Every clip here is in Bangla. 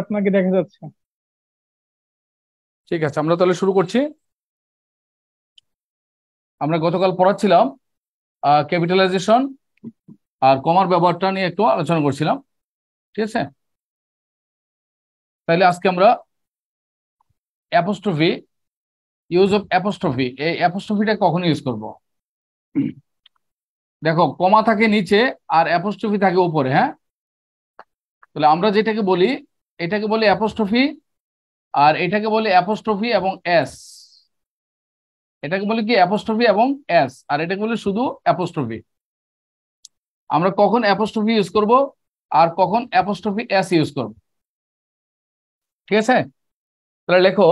আপনাকে দেখা যাচ্ছে। ঠিক আছে, আমরা তাহলে শুরু করছি। আমরা গতকাল পড়াচ্ছিলাম ক্যাপিটালাইজেশন আর কমার ব্যবহারটা নিয়ে একটু আলোচনা করছিলাম। ঠিক আছে, তাহলে আজকে আমরা অ্যাপোস্ট্রফি, ইউজ অফ অ্যাপোস্ট্রফি, এই অ্যাপোস্ট্রফিটা কখন ইউজ করব। দেখো, কমা থাকে নিচে আর অ্যাপোস্ট্রফি থাকে উপরে। হ্যাঁ, তাহলে আমরা যেটাকে বলি এটাকে বলি অ্যাপোস্ট্রফি, আর এটাকে বলি অ্যাপোস্ট্রফি এবং এস। এটাকে বলি কি অ্যাপোস্ট্রফি এবং এস, আর এটাকে বলি শুধু অ্যাপোস্ট্রফি। আমরা কখন অ্যাপোস্ট্রফি ইউজ করব আর কখন অ্যাপোস্ট্রফি এস ইউজ করব, ঠিক আছে? তাহলে লেখো,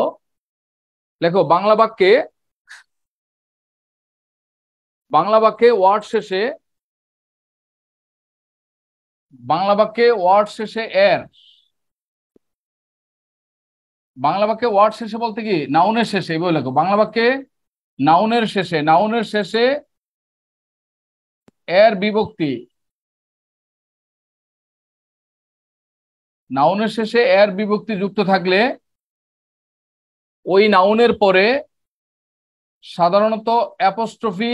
লেখো বাংলা বাক্যে ওয়ার্ড শেষে, বাংলা বাক্যে ওয়ার্ড শেষে এর, বাংলা বাক্যে ওয়ার্ড শেষে বলতে কি নাউনের শেষে, বই লেখো বাংলা বাক্যে নাউনের শেষে, নাউনের শেষে এর বিভক্তি, নাউনের শেষে এর বিভক্তি যুক্ত থাকলে ওই নাউনের পরে সাধারণত অ্যাপোস্ট্রফি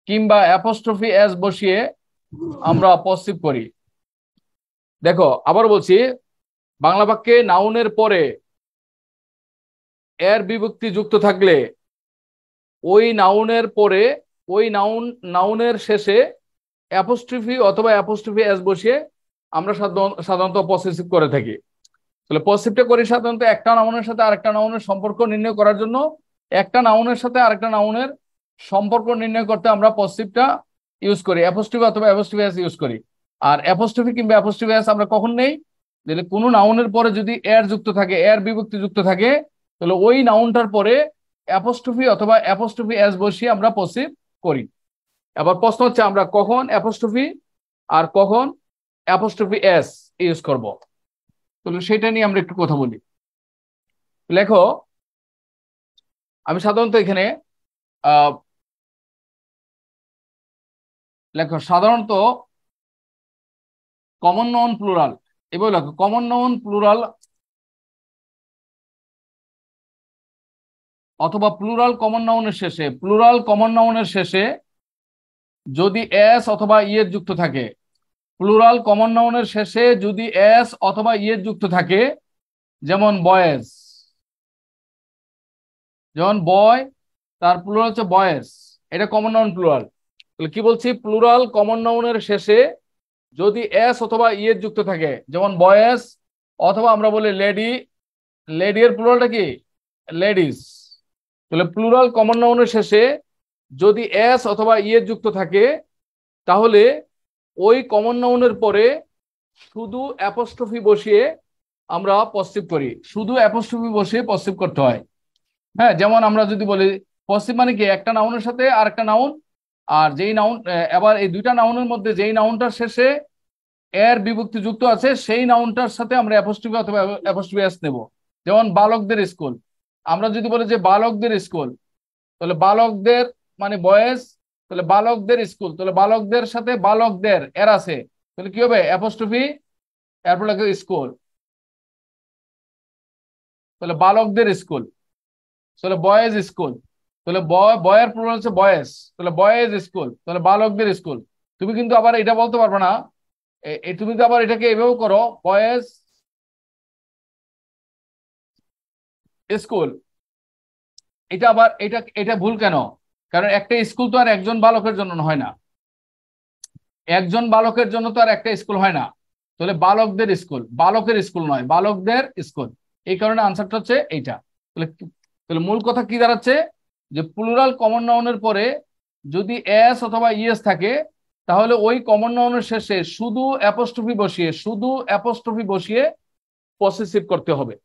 কিংবা অ্যাপোস্ট্রফি এস বসিয়ে আমরা পসিভ করি। দেখো আবার বলছি, বাংলা বাক্যে নাউনের পরে এর বিভক্তি যুক্ত থাকলে ওই নাউনের পরে ওই নাউনের শেষে অ্যাপোস্ট্রফি অথবা অ্যাপোস্ট্রফি এস বসিয়ে আমরা সাধারণত পসেসিভ করে থাকি। তাহলে পসিভটা করি সাধারণত একটা নাউনের সাথে আরেকটা নাউনের সম্পর্ক নির্ণয় করার জন্য। একটা নাউনের সাথে আরেকটা নাউনের সম্পর্ক নির্ণয় করতে আমরা পসিভটা ইউজ করি, অ্যাপোস্ট্রফি অথবা অ্যাপোস্ট্রফি এস ইউজ করি। আর অ্যাপোস্ট্রফি কিংবা অ্যাপোস্ট্রফি এস আমরা কখন নেই, যদি কোনো নাউনের পরে যদি এর যুক্ত থাকে, এর বিভক্তি যুক্ত থাকে, তাহলে ওই নাউনটার পরে অ্যাপোস্ট্রফি অথবা অ্যাপোস্ট্রফি এস বসিয়ে আমরা পসিভ করি। এবার প্রশ্ন হচ্ছে আমরা কখন অ্যাপোস্ট্রফি আর কখন অ্যাপোস্ট্রফি এস ইউজ করব, তাহলে সেটা নিয়ে আমরা একটু কথা বলি। লেখো, আমি সাধারণত এখানে আহ লেখো সাধারণত কমন নাউন প্লুরাল, এবার লেখো কমন নাউন প্লুরাল অথবা প্লুরাল কমন নাউনের শেষে, প্লুরাল কমন নাউনের শেষে যদি এস অথবা ইয়ের যুক্ত থাকে, প্লুরাল কমন নাউনের শেষে যদি এস অথবা ইয়ের যুক্ত থাকে, যেমন বয়েজ, যেমন বয়, তার প্লুরাল হচ্ছে বয়েজ, এটা কমন নাউন প্লুরাল। তাহলে কি বলছি, প্লুরাল কমন নাউনের শেষে যদি এস অথবা ইয়ের যুক্ত থাকে, যেমন বয়েজ, অথবা আমরা বলি লেডি, লেডি এর প্লুরালটা কি লেডিস। তাহলে প্লুরাল কমন নাউনের শেষে যদি এস অথবা ইয়ের যুক্ত থাকে, তাহলে ওই কমন নাউনের পরে শুধু অ্যাপোস্ট্রফি বসিয়ে আমরা পসিভ করি, শুধু অ্যাপোস্ট্রফি বসিয়ে পসিভ করতে হয়। হ্যাঁ, যেমন আমরা যদি বলি পসিভ মানে কি একটা নাউনের সাথে আর একটা নাউন, আর যেই নাউন, এবার এই দুইটা নাউনের মধ্যে যেই নাউনটার শেষে এর বিভক্তি যুক্ত আছে সেই নাউনটার সাথে আমরা অ্যাপোস্ট্রফি অথবা অ্যাপোস্ট্রফি এস নেব। যেমন বালকদের স্কুল, আমরা যদি বলি যে বালকদের স্কুল, তাহলে বালকদের মানে বয়েজ, তাহলে বালকদের স্কুল, তাহলে বালকদের সাথে বালকদের এর আছে, তাহলে কি হবে অ্যাপোস্ট্রফি, এরপর লাগে স্কুল, তাহলে বালকদের স্কুল, তাহলে বয়েজ স্কুল, তাহলে বয়ের প্লুরাল হচ্ছে বয়েজ, তাহলে বয়েজ স্কুল, তাহলে বালকদের স্কুল। তুমি কিন্তু আবার এটা বলতে পারবে না, তুমি তো আবার এটাকে এভাবে করো বয়েজ স্কুল, এটা আবার এটা এটা ভুল কেন? কারণ একটা স্কুল তো আর একজন বালকের জন্য হয় না, একজন বালকের জন্য তো আর একটা স্কুল হয় না। তাহলে বালকদের স্কুল, বালকের স্কুল নয়, বালকদের স্কুল। এই কারণে আনসারটা হচ্ছে এইটা। তাহলে তাহলে মূল কথা কি দাঁড়াচ্ছে, যে প্লুরাল কমন নাউনের পরে যদি এস অথবা ইএস থাকে, তাহলে ওই কমন নাউনের শেষে শুধু অ্যাপোস্ট্রফি বসিয়ে, শুধু অ্যাপোস্ট্রফি বসিয়ে পসেসিভ করতে হবে,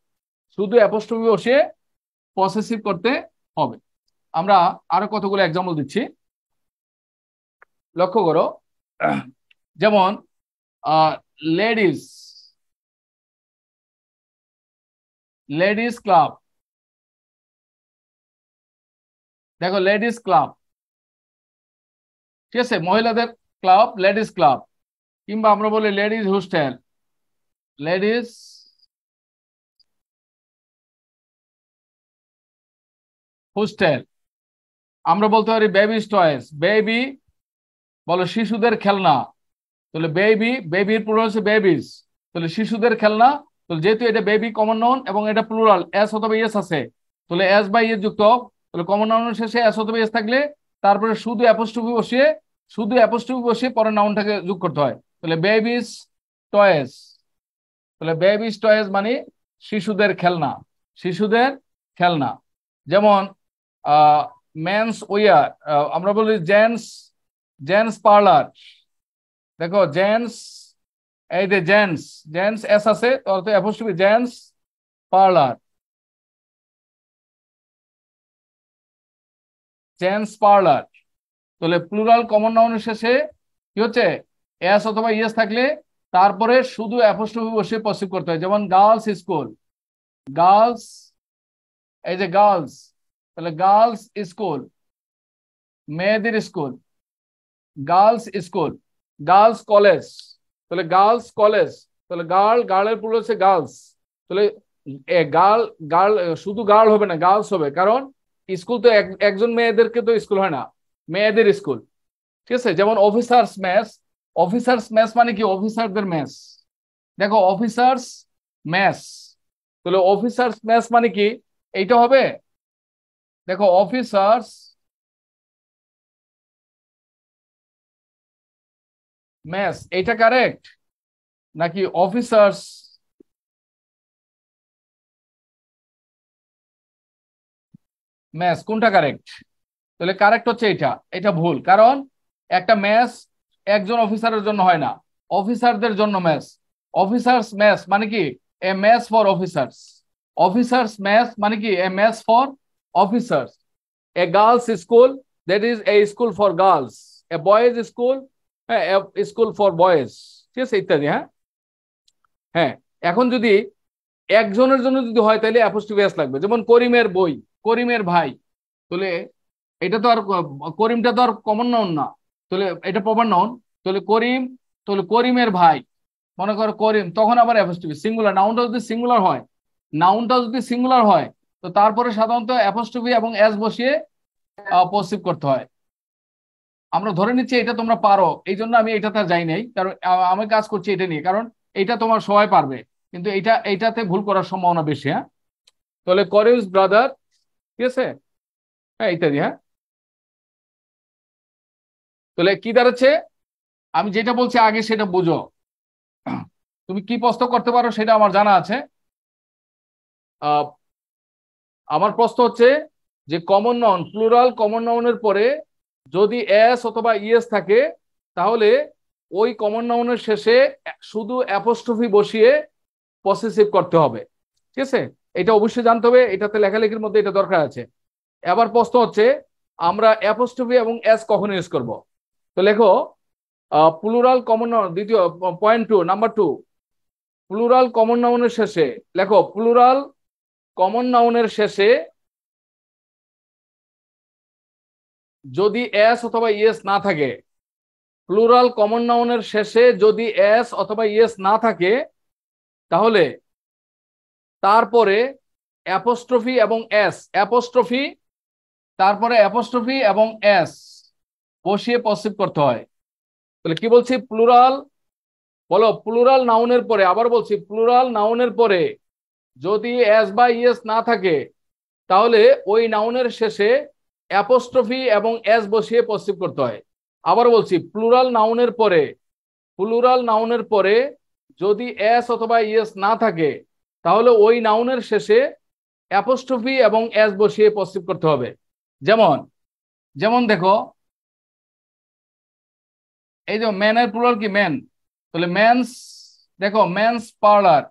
শুধু অ্যাপোস্ট্রফি বসিয়ে পসেসিভ করতে হবে। আমরা আরো কতগুলো এক্সাম্পল দিচ্ছি, লক্ষ্য করো। যেমন লেডিস, লেডিস ক্লাব, দেখো লেডিস ক্লাব, ঠিক আছে, মহিলাদের ক্লাব লেডিস ক্লাব, কিংবা আমরা বলি লেডিস হোস্টেল, লেডিস হোস্টেল। আমরা বলতে পারি বেবিস টয়েস, বেবি বলো শিশুদের খেলনা, তাহলে বেবি, বেবির প্লুরাল হচ্ছে বেবিস, তাহলে শিশুদের খেলনা। তো যেহেতু এটা বেবি কমন নাউন এবং এটা প্লুরাল, এস অথবা ইয়েস আছে, তাহলে এস বা ইয়েস যুক্ত, তাহলে কমন নাউনের শেষে এস অথবা ইয়েস থাকলে তারপরে শুধু অ্যাপোস্ট্রফি বসিয়ে, শুধু অ্যাপোস্ট্রফি বসিয়ে পরের নাউনটাকে যোগ করতে হয়। তাহলে বেবিস টয়েস, তাহলে বেবিস টয়েস মানে শিশুদের খেলনা, শিশুদের খেলনা। যেমন মেন্স উইয়ার, আমরা বলি জেন্টস, জেন্টস পার্লার। দেখো জেন্টস, এই যে জেন্টস, জেন্টস এস আছে তো apostrophe gents parlour, gents parlour. তাহলে প্লুরাল কমন নাউনের শেষে কি হচ্ছে, এস অথবা ইয়েস থাকলে তারপরে শুধু অ্যাপোস্ট্রফি বসে পসিভ করতে হয়। যেমন গার্লস স্কুল, গার্লস, এই যে গার্লস, তাহলে গার্লস স্কুল, মেয়েদের school, girls school. Girls college, তাহলে গার্লস কলেজ, তাহলে গার্ল, গার্লের পুরো হচ্ছে গার্লস, তাহলে গার্ল, গার্ল শুধু গার্ল হবে না, গার্লস হবে, কারণ স্কুল তো একজন মেয়েদেরকে তো স্কুল হয় না, মেয়েদের স্কুল। ঠিক আছে। যেমন অফিসার্স মেস, অফিসার্স মেস মানে কি অফিসারদের মেস, দেখো অফিসার্স মেস, তাহলে অফিসার্স মেস মানে কি এইটা হবে, দেখো অফিসার্স মেস, এইটা কারেক্ট নাকি অফিসার্স মেস, কোনটা কারেক্ট? তাহলে কারেক্ট হচ্ছে এটা, এটা ভুল, কারণ একটা মেস একজন অফিসারের জন্য হয় না, অফিসারদের জন্য মেস। অফিসার্স মেস মানে কি a mess for officers, officers mess মানে কি a mess for officers. A girls school, that is a school for girls. A boys school, school for boys. ঠিক আছে, ইত্যাদি। হ্যাঁ, হ্যাঁ। এখন যদি একজনের জন্য যদি হয় তাহলে অ্যাপোস্ট্রফি এস লাগবে। যেমন করিমের বই, করিমের ভাই, তাহলে এটা তো আর করিমটা তো আর কমন নাউন না, তাহলে এটা প্রপার নাউন। তাহলে করিম, তাহলে করিমের ভাই, মনে করো করিম, তখন আবার অ্যাপোস্ট্রফি সিঙ্গুলার, নাউনটা যদি সিঙ্গুলার হয়, নাউনটা যদি সিঙ্গুলার হয় তো তারপরে সাধারণত অ্যাপোস্ট্রফি এবং এস বসিয়ে পসিভ করতে হয়। আমরা ধরে নিচ্ছি এটা তোমরা পারো, এই জন্য আমি এটাতে যাই নাই, কারণ আমি কাজ করছি এটা নিয়ে, কারণ এটা তোমার সবাই পারবে, কিন্তু এইটাতে ভুল করার সম্ভাবনা বেশি। হ্যাঁ, তাহলে করিমস ব্রাদার, ঠিক আছে, হ্যাঁ, ইত্যাদি। হ্যাঁ, তাহলে কি দাঁড়াচ্ছে, আমি যেটা বলছি আগে সেটা বুঝো, তুমি কি প্রশ্ন করতে পারো সেটা আমার জানা আছে। আহ, আমার প্রশ্ন হচ্ছে যে কমন নাউন, প্লুরাল কমন নাউনের পরে যদি এস অথবা ইএস থাকে, তাহলে ওই কমন নাউনের শেষে শুধু অ্যাপোস্ট্রফি বসিয়ে পসেসিভ করতে হবে। ঠিক আছে, এটা অবশ্যই জানতে হবে, এটাতে লেখালেখির মধ্যে এটা দরকার আছে। এবার প্রশ্ন হচ্ছে আমরা অ্যাপোস্ট্রফি এবং এস কখন ইউজ করব। তো লেখো প্লুরাল কমন নাউন, দ্বিতীয় পয়েন্ট 2, নাম্বার 2, প্লুরাল কমন নাউনের শেষে লেখো, প্লুরাল কমন নাউনের শেষে যদি এস অথবা ইএস না থাকে, প্লুরাল কমন নাউনের শেষে যদি এস অথবা ইএস না থাকে, তাহলে তারপরে অ্যাপোস্ট্রফি এবং এস, অ্যাপোস্ট্রফি তারপরে অ্যাপোস্ট্রফি এবং এস বসিয়ে পসিভ করতে হয়। তাহলে কি বলছি, প্লুরাল, বলো প্লুরাল নাউনের পরে, আবার বলছি প্লুরাল নাউনের পরে যদি এস বা ইএস না থাকে, তাহলে ওই নাউনের শেষে অ্যাপোস্ট্রফি এবং এস বসিয়ে পসিভ করতে হয়। আবার বলছি প্লুরাল নাউনের পরে, প্লুরাল নাউনের পরে যদি এস অথবা ইএস না থাকে, তাহলে ওই নাউনের শেষে অ্যাপোস্ট্রফি এবং এস বসিয়ে পসিভ করতে হবে। যেমন, যেমন দেখো এই যে ম্যানের প্লুরাল কি ম্যান, তাহলে মেন্স, দেখো মেন্স পার্লার,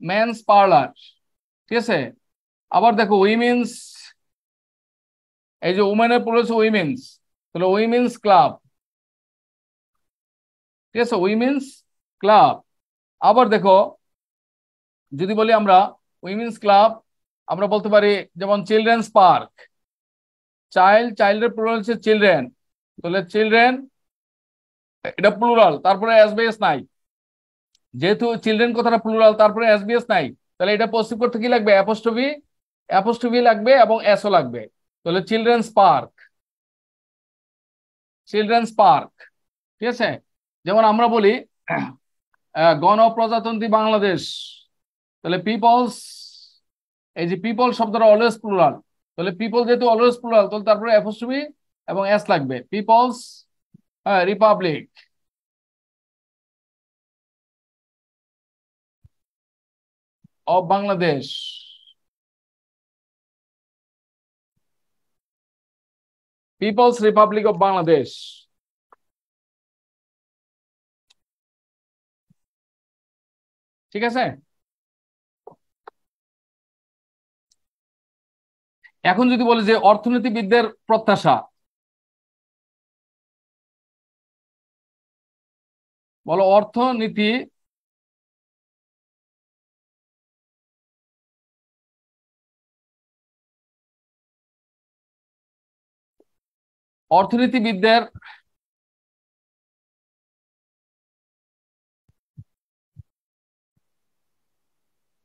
মেন্স পার্লার। ঠিক আছে, আবার দেখো উইমেন্স, এই যে উমেনের প্লুরাল হচ্ছে উইমেন্স, তাহলে উইমেন্স ক্লাব। ঠিক আছে, উইমেন্স ক্লাব। আবার দেখো যদি বলি আমরা উইমেন্স ক্লাব, আমরা বলতে পারি যেমন চিলড্রেন্স পার্ক, চাইল্ড, চাইল্ডের প্লুরাল হচ্ছে চিলড্রেন, তাহলে চিলড্রেন এটা প্লুরাল, তারপরে এসবিএস নাই, যেহেতু চিলড্রেন কথাটা প্লুরাল তারপরে এসবিএস নাই, তাহলে এটা পসিভ করতে কি লাগবে? অ্যাপোস্ট্রফি, অ্যাপোস্ট্রফি লাগবে এবং এসও লাগবে। তাহলে চিলড্রেন্স পার্ক, চিলড্রেন্স পার্ক, ঠিক আছে। যেমন আমরা বলি গণপ্রজাতন্ত্রী বাংলাদেশ, তাহলে পিপলস, এই যে পিপল শব্দটা অলওয়েজ প্লুরাল, তাহলে পিপল যেহেতু অলওয়েজ প্লুরাল তাহলে তারপরে অ্যাপোস্ট্রফি এবং এস লাগবে, people's republic of Bangladesh, people's republic of Bangladesh. ঠিক আছে, এখন যদি বলি যে অর্থনীতিবিদদের প্রত্যাশা, বলো অর্থনীতি, অর্থনীতিবিদদের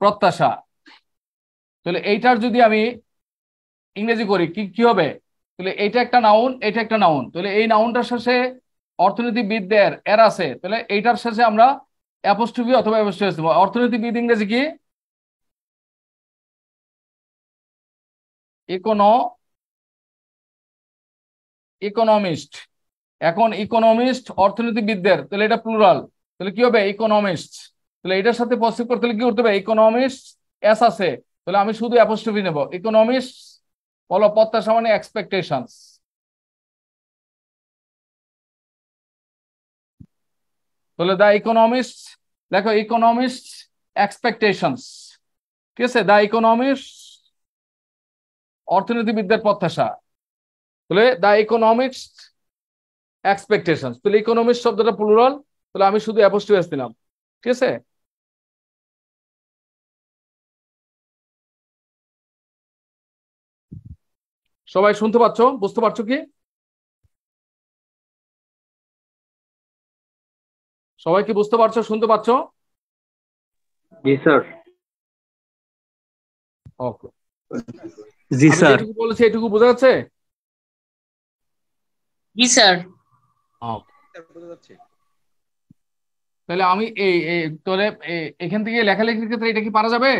প্রত্যাশা, তাহলে এইটার যদি আমি ইংরেজি করি কি কি হবে? তাহলে এইটা একটা নাউন, এটা একটা নাউন, তাহলে এই নাউনটার শেষে অর্থনীতিবিদদের এর আছে, তাহলে এইটার শেষে আমরা অ্যাপোস্ট্রফি অথবা অ্যাপোস্ট্রফি দেব। অর্থনীতিবিদ ইংরেজি কি? Econo, economist. এখন ইকোনমিস্ট অর্থনীতিবিদদের, তাহলে এটা প্লুরাল, তাহলে কি হবে? ইকোনমিস্ট। তাহলে এটার সাথে পসিভ করতে হলে কি করতে হবে? ইকোনমিস্ট এস আছে, তাহলে আমি শুধু অ্যাপোস্ট্রফি নেব। ইকোনমিস্ট, বলো প্রত্যাশা মানে এক্সপেকটেশনস, তাহলে দা ইকোনমিস্ট, দেখো ইকোনমিস্ট এক্সপেকটেশনস, ঠিক আছে, দা ইকোনমিস্ট অর্থনীতিবিদদের প্রত্যাশা, তাহলে দা ইকোনমিক্স এক্সপেকটেশনস, তাহলে ইকোনমিক্স শব্দটা প্লুরাল, তাহলে আমি শুধু অ্যাপোস্ট্রফি দিলাম। ঠিক আছে, সবাই শুনতে পাচ্ছ, বুঝতে পারছো কি? সবাই কি বুঝতে পারছো, শুনতে পাচ্ছ? জি স্যার। ওকে, জি আমি স্যার। যেটুকু বলেছি এটুকু বোঝা যাচ্ছে? জি স্যার। Okay. তাহলে আমি তাহলে এখান থেকে লেখালেখির ক্ষেত্রে এটা কি পারা যাবে?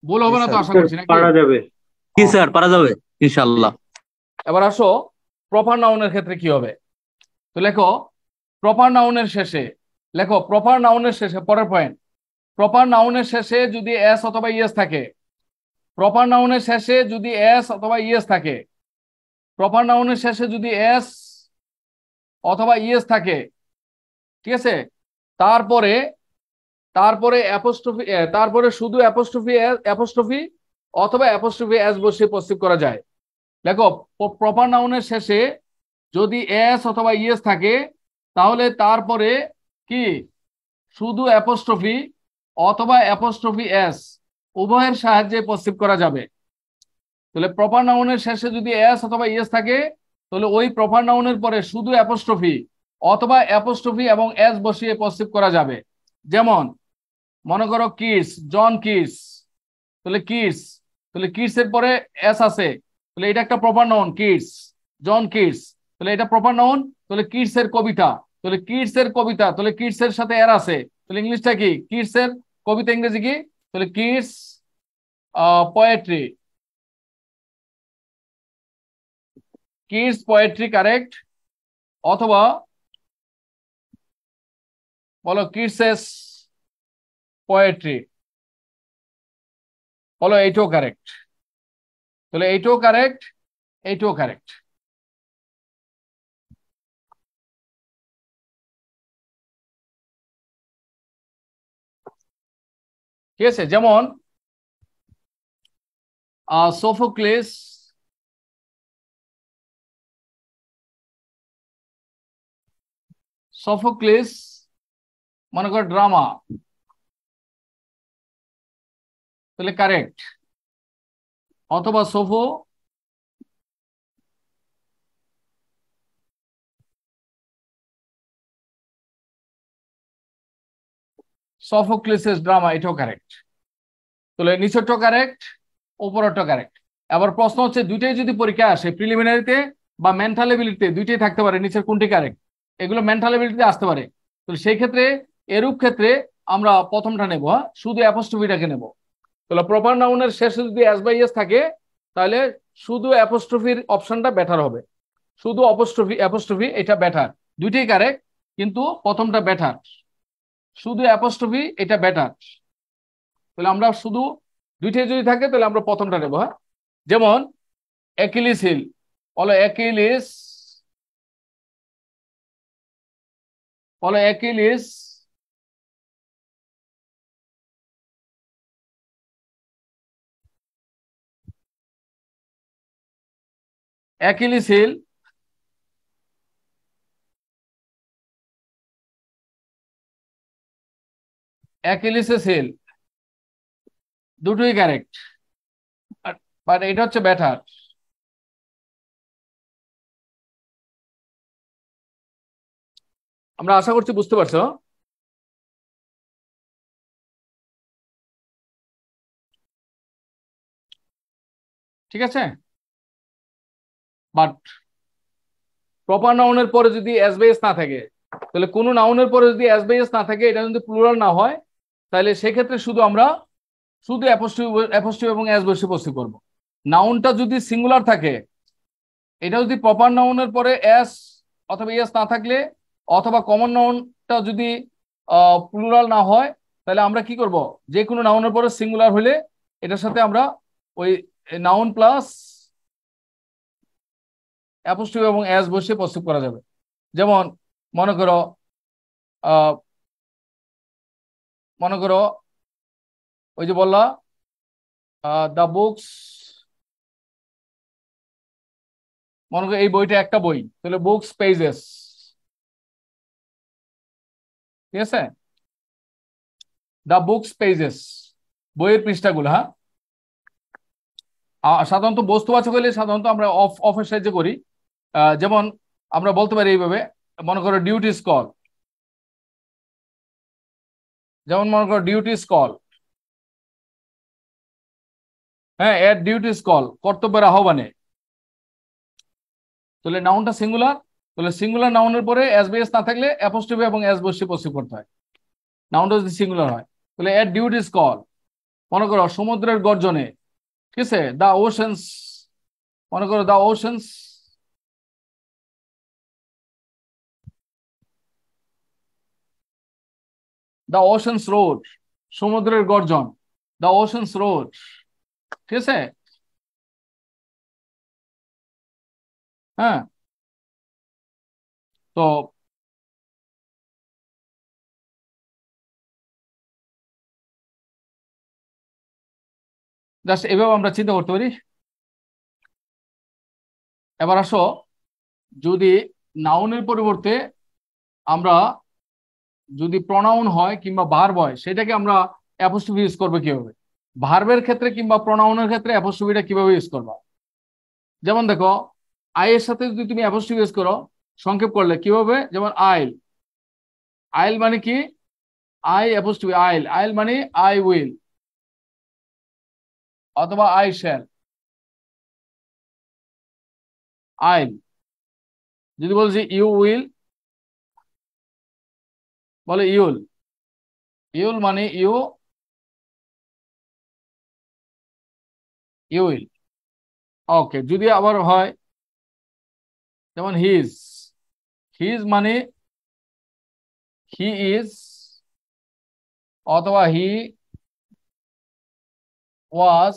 ভুল জি হবে না তো স্যার, আশা করছি, নাকি? পারা যাবে। জি স্যার, পারা যাবে ইনশাআল্লাহ। এবার আসো প্রপার নাউনের ক্ষেত্রে কি হবে। তো লেখো প্রপার নাউনের শেষে, লেখো প্রপার নাউনের শেষে, পরের পয়েন্ট, প্রপার নাউনের শেষে যদি এস অথবা ইএস থাকে, প্রপার নাউনের শেষে যদি এস অথবা ইএস থাকে, প্রপার নাউনের শেষে যদি এস অথবা ইএস থাকে, ঠিক আছে, তারপরে, তারপরে অ্যাপোস্ট্রফি, তারপরে শুধু অ্যাপোস্ট্রফি, অ্যাপোস্ট্রফি অথবা অ্যাপোস্ট্রফি এস বসিয়ে পসিভ করা যায়। দেখো প্রপার নাউনের শেষে যদি এস অথবা ইএস থাকে তাহলে তারপরে কি শুধু অ্যাপোস্ট্রফি অথবা অ্যাপোস্ট্রফি এস উভয়ের সাহায্যে পসিভ করা যাবে। তাহলে প্রপার নাউনের শেষে যদি এস অথবা ইএস থাকে তাহলে ওই প্রপার নাউনের পরে শুধু অ্যাপোস্ট্রফি অথবা অ্যাপোস্ট্রফি এবং এস বসিয়ে পসিভ করা যাবে। যেমন মনে করো কিডস, জন কিডস, তাহলে কিডস, তাহলে কিডস এর পরে এস আছে, তাহলে এটা একটা proper noun Keats, John Keats, তাহলে এটা প্রপার নাউন। তাহলে কিডস এর কবিতা, তাহলে কিডস এর কবিতা, তাহলে কিডস এর সাথে এর আছে, তাহলে ইংলিশটা কি? কিডস এর কবিতা ইংরেজি কি? তাহলে Keats poetry, Keats poetry correct, অথবা বলো কিডস পোয়েট্রি, বলো এইটাও কারেক্ট, তাহলে এইটাও কারেক্ট, এইটাও কারেক্ট। ঠিক আছে, যেমন সোফোক্লেস, সোফোক্লেস মনে করো ড্রামা, তাহলে কারেক্ট, অথবা সোফো সফোক্লিসের ড্রামা, এটাও কারেক্ট। তাহলে নিচেরটা কারেক্ট, উপরেরটা কারেক্ট। এবার প্রশ্ন হচ্ছে দুইটাই যদি পরীক্ষা আসে, প্রিলিমিনারিতে বা মেন্টাল এবিলিটিতে দুইটাই থাকতে পারে, নিচের কোনটি কারেক্ট? এগুলো মেন্টাল এবিলিটিতে আসতে পারে। তো সেই ক্ষেত্রে এরূপ ক্ষেত্রে আমরা প্রথমটা নেব, হ্যাঁ, শুধু অ্যাপোস্ট্রফিটাকে নেব। তাহলে প্রপার নাউনের শেষে যদি এস বাই এস থাকে তাহলে শুধু অ্যাপোস্ট্রফির অপশনটা বেটার হবে। শুধু অ্যাপোস্ট্রফি এটা বেটার, দুইটাই কারেক্ট, কিন্তু প্রথমটা বেটার। শুধু অ্যাপোস্ট্রফি এটা বেটার। তাহলে আমরা শুধু দুইটাই যদি থাকে তাহলে আমরা প্রথমটা নেব, হ্যাঁ। যেমন অ্যাকিলিস হিল, বলো অ্যাকিলিস, বলো অ্যাকিলিস অ্যাকিলিস হিল, অ্যাকিলিসেস হিল, দুটোই কারেক্ট, বাট এটা হচ্ছে বেটার। আমরা আশা করছি বুঝতে পারছো। ঠিক আছে, বাট প্রপার নাউনের পরে যদি এস বাই এস না থাকে, তাহলে কোনো নাউনের পরে যদি এস বাই এস না থাকে, এটা যদি প্লুরাল না হয়, তাহলে সেক্ষেত্রে শুধু আমরা শুধু অ্যাপোস্ট্রফি এবং এস বসে বসে করব। নাউনটা যদি সিঙ্গুলার থাকে, এটা যদি প্রপার নাউনের পরে এস অথবা এস না থাকলে, অথবা কমন নাউনটা যদি প্লুরাল না হয়, তাহলে আমরা কি করব, যে কোনো নাউনের পরে সিঙ্গুলার হলে এটার সাথে আমরা ওই নাউন প্লাস অ্যাপোস্ট্রফি এবং এস বসে প্রস্তুত করা যাবে। যেমন মনে করো আহ মনে করো ওই যে বললা দ্য বুকস, মনে করো এই বইটা একটা বই, তাহলে বুকস পেজেস, ঠিক আছে, দ্য বুকস পেজেস, বইয়ের পৃষ্ঠাগুলো, হ্যাঁ। সাধারণত বস্তুবাচক হলে সাধারণত আমরা অফের সাহায্যে করি। যেমন আমরা বলতে পারি এইভাবে, মনে করো ডিউটিস কল, যেমন মনে করো ডিউটিস কল, হ্যাঁ, এট ডিউটিস কল, কর্তব্যের আহ্বানে। তাহলে নাউনটা সিঙ্গুলার, তাহলে সিঙ্গুলার নাউনের পরে এস বি এস না থাকলে অ্যাপোস্ট্রফি এবং এস বসে প্রস্তুত করতে হয়। নাউনটা যদি সিঙ্গুলার হয়, তাহলে এট ডিউটিস কল, মনে করো সমুদ্রের গর্জনে, ঠিক আছে, দা ওশেন্স, মনে করো দা ওশেন্স, দা ওশেন্স রোড, সমুদ্রের গর্জন, দা ওশেন্স রোড, ঠিক আছে, হ্যাঁ। তো জাস্ট এভাবে আমরা চিন্তা করতে পারি। এবার আসো, যদি নাউনের পরিবর্তে আমরা যদি প্রনাউন হয় কিংবা ভার্ব হয়, সেটাকে আমরা অ্যাপোস্ট্রফি ইউজ করবো কিভাবে? ভার্বের ক্ষেত্রে কিংবা প্রনাউনের ক্ষেত্রে অ্যাপোস্ট্রফিটা কিভাবে ইউজ করবা? যেমন দেখো, আই এর সাথে যদি তুমি অ্যাপোস্ট্রফি ইউজ করো, সংক্ষেপ করলে কিভাবে? যেমন আইল, আইল মানে কি? আই অ্যাপোস্ট্রফি আইল, আইল মানে আই উইল, অথবা আই শ্যাল। আইল যদি বলছি ইউ উইল, বলে ইউল, ইউল মানে ইউ, ইউইল। ওকে, যদি আবার হয় যেমন হিজ, হিজ মানে হি ইজ, অথবা হি ওয়াজ,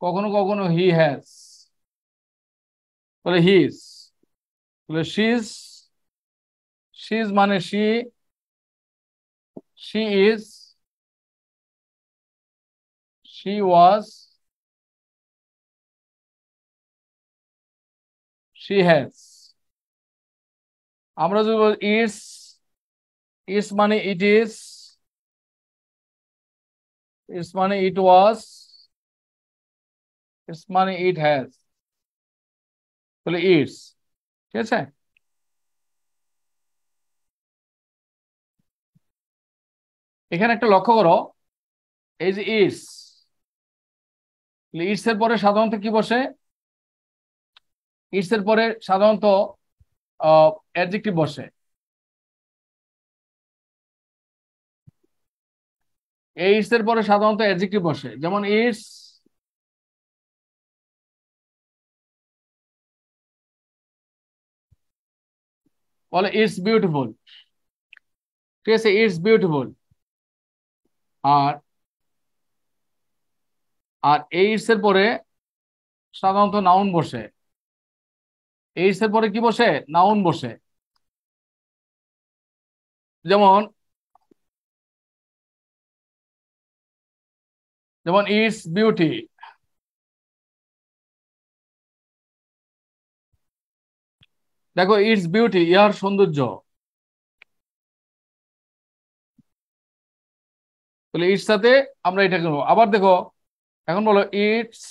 কখনো কখনো হি হ্যাজ, তাহলে হিজ। তাহলে শিজ, শিজ মানে she, she is, she was, she has. আমরা যদি বলি ইটস, ইটস মানে ইট ইজ, ইটস মানে ইট ওয়াজ, ইটস মানে ইট হ্যাজ, তাহলে ইটস, ঠিক আছে। এখানে একটা লক্ষ্য করো, এই যে ইটস, ইটস এর পরে সাধারণত কি বসে? ইটস এর পরে সাধারণত অ্যাডজেক্টিভ বসে। এই ইটস এর পরে সাধারণত অ্যাডজেক্টিভ বসে, যেমন ইটস বলে ইটস বিউটিফুল, ঠিক আছে, ইটস বিউটিফুল। আর আর এই ইটস এর পরে সাধারণত নাউন বসে। এইটস এর পরে কি বসে? নাউন বসে। যেমন যেমন ইটস বিউটি, দেখো ইটস বিউটি, ইহার সৌন্দর্য। তাহলে ইটস সাথে আমরা এটা করবো। আবার দেখো, এখন বলো ইটস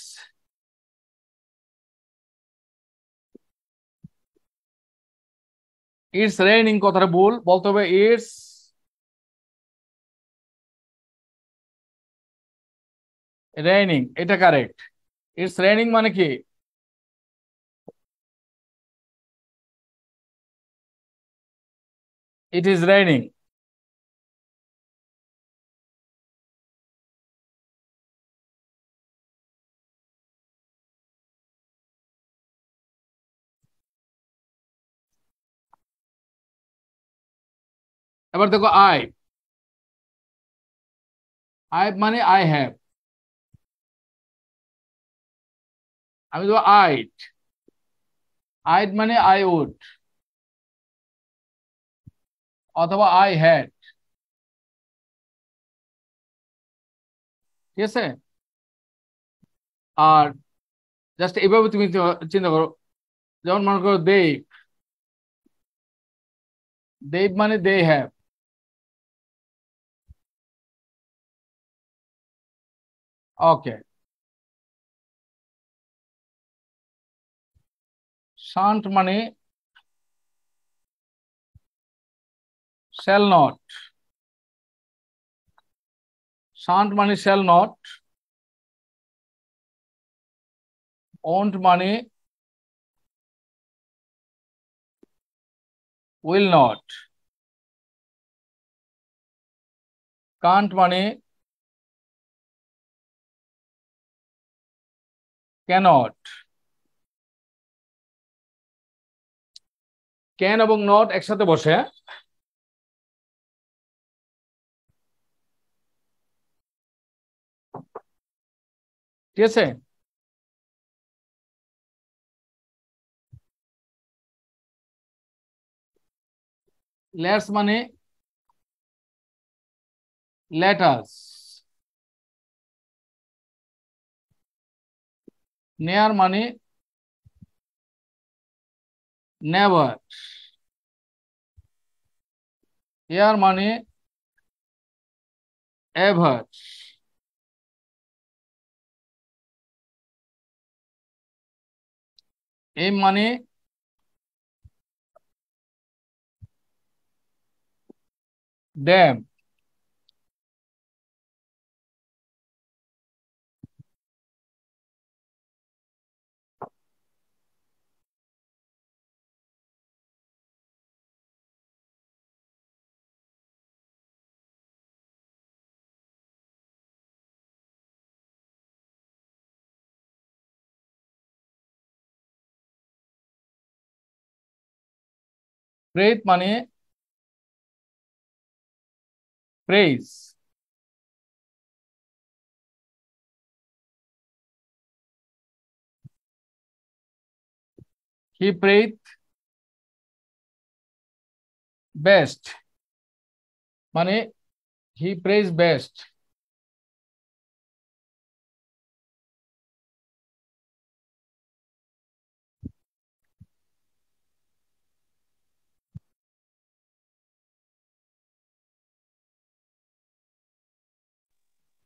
ইটস রেইনিং, কথাটা ভুল, বলতে হবে ইটস রেইনিং, এটা কারেক্ট। ইটস রেইনিং মানে কি? It is raining. এবার দেখো আই, আই মানে আই হ্যাভ, আমি দেবো আইট, আইট মানে আই উড, অথবা আই হ্যাড, ঠিক আছে। আর জাস্ট এইভাবে তুমি চিন্তা করো, যেমন মনে করো দেব, দেব মানে দে হ্যাভ। ওকে। শান্ট মানে শ্যাল নট, শান্ট মানে শ্যাল নট। ওন্ট মানে উইল নট। কান্ট মানে ক্যানট। ক্যান এবং নট একসাথে বসে। ঠিক আছে। লেটস মানে লেটাস। নেয়ার মানে নেভার। এয়ার মানে এভার। এম মানে ড্যাম। প্রেত মানে প্রেইজ। হি প্রেইথ বেস্ট মানে হি প্রেইজ বেস্ট।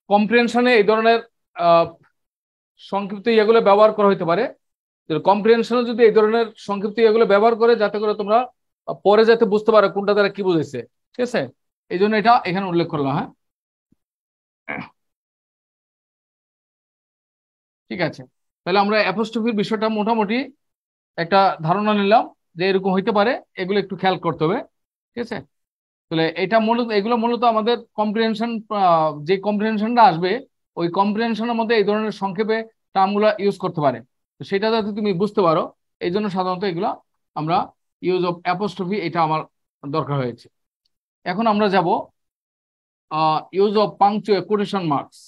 কম্প্রিহেনশনে এই ধরনের সংক্ষিপ্ত ইয়েগুলো ব্যবহার করা হইতে পারে। কম্প্রিহেনশনে যদি এই ধরনের সংক্ষিপ্ত ইয়েগুলো ব্যবহার করে, যাতে করে তোমরা পরে যাতে বুঝতে পারো কোনটা দ্বারা কি বুঝেছে, ঠিক আছে, এই জন্য এটা এখানে উল্লেখ করলাম। হ্যাঁ। ঠিক আছে, তাহলে আমরা অ্যাপোস্ট্রফির বিষয়টা মোটামুটি একটা ধারণা নিলাম যে এরকম হইতে পারে, এগুলো একটু খেয়াল করতে হবে। ঠিক আছে, তাহলে এটা মূলত, এগুলো মূলত আমাদের কম্প্রিহেনশন, যে কম্প্রিহেনশনটা আসবে ওই কম্প্রিহেনশনের মধ্যে এই ধরনের সংক্ষেপে টার্মগুলো ইউজ করতে পারে। তো সেটা যাতে তুমি বুঝতে পারো, এই জন্য সাধারণত এগুলো আমরা ইউজ অফ অ্যাপোস্ট্রফি, এটা আমার দরকার হয়েছে। এখন আমরা যাব use of punctuation quotation marks.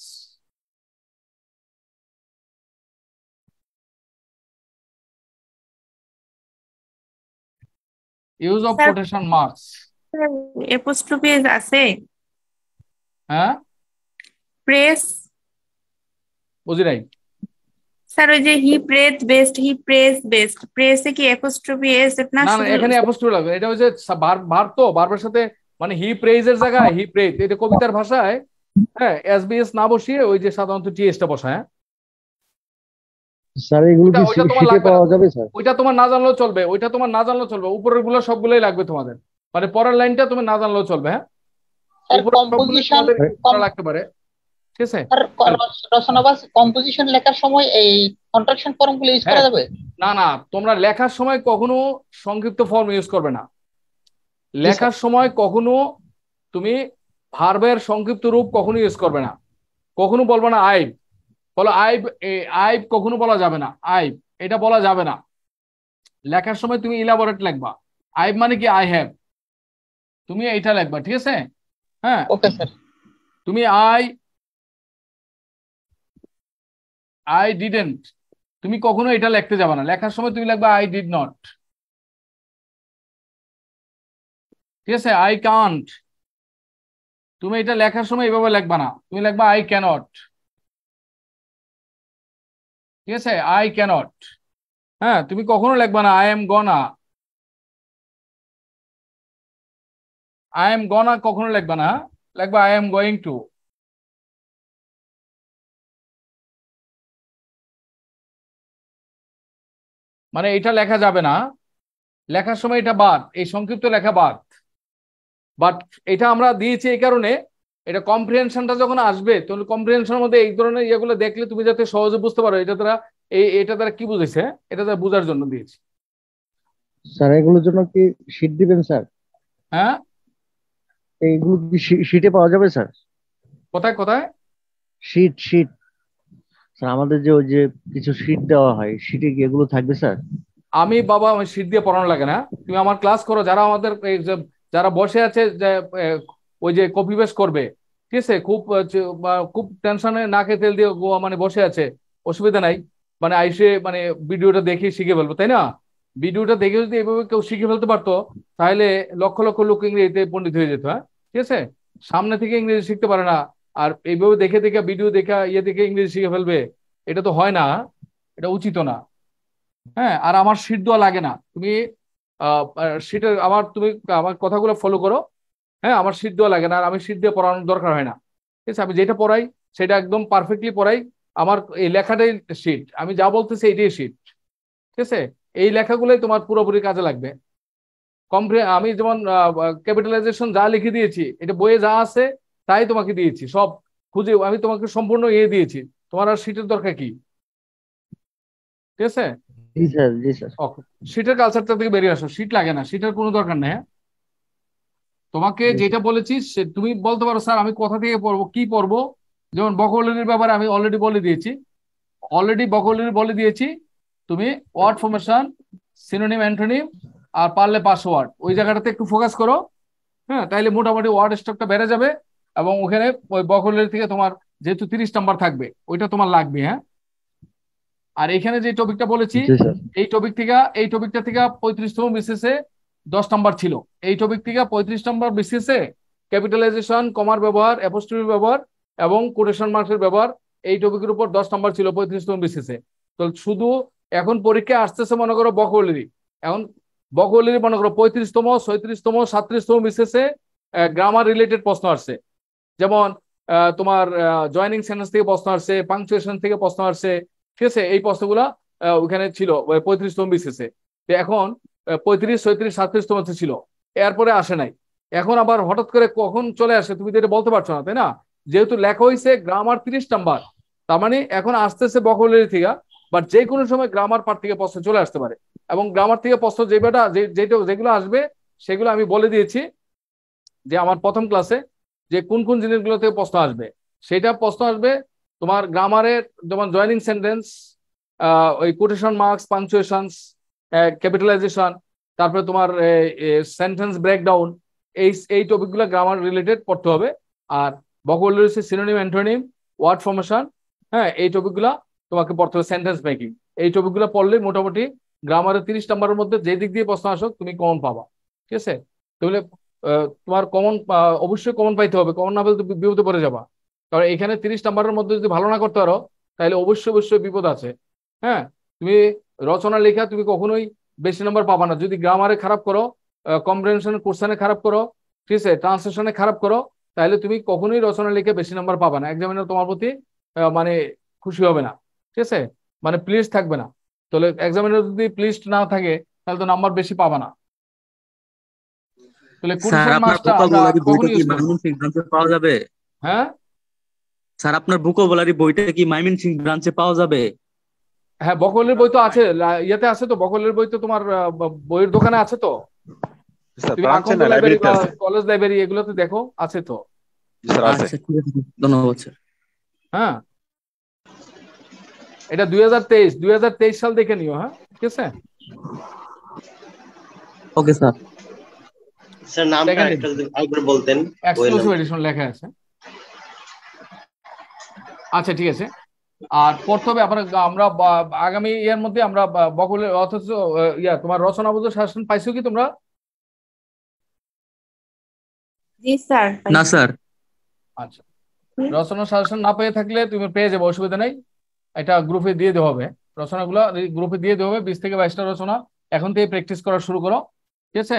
Use of sir, quotation marks. Apostrophe আছে? হ্যাঁ, প্রেস? বুঝি নাই। স্যার ওই যে হি প্রেস বেস্ট, প্রেসে কি এপোস্ট্রোফি এস না না না, শুধু? এখানে অ্যাপোস্ট্রফি লাগবে, এটা হচ্ছে ভার তো ভার্বের সাথে, মানে হি প্রেইজের জায়গায় হি প্রেজ, এটা কবিতার ভাষায় হ্যাঁ এসবিএস না বসিয়ে ওই যে সাধারণত টিএসটা বসায়। হ্যাঁ, স্যার এগুলো কি ওইটা তোমার শীটে লাগবে না, পাওয়া যাবে স্যার? ওইটা তোমার না জানলেও চলবে, ওইটা তোমার না জানলেও চলবে, উপরের গুলো সবগুলোই লাগবে তোমাদের, মানে পরের লাইনটা তুমি না জানলেও চলবে। হ্যাঁ, স্যার উপরের সবগুলোই কম্পোজিশন, তোমাদের করা লাগতে পারে। ঠিক আছে, রচনা বা কম্পোজিশন লেখার সময় এই কন্ট্রাকশন ফর্মগুলো ইউজ করা হ্যাঁ, যাবে? না না, তোমরা লেখার সময় কখনো সংক্ষিপ্ত ফর্ম ইউজ করবে না। লেখার সময় কখনো তুমি ভার্বের সংক্ষিপ্ত রূপ কখনো ইউজ করবে না। কখনো বলবো না আইব, বলো আইব, আইব কখনো বলা যাবে না, আইব এটা বলা যাবে না। লেখার সময় তুমি ইলাবোরেট লিখবা, আইব মানে কি আই হ্যাভ, তুমি এইটা লিখবা। ঠিক আছে, হ্যাঁ, ওকে স্যার। তুমি আই ডিডেন্ট, তুমি কখনো এটা লিখতে যাবে না। লেখার সময় তুমি লিখবা আই ডিড নট। ঠিক আছে, আই কান্ট, তুমি এটা লেখার সময় এভাবে লিখবা না, তুমি লিখবা আই ক্যানট। ঠিক আছে, আই ক্যানট। হ্যাঁ, তুমি কখনো লিখবা না আই এম গনা, আই এম গনা কখনো লিখবা না, লিখবা আই এম গোয়িং টু। মানে এটা লেখা যাবে না, লেখার সময় এটা বাদ, এই সংক্ষিপ্ত লেখা বাদ। বাট এটা আমরা দিয়েছি এই কারণে, এটা কম্প্রিহেনশনটা যখন আসবে তখন কম্প্রিহেনশনের মধ্যে এই ধরনের ইয়েগুলো দেখলে তুমি যাতে সহজে বুঝতে পারো এটা দ্বারা, এটা দ্বারা কি বুঝেছে, এটা দ্বারা বোঝার জন্য দিয়েছি। স্যার এগুলোর জন্য কি শীট দিবেন স্যার? হ্যাঁ, এইগুলো কি শীটে পাওয়া যাবে স্যার? কোথায় কোথায়? শীট স্যার, আমাদের যে ওই যে কিছু শীট দেওয়া হয়, শীটে কি এগুলো থাকবে স্যার? আমি বাবা আমি শীট দিয়ে পড়ানো লাগে না, তুমি আমার ক্লাস করো, যারা আমাদের যারা বসে আছে যে ওই যে কপি পেস্ট করবে, ঠিক আছে, খুব টেনশনে নাকে তেল দিয়ে মানে বসে আছে, অসুবিধা নাই, মানে আইসে মানে ভিডিওটা দেখে শিখে ফেলবো, তাই না? ভিডিওটা দেখে যদি এভাবে কেউ শিখে ফেলতে পারতো তাহলে লক্ষ লক্ষ লোক ইংরেজিতে পণ্ডিত হয়ে যেত। হ্যাঁ, ঠিক আছে, সামনে থেকে ইংরেজি শিখতে পারে না আর এইভাবে দেখে দেখে ভিডিও দেখা ইয়ে দেখে ইংরেজি শিখে ফেলবে, এটা তো হয় না, এটা উচিত না। হ্যাঁ, আর আমার শীট দেওয়া লাগে না, তুমি শীটের আমার তুমি আমার কথাগুলো ফলো করো। হ্যাঁ, আমার শীট দেওয়া লাগে না, আর আমি শীট দিয়ে পড়ানোর দরকার হয় না। ঠিক আছে, আমি যেটা পড়াই সেটা একদম পারফেক্টলি পড়াই, আমার এই লেখাটাই শীট, আমি যা বলতেছি এটাই শীট। ঠিক আছে, এই লেখাগুলোই তোমার পুরোপুরি কাজে লাগবে। আমি যেমন ক্যাপিটালাইজেশন যা লিখে দিয়েছি, এটা বইয়ে যা আছে তাই তোমাকে দিয়েছি, সব খুঁজে আমি তোমাকে সম্পূর্ণ ইয়ে দিয়েছি, তোমার আর শীটের দরকার কি? ঠিক আছে, জি স্যার, জি স্যার। ওকে, শীটের কালচারটা থেকে বেরিয়ে আসো, শীট লাগে না, শীটের কোনো দরকার নেই। হ্যাঁ? তোমাকে জি যেটা বলেছি তুমি বলতে পারো স্যার আমি কোথা থেকে পড়বো, কি পড়বো। যেমন বকোলরির ব্যাপারে আমি অলরেডি বকোলরি বলে দিয়েছি, তুমি ওয়ার্ড ফরমেশন, সিনোনিম, অ্যান্টোনিম আর পারলে পাসওয়ার্ড ওই জায়গাটাতে একটু ফোকাস করো। হ্যাঁ, তাইলে মোটামুটি ওয়ার্ড স্টকটা বেড়ে যাবে, এবং ওখানে ওই বকোলরি থেকে তোমার যেহেতু 30 নাম্বার থাকবে ওইটা তোমার লাগবে। হ্যাঁ, আর এখানে যে টপিকটা বলেছি জি স্যার। এই টপিকটা থেকে 35তম বিসিএসে 10 নাম্বার ছিল, এই টপিক থেকে 35 নাম্বার বিসিএসে ক্যাপিটালাইজেশন, কমার ব্যবহার, অ্যাপোস্ট্রফি ব্যবহার এবং কোটেশন মার্কসের ব্যবহার, এই টপিকের উপর 10 নাম্বার ছিল 35তম বিসিএসে। তো শুধু এখন পরীক্ষা আসতেছে মনে করো বকোলরি, এখন বকোলরি মনে করো 35তম, 36তম, 37তম বিসিএসে গ্রামার রিলেটেড প্রশ্ন আসছে, যেমন তোমার জয়নিং সেন্টেন্স থেকে প্রশ্ন আসছে, পাংচুয়েশন থেকে প্রশ্ন আসছে। ঠিক আছে, এই প্রশ্নগুলা ওখানে ছিল 35তম বিসিএসে। এখন 35, 36, 37তম ছিল, এরপরে আসে নাই। এখন আবার হঠাৎ করে কখন চলে আসে তুমি তো এটা বলতে পারছো না, তাই না? যেহেতু লেখা হয়েছে গ্রামার 30 নাম্বার, তার মানে এখন আসতেছে ভোকাবুলারি থেকে, বাট যে কোনো সময় গ্রামার পার্ট থেকে প্রশ্ন চলে আসতে পারে। এবং গ্রামার থেকে প্রশ্ন যেগুলো আসবে সেগুলো আমি বলে দিয়েছি যে আমার প্রথম ক্লাসে, যে কোন কোন জিনিসগুলো থেকে প্রশ্ন আসবে। সেটা প্রশ্ন আসবে তোমার গ্রামারের, যেমন জয়েনিং সেন্টেন্স, ওই কোটেশন মার্কস, পাংচুয়েশনস, ক্যাপিটালাইজেশন, তারপরে তোমার সেন্টেন্স ব্রেকডাউন, এই টপিকগুলো গ্রামার রিলেটেড পড়তে হবে। আর vocabulary synonym, antonym, word formation, হ্যাঁ, এই টপিকগুলো তোমাকে পড়তে হবে। সেন্টেন্স মেকিং, এই টপিকগুলো পড়লে মোটামুটি গ্রামারের 30 নাম্বারের মধ্যে যে দিক দিয়ে প্রশ্ন আসুক তুমি কমন পাবা। ঠিক আছে? তাহলে তোমার কমন, অবশ্যই কমন পাইতে হবে, কমন না পেলে তুমি বিপদে পড়ে যাবা। কারণ এখানে 30 নাম্বারের মধ্যে যদি ভালো না করতে পারো তাহলে অবশ্যই অবশ্যই বিপদ আছে। হ্যাঁ, তুমি রচনা লেখা তুমি কখনোই বেশি নাম্বার পাবা না। যদি গ্রামারে খারাপ করো, কম্প্রিহেনশনে, কোশ্চেনে খারাপ করো, ঠিক আছে, ট্রান্সলেশনে খারাপ করো, তাহলে তুমি কখনোই রচনা লিখে বেশি নাম্বার পাবা না। এক্সামিনার তোমার প্রতি মানে খুশি হবে না। ঠিক আছে? মানে প্লিজ থাকবে না। তাহলে এক্সামিনার যদি প্লিজ না থাকে তাহলে তো নাম্বার বেশি পাবা না। তাহলে স্যার কোটেশন আপনার মার্কসটা আমরা ভোকাবুলারি কখন বইটা কি ইউজ করব? ময়মনসিংহ ব্রাঞ্চে পাওয়া যাবে? হ্যাঁ স্যার আপনার ভোকাবুলারি বইটা কি ময়মনসিংহ ব্রাঞ্চে পাওয়া যাবে? হ্যাঁ, বকলের বই তো আছে, ইয়েতে আছে তো, বকলের বই তো তোমার বইয়ের দোকানে আছে তো। স্যার তুমি ব্রাঞ্চে আকন্দ না, লাইব্রেরি লাইব্রেরিতে বা আছে। কলেজ লাইব্রেরি এগুলোতে দেখো, আছে তো। জি স্যার আছে। আচ্ছা ঠিক আছে, ধন্যবাদ স্যার। হ্যাঁ, এটা 2023 সাল দেখে নিও। হ্যাঁ, ঠিক আছে। Okay sir. স্যার নামটা সেকেন্ড একটা যদি আরেকবার বলতেন, বইয়ের এক্সক্লুসিভ নাম। এডিশন লেখা আছে। আচ্ছা ঠিক আছে। আর পড়তে হবে আমরা আগামী ইয়ার মধ্যে আমরা বকলের, অথচ তোমার রচনাবোধ শাসন পাইছো কি তোমরা? জি স্যার। না স্যার। আচ্ছা, রচনা সাজেশন না পেয়ে থাকলে তুমি পেয়ে যাবে, অসুবিধা নেই। এটা গ্রুপে দিয়ে দেওয়া হবে, রচনাগুলো গ্রুপে দিয়ে দেওয়া হবে। 20 থেকে 22টা রচনা এখন থেকে প্র্যাকটিস করা শুরু করো। ঠিক আছে?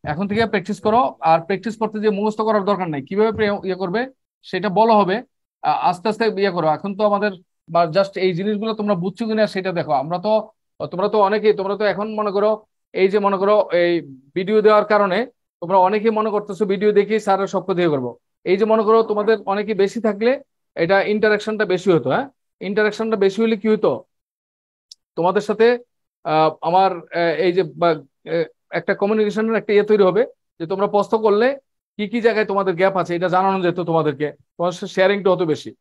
এখন থেকে প্র্যাকটিস করো। আর প্র্যাকটিস করতে যে মুখস্থ করার দরকার নাই, কিভাবে ইয়ে করবে সেটা বলা হবে। আস্তে আস্তে ইয়ে করো। এখন তো আমাদের জাস্ট এই জিনিসগুলো তোমরা বুঝছো কিনা সেটা দেখো। তোমরা তো অনেকেই, তোমরা তো এখন মনে করো, এই যে মনে করো এই ভিডিও দেওয়ার কারণে তোমরা অনেকেই মনে করতেছো ভিডিও দেখি স্যারের সব দিয়ে করবো। এই যে মনে করো তোমাদের অনেকে বেশি থাকলে এটা ইন্টারাকশনটা বেশি হতো। হ্যাঁ, ইন্টারাকশনটা বেশি হলে কি হতো, তোমাদের সাথে আমার এই যে একটা কমিউনিকেশনের একটা ইয়ে তৈরি হবে, যে তোমরা প্রশ্ন করলে কি কি জায়গায় তোমাদের গ্যাপ আছে এটা জানানো যেত তোমাদেরকে, তোমার শেয়ারিংটা হতো বেশি।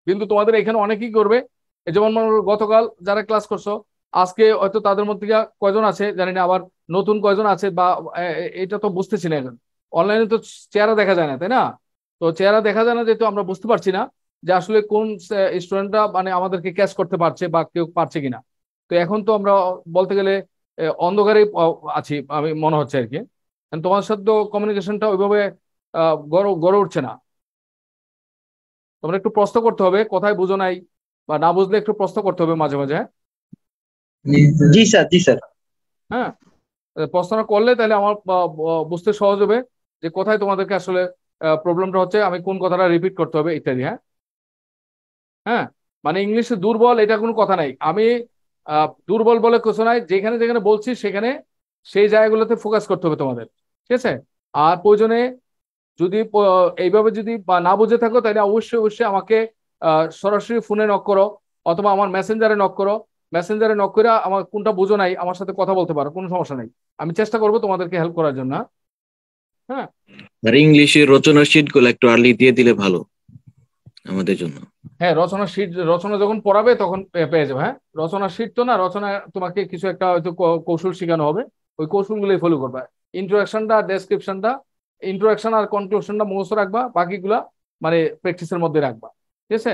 কিন্তু তোমাদের এখানে অনেকেই করবে, যেমন মনে করো গতকাল যারা ক্লাস করছো, আজকে হয়তো তাদের মধ্যে কয়জন আছে জানি না, আবার নতুন কয়জন আছে, বা এটা তো বুঝতেছি না। এখন অনলাইনে তো চেহারা দেখা যায় না, তাই না? তো চেহারা দেখা যায় না, যেহেতু আমরা বুঝতে পারছি না যে আসলে কোন স্টুডেন্টরা মানে আমাদেরকে ক্যাচ করতে পারছে বা কেউ পারছে কিনা। তো এখন তো আমরা বলতে গেলে অন্ধকারে আছি, আমি মনে হচ্ছে আর কি। তোমার সাথে তো কমিউনিকেশনটা ওইভাবে গড়ে উঠছে না। তোমরা একটু প্রশ্ন করতে হবে, কোথায় বুঝো নাই বা না বুঝলে একটু প্রশ্ন করতে হবে মাঝে মাঝে। হ্যাঁ জি স্যার, জি স্যার। হ্যাঁ, প্রশ্নটা করলে তাহলে আমার বুঝতে সহজ হবে যে কোথায় তোমাদেরকে আসলে প্রবলেমটা হচ্ছে, আমি কোন কথাটা রিপিট করতে হবে ইত্যাদি। হ্যাঁ হ্যাঁ, মানে ইংলিশে দুর্বল এটা কোনো কথা নাই। আমি দুর্বল বলে কিছু নাই, যেখানে যেখানে বলছি সেখানে সেই জায়গাগুলোতে ফোকাস করতে হবে তোমাদের। ঠিক আছে? আর প্রয়োজনে যদি এইভাবে যদি বা না বুঝে থাকো তাহলে অবশ্যই অবশ্যই আমাকে সরাসরি ফোনে নক করো, অথবা আমার মেসেঞ্জারে নক করো। মেসেঞ্জারে নক করে আমার কোনটা বুঝো নাই আমার সাথে কথা বলতে পারো, কোনো সমস্যা নেই। আমি চেষ্টা করবো তোমাদেরকে হেল্প করার জন্য। হ্যাঁ, আর ইংলিশের রচনার শীট গুলো একটু আর্লি দিয়ে দিলে ভালো আমাদের জন্য। হ্যাঁ, রচনা যখন পড়াবে তখন পেয়ে যাবে। হ্যাঁ, রচনা শীট তো না, রচনা তোমাকে কিছু একটা হয়তো কৌশল শেখানো হবে, ওই কৌশলগুলোই ফলো করবে। ইন্ট্রোডাকশনটা, ডেসক্রিপশনটা, ইন্ট্রোডাকশন আর কনক্লুশনটা মুখস্থ রাখবা, বাকিগুলা মানে প্র্যাকটিসের মধ্যে রাখবা। ঠিক আছে?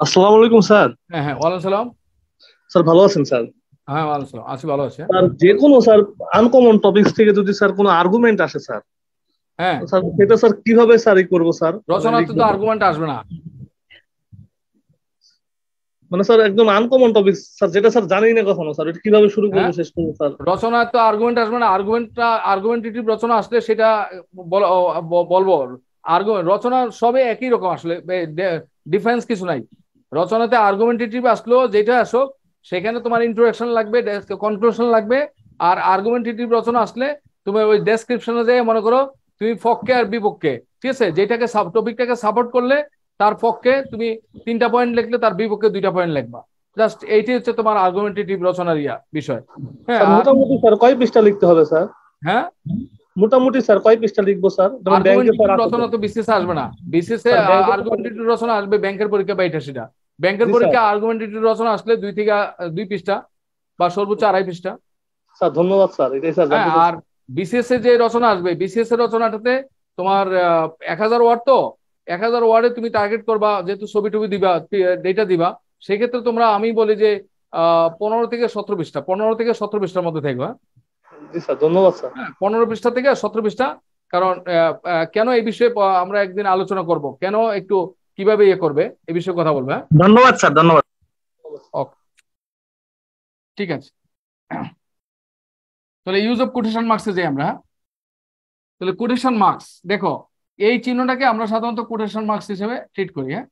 আসসালামু আলাইকুম স্যার। হ্যাঁ হ্যাঁ, ওয়ালাইকুম সালাম। স্যার ভালো আছেন স্যার? হ্যাঁ ওয়ালাইকুম সালাম, আছি, ভালো আছে। স্যার যে কোনো স্যার আনকমন টপিকস থেকে যদি স্যার কোনো আর্গুমেন্ট আসে স্যার, হ্যাঁ, স্যার সেটা স্যার কিভাবে স্যার করবো স্যার? রচনাতে তো আর্গুমেন্ট আসবে না। মানে স্যার একদম আনকমন টপিক স্যার, যেটা স্যার জানি না কখনো স্যার, এটা কিভাবে শুরু করবো হ্যাঁ, শেষ করবো স্যার? রচনা তো আর্গুমেন্ট আসবে না। আর্গুমেন্টেটিভ রচনা আসলে সেটা বলবো। রচনা সবে একই রকম আসলে, ডিফারেন্স কিছু নাই। রচনাতে আর্গুমেন্টেটিভ আসলো যেটা আসো, সেখানে তোমার ইন্ট্রোডাকশন লাগবে, কনক্লুশন লাগবে। আর আর্গুমেন্টেটিভ রচনা আসলে তুমি ওই ডেসক্রিপশনে যেয়ে মনে করো তুমি পক্ষে আর বিপক্ষে, ঠিক আছে, যেটাকে টপিকটাকে সাপোর্ট করলে তার পক্ষে তুমি 3টা পয়েন্ট লিখলে, তার বিপক্ষে 2টা পয়েন্ট লিখবা। জাস্ট এইটাই হচ্ছে তোমার আর্গুমেন্টেটিভ রচনার বিষয়। হ্যাঁ, স্যার মোটামুটি স্যার কয় পৃষ্ঠা লিখতে হবে স্যার? হ্যাঁ, মোটামুটি স্যার কয় পৃষ্ঠা লিখবো স্যার? যেমন ব্যাংকে স্যার আর্গুমেন্টেটিভ রচনা তো বিসিএস আসবে না, বিসিএস এ আর্গুমেন্টেটিভ রচনা আসবে ব্যাংকের পরীক্ষা বা এটা সেটা। ব্যাংকের পরীক্ষা আর্গুমেন্টেটিভ রচনা আসলে 2 পৃষ্ঠা বা সর্বোচ্চ 2.5 পৃষ্ঠা। স্যার ধন্যবাদ স্যার, এটাই স্যার জানতে আর বিসিএস এ যে রচনা আসবে, বিসিএস এর রচনাটাতে তোমার 1000 ওয়ার্ড, তো 1000 ওয়ার্ডে তুমি টার্গেট করবা, যেহেতু ছবি টবি দিবা, ডেটা দিবা, সেক্ষেত্রে তোমরা, আমি বলি যে 15 থেকে 17 পৃষ্ঠা, 15 থেকে 17 পৃষ্ঠার মধ্যে থাকবা। জি স্যার, ধন্যবাদ স্যার। 15 পৃষ্ঠা থেকে 17 পৃষ্ঠা। কারণ কেন এই বিষয়ে আমরা একদিন আলোচনা করব, কেন একটু কিভাবে ইয়ে করবে এই বিষয়ে কথা বলবে। ধন্যবাদ স্যার, ধন্যবাদ। ওকে, ঠিক আছে। তাহলে ইউজ অফ কোটেশন মার্কসে যাই আমরা। তাহলে কোটেশন মার্কস, দেখো এই চিহ্নটাকে আমরা সাধারণত কোটেশন মার্কস হিসেবে ট্রিট করি। হ্যাঁ,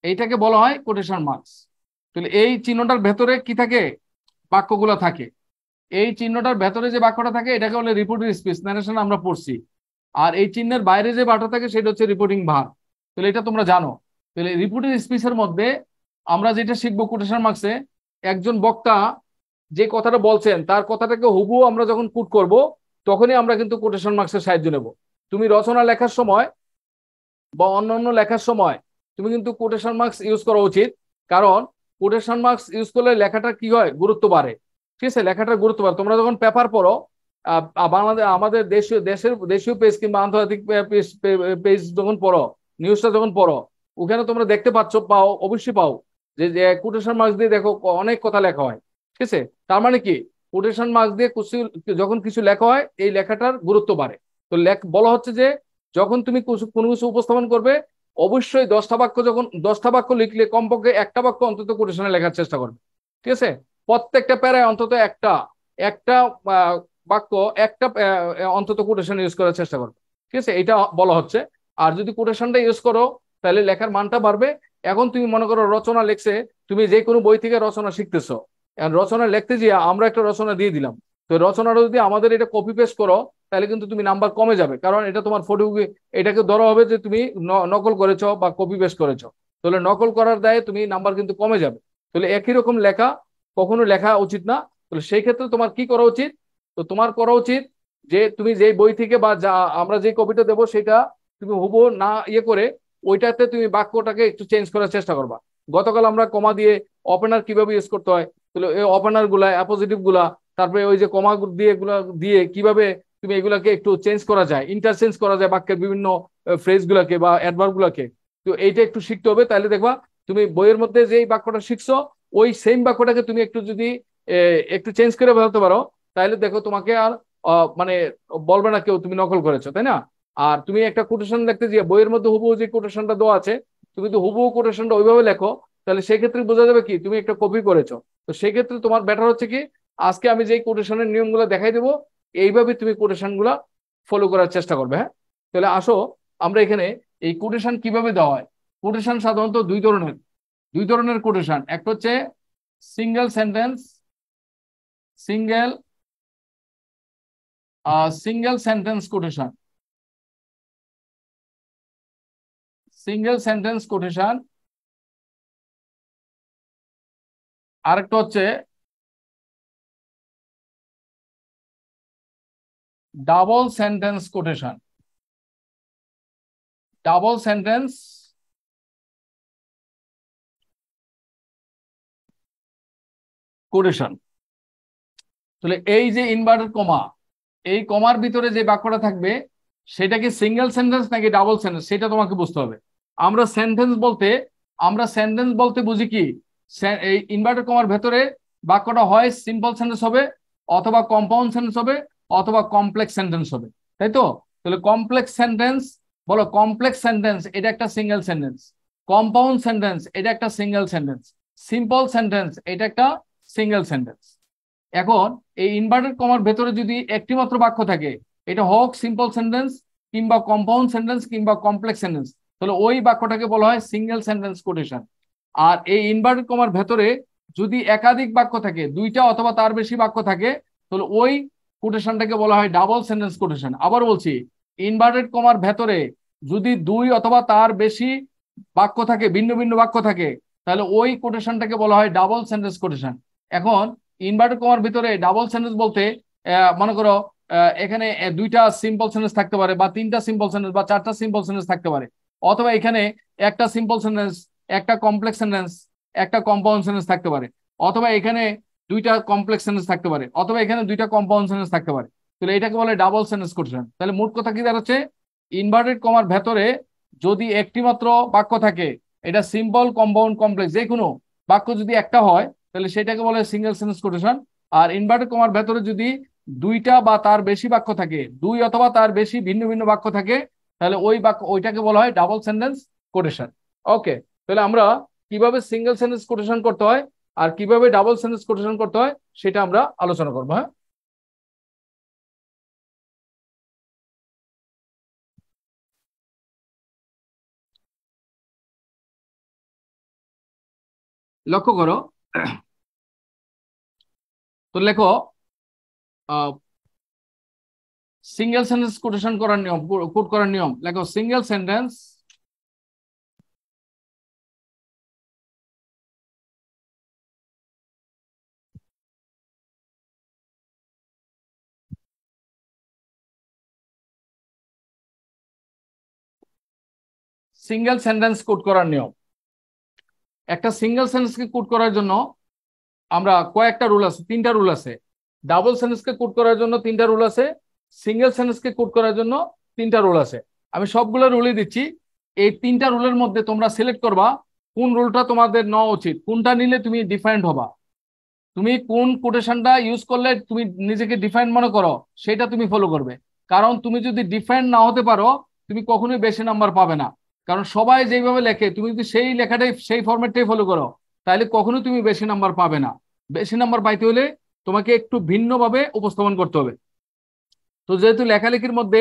এইটাকে বলা হয় কোটেশন মার্কস। তাহলে এই চিহ্নটার ভেতরে কি থাকে? বাক্যগুলো থাকে। এই চিহ্নটার ভেতরে যে বাক্যটা থাকে এটাকে বলে রিপোর্টিং স্পিচ, ন্যারেশন আমরা পড়ছি। আর এই চিহ্নের বাইরে যে বাক্যটা থাকে সেটা হচ্ছে রিপোর্টিং ভার্ব। তাহলে এটা তোমরা জানো। তাহলে রিপোর্টিং স্পিচের মধ্যে আমরা যেটা শিখবো কোটেশন মার্কসে, একজন বক্তা যে কথাটা বলছেন তার কথাটাকে হুবহু আমরা যখন কোট করব, তখনই আমরা কিন্তু কোটেশন মার্কসের সাহায্য নেব। তুমি রচনা লেখার সময় বা অন্যান্য লেখার সময় তুমি কিন্তু কোটেশন মার্কস ইউজ করা উচিত, কারণ কোটেশন মার্কস ইউজ করলে লেখাটা কি হয়, গুরুত্ব বাড়ে। ঠিক আছে, লেখাটার গুরুত্ব বাড়ে। তোমরা যখন পেপার পড়ো, বাংলাদেশ, আমাদের দেশীয় পেজ কিংবা আন্তর্জাতিক পেজ যখন পড়ো, নিউজটা যখন পড়ো, ওখানে তোমরা দেখতে পাও, অবশ্যই পাও যে কোটেশন মার্কস দিয়ে দেখো অনেক কথা লেখা হয়। ঠিক আছে, তার মানে কি, কোটেশন মার্কস দিয়ে যখন কিছু লেখা হয়, এই লেখাটার গুরুত্ব বাড়ে। তো বলা হচ্ছে যে যখন তুমি কোনো কিছু উপস্থাপন করবে, অবশ্যই 10টা বাক্য লিখলে কমপক্ষে 1টা বাক্য অন্তত কোটেশনে লেখার চেষ্টা করবে। ঠিক আছে, প্রত্যেকটা প্যারায় অন্তত একটা বাক্য, একটা অন্তত কোটেশন ইউজ করার চেষ্টা করবে। ঠিক আছে, এটা বলা হচ্ছে। আর যদি কোটেশনটা ইউজ করো তাহলে লেখার মানটা বাড়বে। এখন তুমি মনে করো রচনা লেখছে, তুমি যে কোনো বই থেকে রচনা শিখতেছো, রচনা লিখতে গিয়ে আমরা একটা রচনা দিয়ে দিলাম, তো রচনাটা যদি আমাদের এটা কপি পেস্ট করো তাহলে কিন্তু তুমি নাম্বার কমে যাবে, কারণ এটা তোমার ফটো, এটাকে ধরা হবে যে তুমি নকল করেছো বা কপি পেস্ট করেছো। তাহলে নকল করার দায়ে তুমি নাম্বার কিন্তু কমে যাবে। তাহলে একই রকম লেখা কখনো লেখা উচিত না। তাহলে সেই ক্ষেত্রে তোমার কি করা উচিত? তো তোমার করা উচিত যে তুমি যে বই থেকে বা যা আমরা যে কপিটা দেবো সেটা তুমি হুবহু না ইয়ে করে ওইটাতে তুমি বাক্যটাকে একটু চেঞ্জ করার চেষ্টা করবা। গতকাল আমরা কমা দিয়ে ওপেনার কিভাবে ইউজ করতে হয়, তাহলে এই ওপেনার গুলা, অ্যাপোজিটিভ গুলা, তারপরে ওই যে কমা দিয়ে এগুলা দিয়ে কিভাবে তুমি এগুলাকে একটু চেঞ্জ করা যায়, ইন্টারচেঞ্জ করা যায় বাক্যের বিভিন্ন ফ্রেজ গুলাকে বা অ্যাডভার্ব গুলাকে, তো এইটা একটু শিখতে হবে। তাহলে দেখবা তুমি বইয়ের মধ্যে যে বাক্যটা শিখছো ওই সেম বাক্যটাকে তুমি একটু যদি একটু চেঞ্জ করে বলতে পারো, তাহলে দেখো তোমাকে আর মানে বলবে না কেউ তুমি নকল করেছো, তাই না? আর তুমি একটা কোটেশন লিখতে গিয়ে বইয়ের মধ্যে হুবহু যে কোটেশনটা দেওয়া আছে, তুমি তো হুবহু কোটেশনটা ওইভাবে লেখো, তাহলে সেক্ষেত্রে বোঝা যাবে কি তুমি একটা কপি করেছো। তো সেক্ষেত্রে তোমার বেটার হচ্ছে কি, আজকে আমি যে কোটেশনের নিয়মগুলো দেখাই দেবো, এইভাবে তুমি কোটেশন গুলা ফলো করার চেষ্টা করবে। হ্যাঁ, তাহলে আসো আমরা এখানে এই কোটেশন কিভাবে দেওয়া হয়। কোটেশন সাধারণত দুই ধরনের কোটেশন। একটা হচ্ছে সিঙ্গেল সেন্টেন্স কোটেশন, আরেকটা হচ্ছে ডাবল সেন্টেন্স কোটেশন। তাহলে এই যে ইনভার্টেড কমা, এই কমার ভিতরে যে বাক্যটা থাকবে সেটা কি সিঙ্গেল সেন্টেন্স নাকি ডাবল সেন্টেন্স, সেটা তোমাকে বুঝতে হবে। আমরা সেন্টেন্স বলতে বুঝি কি, এই ইনভার্টেড কমার ভেতরে বাক্যটা হয় সিম্পল সেন্টেন্স হবে, অথবা কম্পাউন্ড সেন্টেন্স হবে, অথবা কমপ্লেক্স সেন্টেন্স হবে, তাই তো? তাহলে কমপ্লেক্স সেন্টেন্স, বলো কমপ্লেক্স সেন্টেন্স এটা একটা সিঙ্গেল সেন্টেন্স, কম্পাউন্ড সেন্টেন্স এটা একটা সিঙ্গেল সেন্টেন্স, সিম্পল সেন্টেন্স এটা একটা সিঙ্গেল সেন্টেন্স। এখন এই ইনভার্টেড কমার ভেতরে যদি একটি মাত্র বাক্য থাকে, এটা হোক সিম্পল সেন্টেন্স কিংবা কম্পাউন্ড সেন্টেন্স কিংবা কমপ্লেক্স সেন্টেন্স, তাহলে ওই বাক্যটাকে বলা হয় সিঙ্গেল সেন্টেন্স কোটেশন। আর এই ইনভার্টেড কমার ভেতরে যদি একাধিক বাক্য থাকে, 2টা অথবা তার বেশি বাক্য থাকে, তাহলে ওই কোটেশনটাকে বলা হয় ডাবল সেন্টেন্স কোটেশন। আবার বলছি, ইনভার্টেড কমার ভেতরে যদি দুই অথবা তার বেশি বাক্য থাকে, ভিন্ন ভিন্ন বাক্য থাকে, তাহলে ওই কোটেশনটাকে বলা হয় ডাবল সেন্টেন্স কোটেশন। এখন ইনভার্টেড কমার ভিতরে ডাবল সেন্টেন্স বলতে মনে করো এখানে দুইটা সিম্পল সেন্টেন্স থাকতে পারে, বা তিনটা সিম্পল সেন্টেন্স, বা চারটা সিম্পল সেন্টেন্স থাকতে পারে, অথবা এখানে একটা সিম্পল সেন্টেন্স, একটা কমপ্লেক্স সেন্টেন্স, একটা কম্পাউন্ড সেন্টেন্স থাকতে পারে, অথবা এখানে দুইটা কমপ্লেক্স সেন্টেন্স থাকতে পারে, অথবা এখানে দুইটা কম্পাউন্ড সেন্টেন্স থাকতে পারে। তাহলে এটাকে বলে ডাবল সেন্টেন্স কোটেশন। তাহলে মোট কথা কি দাঁড়াচ্ছে, ইনভার্টেড কমার ভেতরে যদি একটি মাত্র বাক্য থাকে, এটা সিম্পল, কম্পাউন্ড, কমপ্লেক্স, যে কোনো বাক্য যদি একটা হয় তাহলে সেটাকে বলে সিঙ্গেল সেন্টেন্স কোটেশন। আর ইনভার্টেড কমার ভেতরে যদি দুইটা বা তার বেশি বাক্য থাকে, দুই অথবা তার বেশি ভিন্ন ভিন্ন বাক্য থাকে, তাহলে ওই বাক্য ওইটাকে বলা হয় ডাবল সেন্টেন্স কোটেশন। ওকে, তাহলে আমরা কিভাবে সিঙ্গেল সেন্টেন্স কোটেশন করতে হয় আর কিভাবে ডাবল সেন্টেন্স কোটেশন করতে হয় সেটা আমরা আলোচনা করবো। হ্যাঁ, লক্ষ্য করো, তো লেখো সিঙ্গেল সেন্টেন্স কোটেশন করার নিয়ম, কোট করার নিয়ম লেখো। Single sentence single sentence quote করার নিয়ম। একটা সিঙ্গেল সেন্টেন্সকে কোট করার জন্য আমরা কয়েকটা রুল আছে, তিনটা রুল আছে। ডাবল সেন্টেন্সকে কোট করার জন্য তিনটা রুল আছে, সিঙ্গেল সেন্টেন্সকে কোট করার জন্য তিনটা রুল আছে। আমি সবগুলো রুলই দিচ্ছি। এই তিনটা রুলের মধ্যে তোমরা সিলেক্ট করবা কোন রুলটা তোমাদের নেওয়া উচিত, কোনটা নিলে তুমি ডিফারেন্ট হবা। তুমি কোন কোটেশনটা ইউজ করলে তুমি নিজেকে ডিফারেন্ট মনে করো সেটা তুমি ফলো করবে। কারণ তুমি যদি ডিফারেন্ট না হতে পারো তুমি কখনোই বেশি নাম্বার পাবে না। কারণ সবাই যেভাবে লেখে তুমি যদি সেই লেখাটাই, সেই ফরম্যাটটাই ফলো করো তাহলে কখনো তুমি বেশি নাম্বার পাবে না। বেশি নাম্বার পাইতে হলে তোমাকে একটু ভিন্নভাবে উপস্থাপন করতে হবে। তো যেহেতু লেখালেখির মধ্যে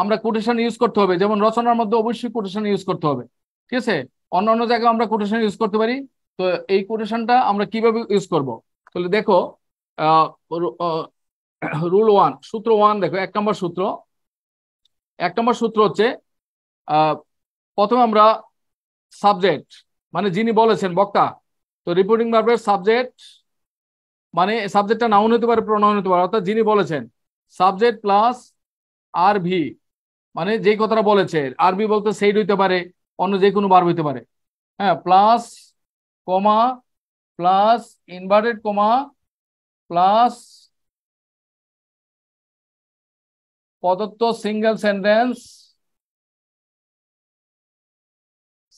আমরা কোটেশন ইউজ করতে হবে, যেমন রচনার মধ্যে অবশ্যই কোটেশন ইউজ করতে হবে, ঠিক আছে? অন্য অন্য জায়গায় আমরা কোটেশন ইউজ করতে পারি। তো এই কোটেশনটা আমরা কিভাবে ইউজ করব? তাহলে দেখো, রুল 1, সূত্র 1 দেখো, 1 নম্বর সূত্র। 1 নম্বর সূত্র হচ্ছে প্রথমে আমরা সাবজেক্ট মানে যিনি বলেছেন, বক্তা। তো রিপোর্টিং ভার্বের সাবজেক্ট মানে সাবজেক্টটা নাউন হতে পারে, প্রোনাউন হতে পারে, অর্থাৎ যিনি বলেছেন সাবজেক্ট প্লাস আরভি, মানে যেই কথাটা বলেছে। আরভি বলতে সেইড হইতে পারে, অন্য যে কোনো ভার্ব হইতে পারে। হ্যাঁ, plus comma plus inverted comma plus প্রদত্ত single sentence,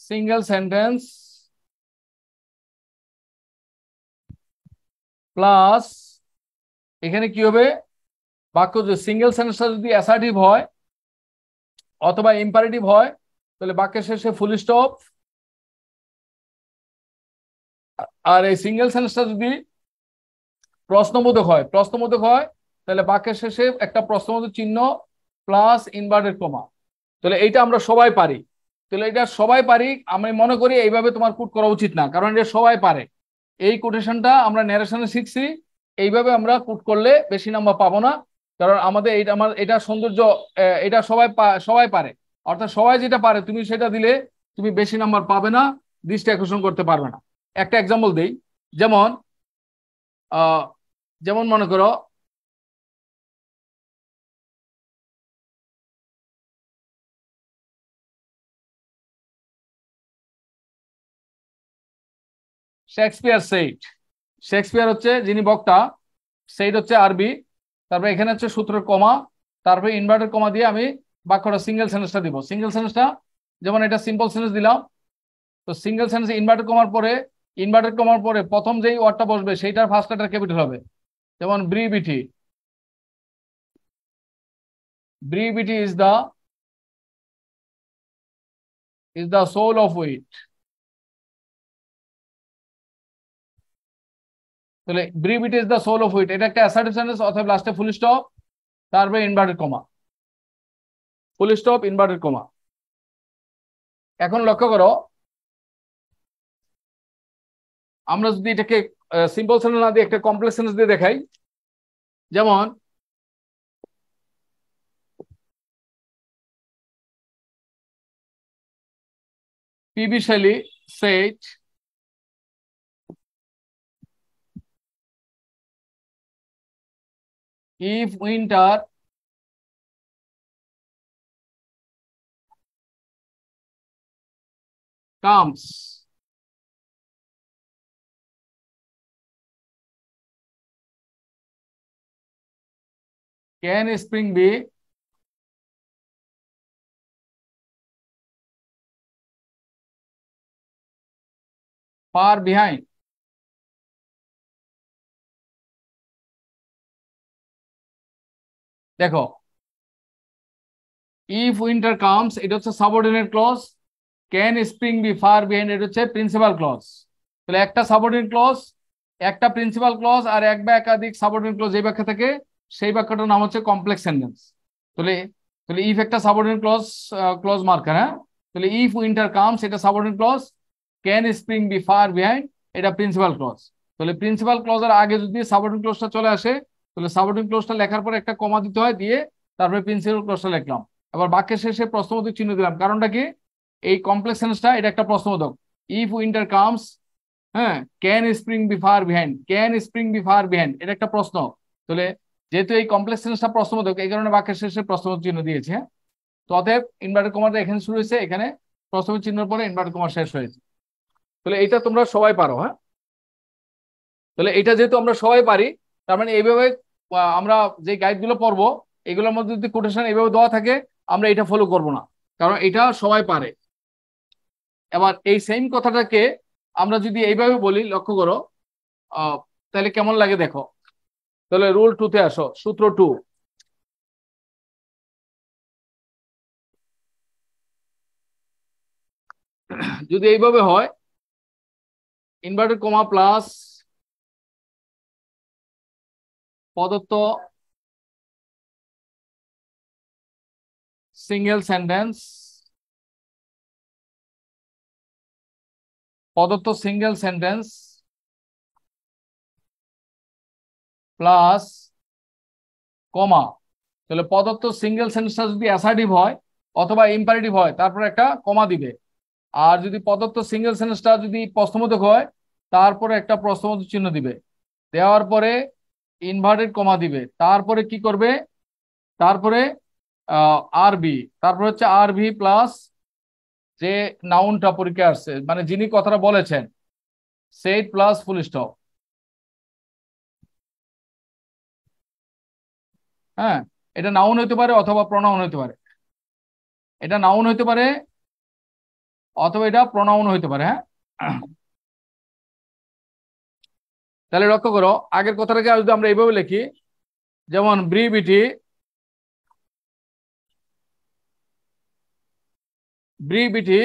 single sentence plus এখানে কি হবে, বাক্য যে সিঙ্গেল সেন্টেন্সটা যদি অ্যাসার্টিভ হয় অথবা ইম্পারেটিভ হয় তাহলে বাক্যের শেষে ফুল স্টপ। আর এই সিঙ্গেল সেন্টেন্সটা যদি প্রশ্নবোধক হয়, তাহলে বাক্যের শেষে একটা প্রশ্নবোধক চিহ্ন প্লাস ইনভার্টেড কমা। তাহলে এইটা আমরা সবাই পারি। তাহলে এটা সবাই পারি, আমি মনে করি এইভাবে তোমার কোট করা উচিত না, কারণ এটা সবাই পারে। এই কোটেশনটা আমরা ন্যারেশনে শিখছি, এইভাবে আমরা কোট করলে বেশি নাম্বার পাবো না। কারণ আমাদের এইটা, আমার এটা সৌন্দর্য, এটা সবাই পারে, অর্থাৎ সবাই যেটা পারে তুমি সেটা দিলে তুমি বেশি নাম্বার পাবে না, দৃষ্টি আকর্ষণ করতে পারবে না। একটা এক্সাম্পল দেই, যেমন যেমন মনে করো শেক্সপিয়ার সেইড। শেক্সপিয়ার হচ্ছে যিনি বক্তা, সেইড হচ্ছে আরবি, তারপরে এখানে হচ্ছে সূত্রের কমা, তারপরে ইনভার্টেড কমা দিয়ে আমি বাক্যটা সিঙ্গেল সেন্টেন্সটা দিব। সিঙ্গেল সেন্টেন্সটা যেমন এটা সিম্পল সেন্টেন্স দিলাম, তো সিঙ্গেল সেন্টেন্স ইনভার্টেড কমার পরে প্রথম যেই ওয়ার্ডটা বসবে সেইটার ফার্স্ট লেটার ক্যাপিটাল হবে। যেমন brevity, brevity is the soul of wit. তাহলে brevity is the soul of wit, এটা একটা অ্যাসার্টিভ সেন্টেন্স, অথবা লাস্টে ফুল স্টপ, তারপরে inverted comma, full stop inverted comma. এখন লক্ষ্য করো, আমরা যদি এটাকে সিম্পল সেন্টেন্স না দিয়ে একটা কমপ্লেক্স সেন্টেন্স দিয়ে দেখাই, যেমন P.B. Shelley said, if winter comes, can spring be far behind? দেখো, if winter comes, এটা হচ্ছে subordinate clause, can spring be far behind, এটা হচ্ছে প্রিন্সিপাল ক্লজ। তাহলে একটা সাবঅর্ডিনেট ক্লজ, একটা প্রিন্সিপাল ক্লজ আর এক বা একাধিক সাবঅর্ডিনেট ক্লজ এই বাক্য থেকে, সেই বাক্যটার নাম হচ্ছে কমপ্লেক্স সেন্টেন্স। তাহলে তাহলে ইফ একটা সাবঅর্ডিনেট ক্লজ, ক্লজ মার্কার, হ্যাঁ। তাহলে ইফ উইন্টার কামস এটা subordinate clause, can spring be far behind এটা প্রিন্সিপাল ক্লজ। তাহলে প্রিন্সিপাল ক্লজের আগে যদি সাবঅর্ডিনেট ক্লজটা চলে আসে, তাহলে সাবঅর্ডিনেট ক্লজটা লেখার পরে একটা কমা দিতে হয়, দিয়ে তারপরে প্রিন্সিপাল ক্লজটা লিখলাম। আবার বাক্যের শেষে প্রশ্নবোধক চিহ্ন দিলাম, কারণটা কি? এই কমপ্লেক্স সেন্টেন্সটা এটা একটা প্রশ্নবোধক। ইফ উইন্টার কামস, হ্যাঁ, can spring be far behind, can spring be far behind এটা একটা প্রশ্ন। তাহলে যেহেতু এই কমপ্লেক্স সেন্টেন্সটা প্রশ্নবোধক, এই কারণে বাক্যের শেষে প্রশ্নবোধক চিহ্ন দিয়েছে, হ্যাঁ। তো অতএব ইনভার্টেড কমাটা এখানে শুরু হয়েছে, এখানে প্রশ্নবোধক চিহ্নের পরে ইনভার্টেড কমা শেষ হয়েছে। তাহলে এটা তোমরা সবাই পারো, হ্যাঁ। তাহলে এটা যেহেতু আমরা সবাই পারি, তার মানে এইভাবে আমরা যে গাইডগুলো পড়বো এগুলোর মধ্যে যদি কোটেশন এইভাবে দেওয়া থাকে, আমরা এটা ফলো করব না, কারণ এটা সবাই পারে। এবার এই সেম কথাটাকে আমরা যদি এইভাবে বলি, লক্ষ্য করো, তাহলে কেমন লাগে দেখো। তাহলে রুল 2 তে আসো, সূত্র 2। যদি এইভাবে হয়, ইনভার্টেড কমা প্লাস প্রদত্ত সিঙ্গেল সেন্টেন্স, প্রদত্ত সিঙ্গেল সেন্টেন্স প্লাস কমা। তাহলে প্রদত্ত সিঙ্গেল সেন্টেন্সটা যদি অ্যাসার্টিভ হয় অথবা ইম্পারেটিভ হয়, তারপর একটা কমা দিবে। আর যদি প্রদত্ত সিঙ্গেল সেন্টেন্সটা যদি প্রশ্নবোধক হয়, তারপরে একটা প্রশ্নবোধক চিহ্ন দিবে, দেওয়ার পরে ইনভার্টেড কমা দিবে, তারপরে কি করবে, তারপরে আরবি, তারপর হচ্ছে আরবি প্লাস যে নাউনটা পরীক্ষা আসছে, মানে যিনি কথাটা বলেছেন, সেট প্লাস ফুল স্টপ। হ্যাঁ, এটা নাউন হইতে পারে অথবা প্রনাউন হইতে পারে, এটা নাউন হইতে পারে অথবা এটা প্রনাউন হইতে পারে, হ্যাঁ। তাহলে লক্ষ্য করো, আগের কথাটাকে যদি আমরা এইভাবে লিখি, যেমন ব্রিভিটি, brevity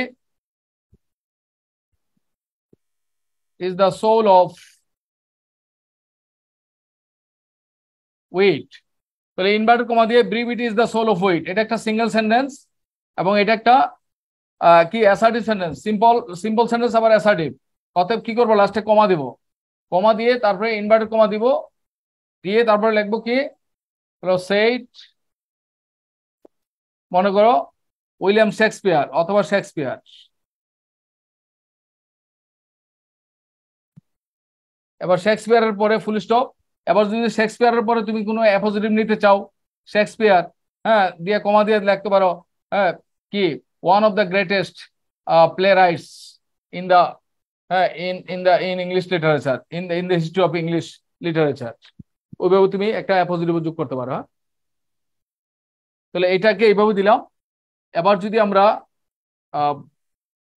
is the soul of wit। তাহলে ইনভার্টেড কমা দিয়ে brevity is the soul of wit, এটা একটা সিঙ্গেল সেন্টেন্স এবং এটা একটা কি অ্যাসার্টিভ সেন্টেন্স, সিম্পল সেন্টেন্স আবার অ্যাসার্টিভ। অতএব কি করবো, লাস্টে কমা দিব, কমা দিয়ে তারপরে ইনভার্টেড কমা দিব, দিয়ে তারপরে লিখবো কি, সেইট, মনে করো উইলিয়াম শেক্সপিয়ার অথবা শেক্সপিয়ার। এবার শেক্সপিয়ারের পরে ফুল স্টপ। এবার যদি শেক্সপিয়ারের পরে তুমি কোনো অ্যাপোজিটিভ নিতে চাও, শেক্সপিয়ার, হ্যাঁ, দিয়ে কমা দিয়ে লিখতে পারো, হ্যাঁ, কি one of the greatest playwrights in the, হ্যাঁ, in English literature, in the history of English literature. ওইভাবে তুমি একটা অ্যাপোজিটিভ যোগ করতে পারো, হ্যাঁ। তাহলে এটাকে এইভাবে দিলাম। এবার যদি আমরা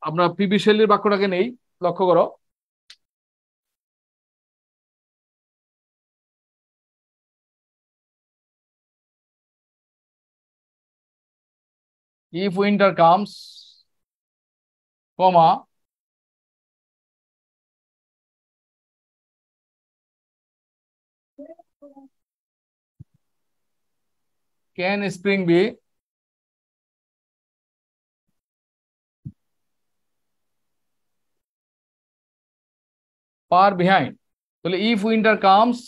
আমরা পিবি শেলির বাক্যটাকে নেই, লক্ষ্য করো, if winter comes, comma, can spring be far behind? তাহলে if winter comes,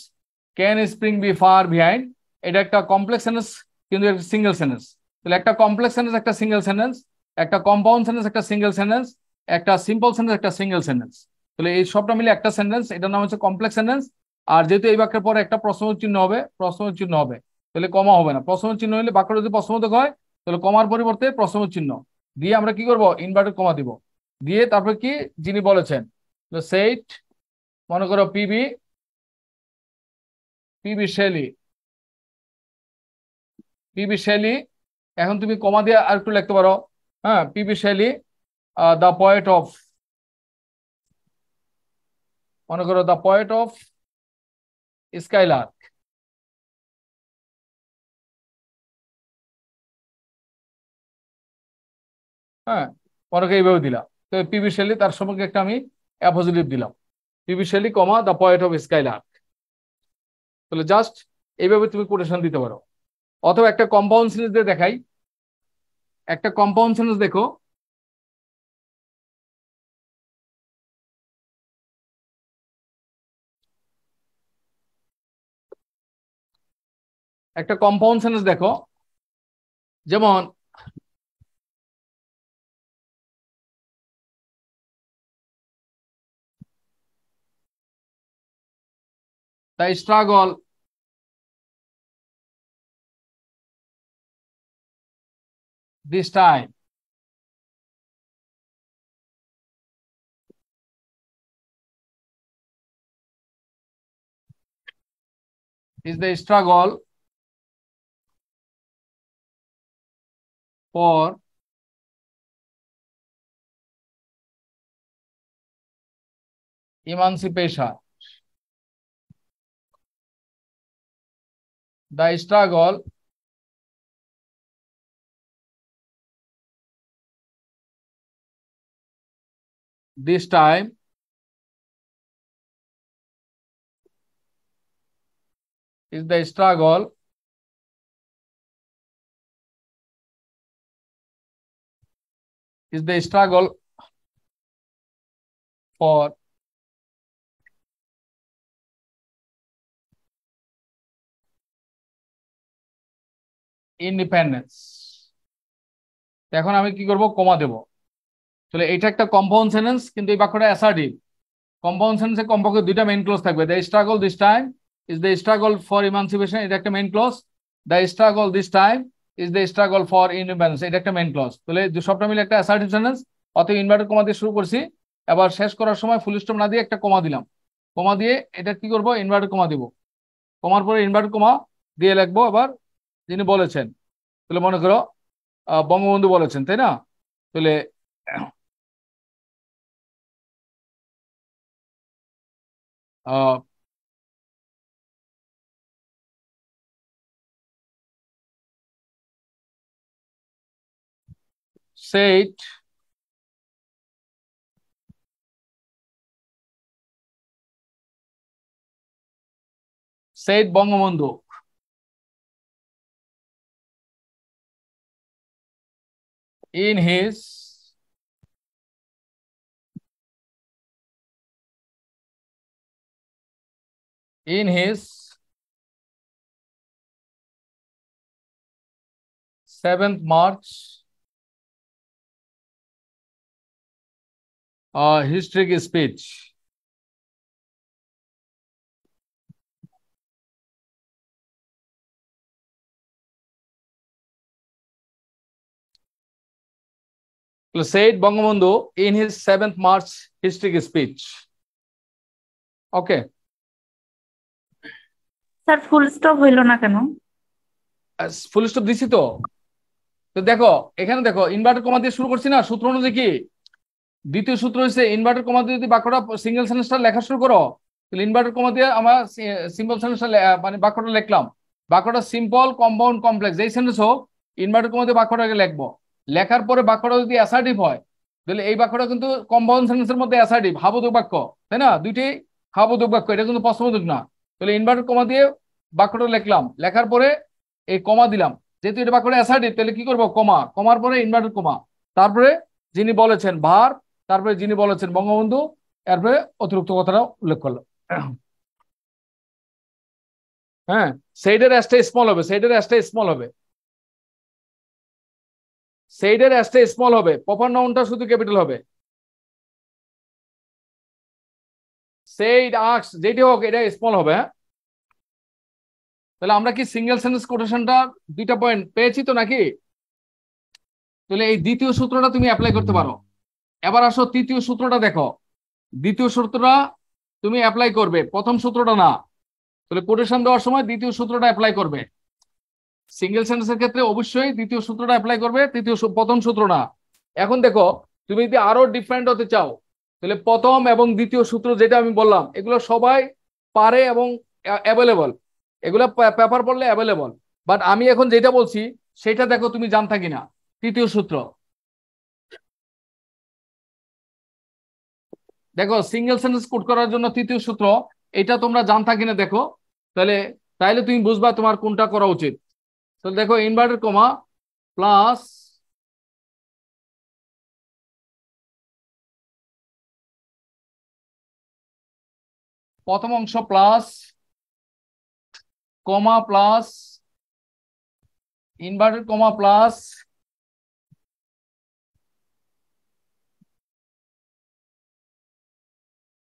can spring be far behind, এটা একটা কমপ্লেক্স সেন্টেন্স কিন্তু একটা সিঙ্গেল সেন্টেন্স। তাহলে একটা কমপ্লেক্স সেন্টেন্স একটা সিঙ্গেল সেন্টেন্স, একটা কম্পাউন্ড সেন্টেন্স একটা সিঙ্গেল সেন্টেন্স, একটা সিম্পল সেন্টেন্স, একটা সিঙ্গেল সেন্টেন্স। তাহলে এই সবটা মিলে একটা সেন্টেন্স, এটার নাম হচ্ছে কমপ্লেক্স সেন্টেন্স। আর যেহেতু এই বাক্যের পরে একটা প্রশ্নবোধক চিহ্ন হবে, প্রশ্নবোধক চিহ্ন হবে, তাহলে কমা হবে না। প্রশ্নবোধক চিহ্ন হলে বাক্য যদি প্রশ্নবোধক হয় তাহলে কমার পরিবর্তে প্রশ্নবোধক চিহ্ন দিয়ে আমরা কি করব, ইনভার্টেড কমা দিব, দিয়ে তারপর কি যিনি বলেছেন, সেইট, মনে করো P B, P B Shelley, P B Shelley. এখন তুমি কমা দিয়ে আর একটু লিখতে পারো, হ্যাঁ, P B Shelley the poet of, মনে করো দ্য পয়েট অফ স্কাইলার্ক। হ্যাঁ, পরকে এইভাবে দিলাম। তো পিবি শেলি তার সম্পর্কে একটা আমি অ্যাপোজিটিভ দিলাম, P B Shelley comma the poet of skylark. তাহলে জাস্ট এইভাবে তুমি কোটেশন দিতে পারো। অথবা একটা কম্পাউন্ড সেন্টেন্স দিয়ে দেখাই, একটা কম্পাউন্ড সেন্টেন্স দেখো, একটা কম্পাউন্ড সেন্টেন্স দেখো, যেমন the struggle this time is the struggle for emancipation. The struggle this time is the struggle for independence. এখন আমি কি করব, কমা দেব। তাহলে এটা একটা কম্পাউন্ড সেন্টেন্স, কিন্তু এই বাক্যটা অ্যাসার্টিভ। কম্পাউন্ড সেন্টেন্সে কমপক্ষে দুইটা মেইন ক্লজ থাকবে। The struggle this time is the struggle for emancipation, এটা একটা main clause. The struggle this time is the struggle for independence, এটা একটা মেইন ক্লজ। তাহলে সবটা মিলে একটা অ্যাসার্টিভ সেন্টেন্স। অতএব ইনভার্টেড কমা দিয়ে শুরু করছি, এবার শেষ করার সময় ফুল স্টপ না দিয়ে একটা কমা দিলাম। কমা দিয়ে এটা কি করব, ইনভার্টেড কমা দিব। কমার পরে ইনভার্টেড কমা দিয়ে লিখবো আবার যিনি বলেছেন। তাহলে মনে করো বঙ্গবন্ধু বলেছেন, তাই না? তাহলে said Bangabandhu in his in his 7th March historic speech. Said Bangabandhu in his 7th March historic speech. Okay. Sir full stop হইলো না কেন? ফুল স্টপ দিছি তো। তো দেখো এখানে দেখো ইনভার্টেড কমা দিয়ে শুরু করছি না, সূত্র অনুযায়ী কি দ্বিতীয় সূত্র হচ্ছে ইনভার্টেড কমা দিয়ে যদি বাক্যটা সিঙ্গেল সেন্টেন্সটা লেখা শুরু করো, তাহলে ইনভার্টেড কমা দিয়ে আমরা সিম্পল সেন্টেন্সটা মানে বাক্যটা লিখলাম। বাক্যটা সিম্পল, কম্পাউন্ড, কমপ্লেক্স যেই সেন্টেন্স হোক, ইনভার্টেড কমা দিয়ে বাক্যটাকে লিখবো। লেখার পরে বাক্যটা যদি অ্যাসার্টিভ হয়, তাহলে এই বাক্যটা কিন্তু কম্পাউন্ড সেন্টেন্সের মধ্যে অ্যাসার্টিভ, হাবোধক বাক্য, তাই না? দুইটাই হাবোধক বাক্য, এটা কিন্তু প্রশ্নবোধক না। তাহলে ইনভার্টেড কমা দিয়ে বাক্যটা লিখলাম, লেখার পরে এই কমা দিলাম। যেহেতু এটা বাক্যটা অ্যাসার্টিভ, তাহলে কি করবো, কমা, কমার পরে ইনভার্টেড কমা, তারপরে যিনি বলেছেন ভার, তারপরে যিনি বলেছেন বঙ্গবন্ধু, এরপরে অতিরিক্ত কথাটা উল্লেখ করলো। হ্যাঁ, সেইডের অ্যাসটা স্মল হবে, সেইডের অ্যাসটা স্মল হবে, সেইডের অ্যাসটা স্মল হবে, প্রপার নাউনটা শুধু ক্যাপিটাল হবে। said, asked, যেটি হোক এটা স্মল হবে। হ্যাঁ, তাহলে আমরা কি সিঙ্গেল সেন্টেন্স কোটেশনটা 2টা পয়েন্ট পেয়েছি তো নাকি? তাহলে এই দ্বিতীয় সূত্রটা তুমি অ্যাপ্লাই করতে পারো। এবার আসো তৃতীয় সূত্রটা দেখো। দ্বিতীয় সূত্রটা তুমি অ্যাপ্লাই করবে, প্রথম সূত্রটা না। তাহলে কোটেশন দেওয়ার সময় দ্বিতীয় সূত্রটা অ্যাপ্লাই করবে। সিঙ্গেল সেন্টেন্সের ক্ষেত্রে অবশ্যই দ্বিতীয় সূত্রটা অ্যাপ্লাই করবে, প্রথম সূত্র না। এখন দেখো তুমি যদি আরো ডিফারেন্ট হতে চাও তাহলে প্রথম এবং দ্বিতীয় সূত্র যেটা আমি বললাম এগুলো সবাই পারে এবং অ্যাভেলেবল, এগুলো পেপার পড়লে অ্যাভেলেবল। বাট আমি এখন যেটা বলছি সেটা দেখো তুমি জানতা কিনা। তৃতীয় সূত্র দেখো, সিঙ্গেল সেন্টেন্স কোড করার জন্য তৃতীয় সূত্র এটা তোমরা জানতা কিনা দেখো, তাহলে তুমি বুঝবা তোমার কোনটা করা উচিত। তো দেখো ইনভার্টেড কমা প্লাস প্রথম অংশ plus comma plus inverted comma plus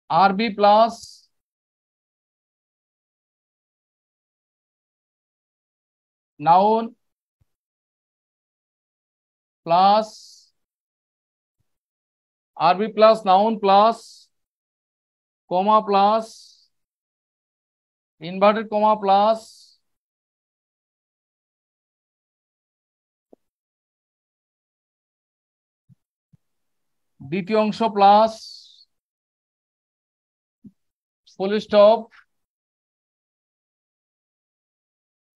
আরবি প্লাস নাউন প্লাস আরবি plus noun plus comma plus inverted comma plus দ্বিতীয় অংশ প্লাস ফুল স্টপ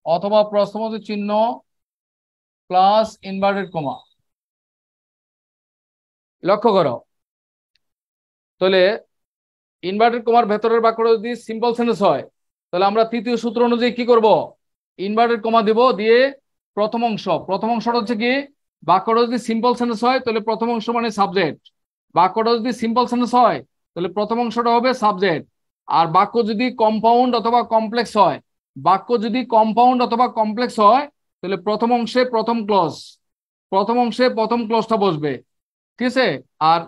অথবা প্রশ্নবোধক চিহ্ন প্লাস ইনভার্টেড কমা। লক্ষ্য করো তাহলে ইনভার্টেড কমার ভেতরের বাক্যটা যদি সিম্পল সেন্টেন্স হয় তাহলে আমরা তৃতীয় সূত্র অনুযায়ী কি করব, ইনভার্টেড কমা দিব, দিয়ে প্রথম অংশটা হচ্ছে কি, বাক্যটা যদি সিম্পল সেন্টেন্স হয় তাহলে প্রথম অংশ মানে সাবজেক্ট, বাক্যটা যদি সিম্পল সেন্টেন্স হয় তাহলে প্রথম অংশটা হবে সাবজেক্ট। আর বাক্য যদি কম্পাউন্ড অথবা কমপ্লেক্স হয়, তাহলে প্রথম অংশে প্রথম ক্লজটা বসবে, ঠিক আছে। আর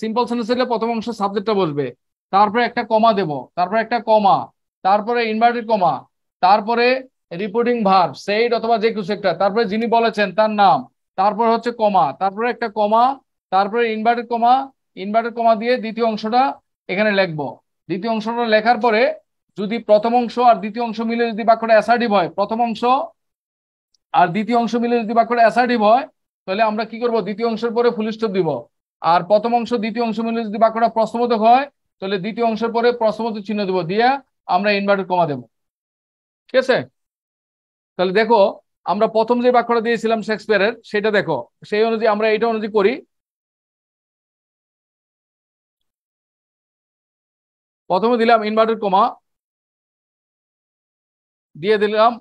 সিম্পল সেন্টেন্স হলে প্রথম অংশে সাবজেক্টটা বসবে, তারপরে একটা কমা দেব, তারপরে একটা কমা, তারপরে ইনভার্টেড কমা, তারপরে রিপোর্টিং ভার্ব সেইড অথবা যে কিছু একটা, তারপরে যিনি বলেছেন তার নাম, তারপরে হচ্ছে কমা, তারপরে একটা কমা, তারপরে ইনভার্টেড কমা দিয়ে দ্বিতীয় অংশটা এখানে লিখবো। দ্বিতীয় অংশটা লেখার পরে যদি প্রথম অংশ আর দ্বিতীয় অংশ মিলে যদি বাক্যটা অ্যাসার্টিভ হয়, প্রথম অংশ আর দ্বিতীয় অংশ মিলে যদি বাক্যটা অ্যাসার্টিভ হয় তাহলে আমরা কি করব, দ্বিতীয় অংশের পরে ফুল স্টপ দিব। আর প্রথম অংশ দ্বিতীয় অংশ মিলে যদি বাক্যটা প্রশ্নবোধক হয় তাহলে দ্বিতীয় অংশের পরে প্রশ্নবোধক চিহ্ন দেব, দিয়ে আমরা ইনভার্টেড কমা দেব, ঠিক আছে। তাহলে দেখো আমরা প্রথম যে বাক্যটা দিয়েছিলাম শেক্সপিয়ারের সেটা দেখো, সেই অনুযায়ী আমরা এটা অনুযায়ী করি। প্রথমে দিলাম ইনভার্টেড কমা, দিয়ে দিলাম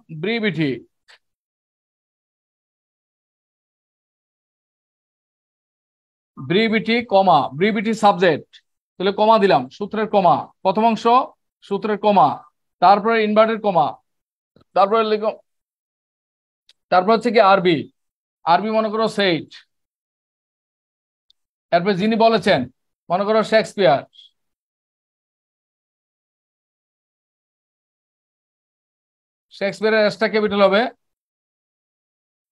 ব্রিভিটি কমা, ব্রিভিটি সাবজেক্ট, তাহলে কমা দিলাম, সূত্রের কমা, প্রথম অংশ সূত্রের কমা, তারপরে ইনভার্টেড কমা, তারপরে লিখো, তারপর হচ্ছে কি আরবি মনে করো সেইট, এরপরে যিনি বলেছেন মনে করো শেক্সপিয়ারের এসটা ক্যাপিটাল হবে,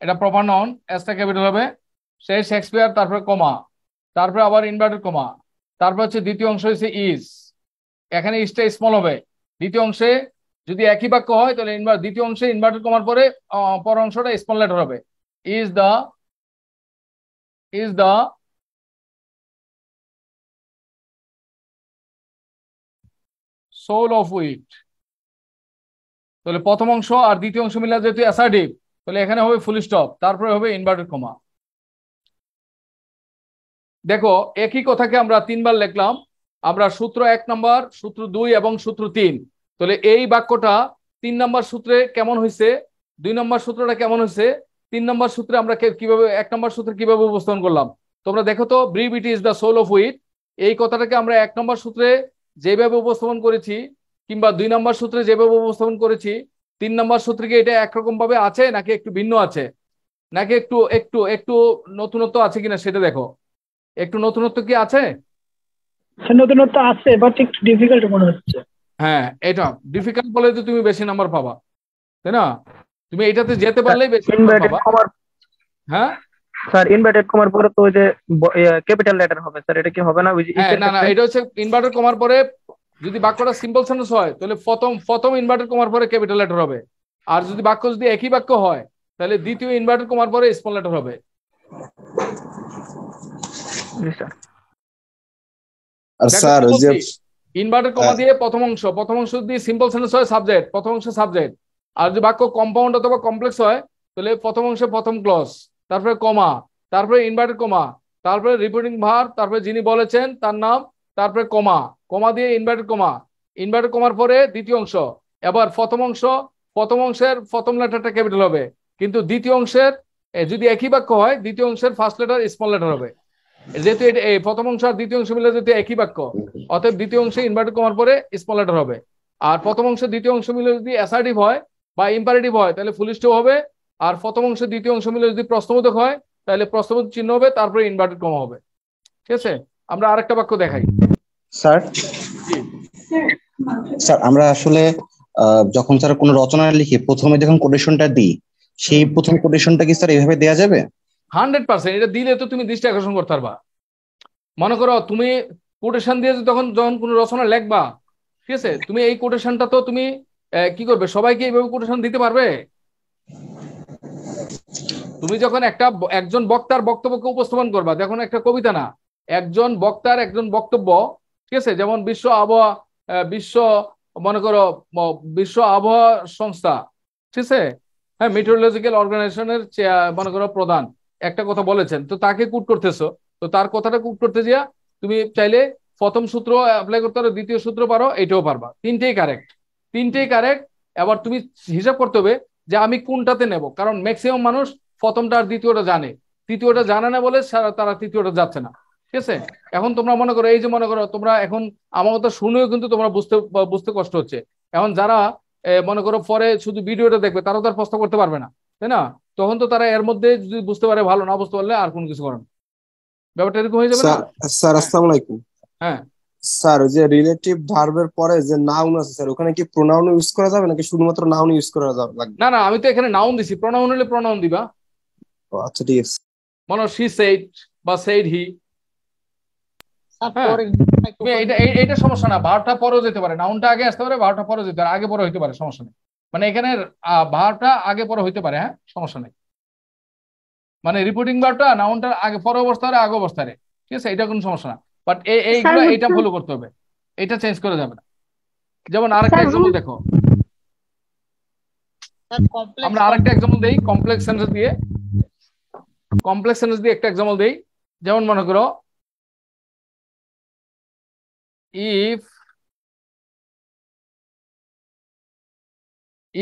এটা প্রপার নাউন, এসটা ক্যাপিটাল হবে, সেই শেক্সপিয়ার, তারপরে কমা, তারপরে আবার ইনভার্টেড কমা, তারপর হচ্ছে দ্বিতীয় অংশ হচ্ছে ইজ, এখানে ইজটা স্মল হবে। দ্বিতীয় অংশে যদি একই বাক্য হয় তাহলে দ্বিতীয় অংশে ইনভার্টেড কমার পরে পর অংশটা স্মল লেটার হবে, is the soul of wit, তাহলে প্রথম অংশ আর দ্বিতীয় অংশ মিলে যেহেতু অ্যাসার্টিভ তাহলে এখানে হবে ফুল স্টপ, তারপরে হবে ইনভার্টেড কমা। দেখো একই কথাকে আমরা 3বার লিখলাম, আমরা সূত্র 1 নম্বর, সূত্র 2 এবং সূত্র 3। তাহলে এই বাক্যটা 3 নম্বর সূত্রে কেমন হয়েছে, 2 নম্বর সূত্রটা কেমন হয়েছে, 3 নম্বর সূত্রে আমরা কিভাবে 1 নম্বর সূত্রে কিভাবে উপস্থাপন করলাম তোমরা দেখো তো। Brevity is the soul of wit, এই কথাটাকে আমরা 1 নম্বর সূত্রে যেভাবে উপস্থাপন করেছি কিংবা 2 নম্বর সূত্রে যেভাবে উপস্থাপন করেছি, 3 নম্বর সূত্রে কি এটা একরকম ভাবে আছে নাকি একটু ভিন্ন আছে, নাকি একটু একটু একটু নতুনত্ব আছে কিনা সেটা দেখো। একটু নতুনত্ব কি আছে? নতুনত্ব আছে বাট একটু ডিফিকাল্ট মনে হচ্ছে। হ্যাঁ, এটা ডিফিকাল্ট বলে তো তুমি বেশি নাম্বার পাবা, তাই না? তুমি এটাতে যেতে পারলেই বেশি নাম্বার ইনভার্টেড পাবা। কমার হ্যাঁ স্যার, ইনভার্টেড কমার পরে তো ওই যে ক্যাপিটাল লেটার হবে স্যার, এটা কি হবে না ওই যে হ্যাঁ, ইফের না ক্ষেত্রে? এটা হচ্ছে ইনভার্টার কমার পরে যদি বাক্যটা সিম্পল সেন্টেন্স হয় তাহলে প্রথম ইনভার্টার কমার পরে ক্যাপিটাল লেটার হবে, আর যদি বাক্য যদি একই বাক্য হয় তাহলে দ্বিতীয় ইনভার্টার কমার পরে স্মল লেটার হবে। জি স্যার। আর স্যার ওই যে ইনভার্টার কমা দিয়ে প্রথম অংশ যদি সিম্পল সেন্টেন্স হয় সাবজেক্ট, প্রথম অংশ সাবজেক্ট, আর যদি বাক্য কম্পাউন্ড অথবা কমপ্লেক্স হয় তাহলে প্রথম অংশে প্রথম ক্লজ, তারপরে কমা, তারপরে ইনভার্টার কমা, তারপরে রিপিটিং ভার্ব, তারপরে যিনি বলেছেন তার নাম, তারপরে কমা দিয়ে ইনভার্টার কমার পরে দ্বিতীয় অংশ। এবার প্রথম অংশের প্রথম লেটারটা ক্যাপিটাল হবে, কিন্তু দ্বিতীয় অংশের যদি একই বাক্য হয় দ্বিতীয় অংশের ফার্স্ট লেটার স্মল লেটার হবে। যেহেতু এই প্রথম অংশ আর দ্বিতীয় অংশ মিলে যেহেতু একই বাক্য, অতএব দ্বিতীয় অংশে ইনভার্টেড কমার পরে স্মল লেটার হবে। আর প্রথম অংশ দ্বিতীয় অংশ মিলে যদি অ্যাসার্টিভ হয় বা ইম্পারেটিভ হয় তাহলে ফুল স্টপ হবে, আর প্রথম অংশ দ্বিতীয় অংশ মিলে যদি প্রশ্নবোধক হয় তাহলে প্রশ্নবোধক চিহ্ন হবে, তারপরে ইনভার্টেড কমা হবে। ঠিক আছে, আমরা আরেকটা বাক্য দেখাই। স্যার আমরা আসলে যখন স্যার কোনো রচনা লিখি প্রথমে যখন কোটেশনটা দিই, সেই প্রথম কোটেশনটা কি স্যার এইভাবে দেওয়া যাবে? 100%। এটা দিলে তো তুমি দৃষ্টি আকর্ষণ করতে পারবা। মনে করো তুমি কোটেশন দিয়ে যখন কোনো রচনা লেখবা, ঠিক আছে, তুমি এই কোটেশনটা তো তুমি কি করবে, সবাইকে এইভাবে কোটেশন দিতে পারবে? তুমি যখন একজন বক্তার বক্তব্যকে উপস্থাপন করবা, দেখুন একটা কবিতা না, একজন বক্তার একজন বক্তব্য, ঠিক আছে, যেমন বিশ্ব আবহাওয়া সংস্থা, ঠিক আছে, হ্যাঁ, মেট্রোলজিক্যাল অর্গানাইজেশনের মনে করো প্রধান একটা কথা বলেছেন, তো তাকে কোট করতেছো, তো তার কথাটা কোট করতে যা তুমি চাইলে প্রথম সূত্র অ্যাপ্লাই করতে পারো, দ্বিতীয় সূত্র পারো, এটাও পারবা, তিনটেই কারেক্ট। এবার তুমি হিসাব করতে হবে যে আমি কোনটাতে নেব, কারণ ম্যাক্সিমাম মানুষ প্রথমটা আর দ্বিতীয়টা জানে, তৃতীয়টা জানে না বলে তারা তৃতীয়টা যাচ্ছে না। ঠিক আছে, এখন তোমরা মনে করো এই যে মনে করো তোমরা এখন আমার কথা শুনেও কিন্তু তোমরা বুঝতে কষ্ট হচ্ছে। এখন যারা মনে করো পরে শুধু ভিডিওটা দেখবে তারা তো আর প্রশ্ন করতে পারবে না, তাই না? তখন তো তারা এর মধ্যে যদি বুঝতে পারে ভালো, না বুঝতে পারলে আর কোনো কিছু করেন, ব্যাপারটা এরকম হয়ে যাবে না? স্যার আসসালামু আলাইকুম। হ্যাঁ স্যার যে রিলেটিভ ভার্বের পরে যে নাউন আছে স্যার, ওখানে কি প্রোনাউন ইউজ করা যাবে নাকি শুধুমাত্র নাউন ইউজ করা লাগবে? না, আমি তো এখানে নাউন দিছি, প্রোনাউন হলে প্রোনাউন দিবা। আচ্ছা ঠিক আছে। মনে শি সেড বা সেড হি, এটা সমস্যা না, ভার্বটা পরেও যেতে পারে, নাউনটা আগে আসতে পারে, ভার্বটা পরে যেতে পারে, আগে পরে হইতে পারে, সমস্যা নেই। মানে এখানে ভার্বটা আগে পরে হইতে পারে, হ্যাঁ সমস্যা নেই। মানে রিপোর্টিং ভার্বটা নাউনটার আগে পরে অবস্থায় আগে অবস্থায়, ঠিক আছে, এটা কোনো সমস্যা না। বাট এইগুলো এটা ফলো করতে হবে, এটা চেঞ্জ করা যাবে না। যেমন আরেকটা এক্সাম্পল দেখো, আমরা আরেকটা এক্সাম্পল দেই কমপ্লেক্স সেন্টেন্স দিয়ে একটা এক্সাম্পল দেই। যেমন মনে করো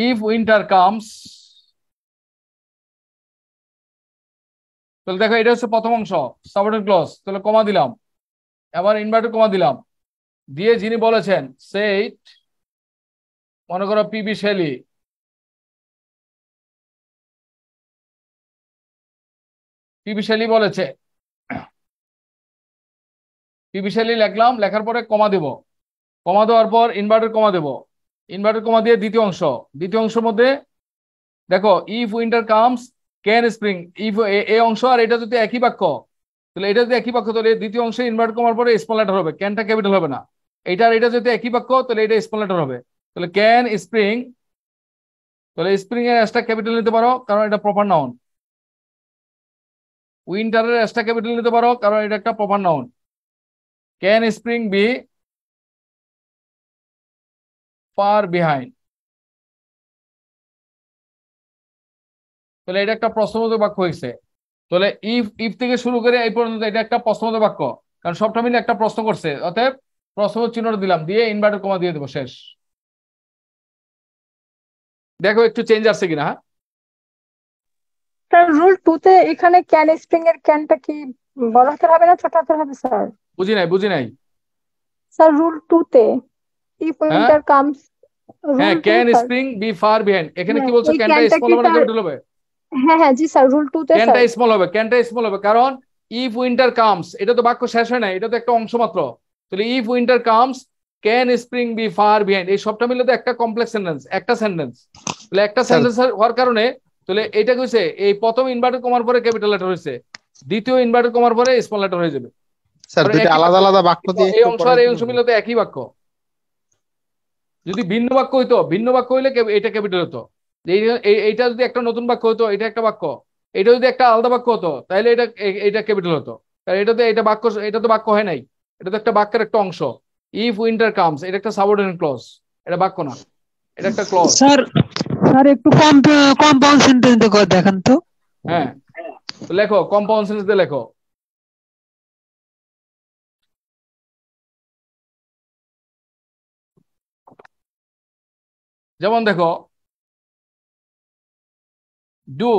if winter comes, তাহলে দেখো এটা হচ্ছে প্রথম অংশ সাবঅর্ডিনেট ক্লজ, তাহলে কমা দিলাম, এবার ইনভার্টেড কমা দিলাম, দিয়ে যিনি বলেছেন সেইট, মনে করো পিবি শেলি, বলেছে, পিবি শেলি লিখলাম, লেখার পরে কমা দেব, কমা দেওয়ার পর ইনভার্টেড কমা দেব, ইনভার্টেড কমা দিয়ে দ্বিতীয় অংশের মধ্যে দেখো if winter comes can spring, if এই অংশ আর এটা যদি একই বাক্য, তাহলে এটা যদি একই বাক্য তাহলে দ্বিতীয় অংশে ইনভার্টেড কমার পরে স্মল লেটার হবে, ক্যানটা ক্যাপিটাল হবে না। এটা যদি একই বাক্য তাহলে এটা স্মল লেটার হবে, তাহলে ক্যান স্প্রিং, তাহলে স্প্রিং এর এসটা ক্যাপিটাল নিতে পারো কারণ এটা প্রপার নাউন, উইন্টারের এসটা ক্যাপিটাল নিতে পারো কারণ এটা একটা proper noun, can spring be far behind, তাহলে এটা একটা প্রশ্নবোধক বাক্য হয়েছে। তাহলে ইফ থেকে শুরু করে এই পর্যন্ত এটা একটা প্রশ্নবোধক বাক্য, কারণ সবটা মিলে একটা প্রশ্ন করছে, অতএব প্রশ্নবোধক চিহ্নটা দিলাম, দিয়ে ইনভার্টেড কমা দিয়ে দেবো, শেষ। দেখো একটু চেঞ্জ আসছে কিনা। হ্যাঁ স্যার রুল 2 তে এখানে ক্যান স্প্রিং এর ক্যানটা কি বড় হাতের হবে না ছোট হাতের হবে স্যার? বুঝি নাই স্যার রুল 2 তে ইফ উইন্টার কামস, হ্যাঁ can spring be far behind, এখানে কি বলছো ক্যানটা স্মল হবে না ক্যাপিটাল হবে? হ্যাঁ জি স্যার, রুল 2 তে ক্যানটা স্মল হবে, কারণ ইফ উইন্টার কামস এটা তো বাক্য শেষ হয় না, এটা তো একটা অংশ মাত্র, তাহলে if winter comes can spring be far behind, এই সবটা মিলে তো একটা কমপ্লেক্স সেন্টেন্স, একটা সেন্টেন্স। তাহলে একটা সেন্টেন্স হওয়ার কারণে তাহলে এটা কইছে এই প্রথম ইনভার্টেড কমার পরে ক্যাপিটাল লেটার হয়েছে, দ্বিতীয় ইনভার্টেড কমার পরে স্মল লেটার হয়ে যাবে। স্যার দুইটা আলাদা আলাদা বাক্য দিয়ে এই একটু অংশ পরে আর এই অংশ মিলে তো একই বাক্য। যদি ভিন্ন বাক্য হইতো, ভিন্ন বাক্য হইলে এটা ক্যাপিটাল হতো। এইটা যদি একটা নতুন বাক্য হতো, এটা একটা বাক্য, এটা যদি একটা আলাদা বাক্য হতো তাহলে এটা ক্যাপিটাল হতো। কারণ এটা বাক্য, এটা তো বাক্য হয় নাই, এটা তো একটা বাক্যের একটা অংশ। ইফ উইন্টার কামস এটা একটা সাবঅর্ডিনেট ক্লজ, এটা বাক্য না, এটা একটা ক্লজ। স্যার একটু কম্পাউন্ড সেন্টেন্স দেখান তো। হ্যাঁ, তো লেখো কম্পাউন্ড সেন্টেন্স দিয়ে লেখো। যেমন দেখো do,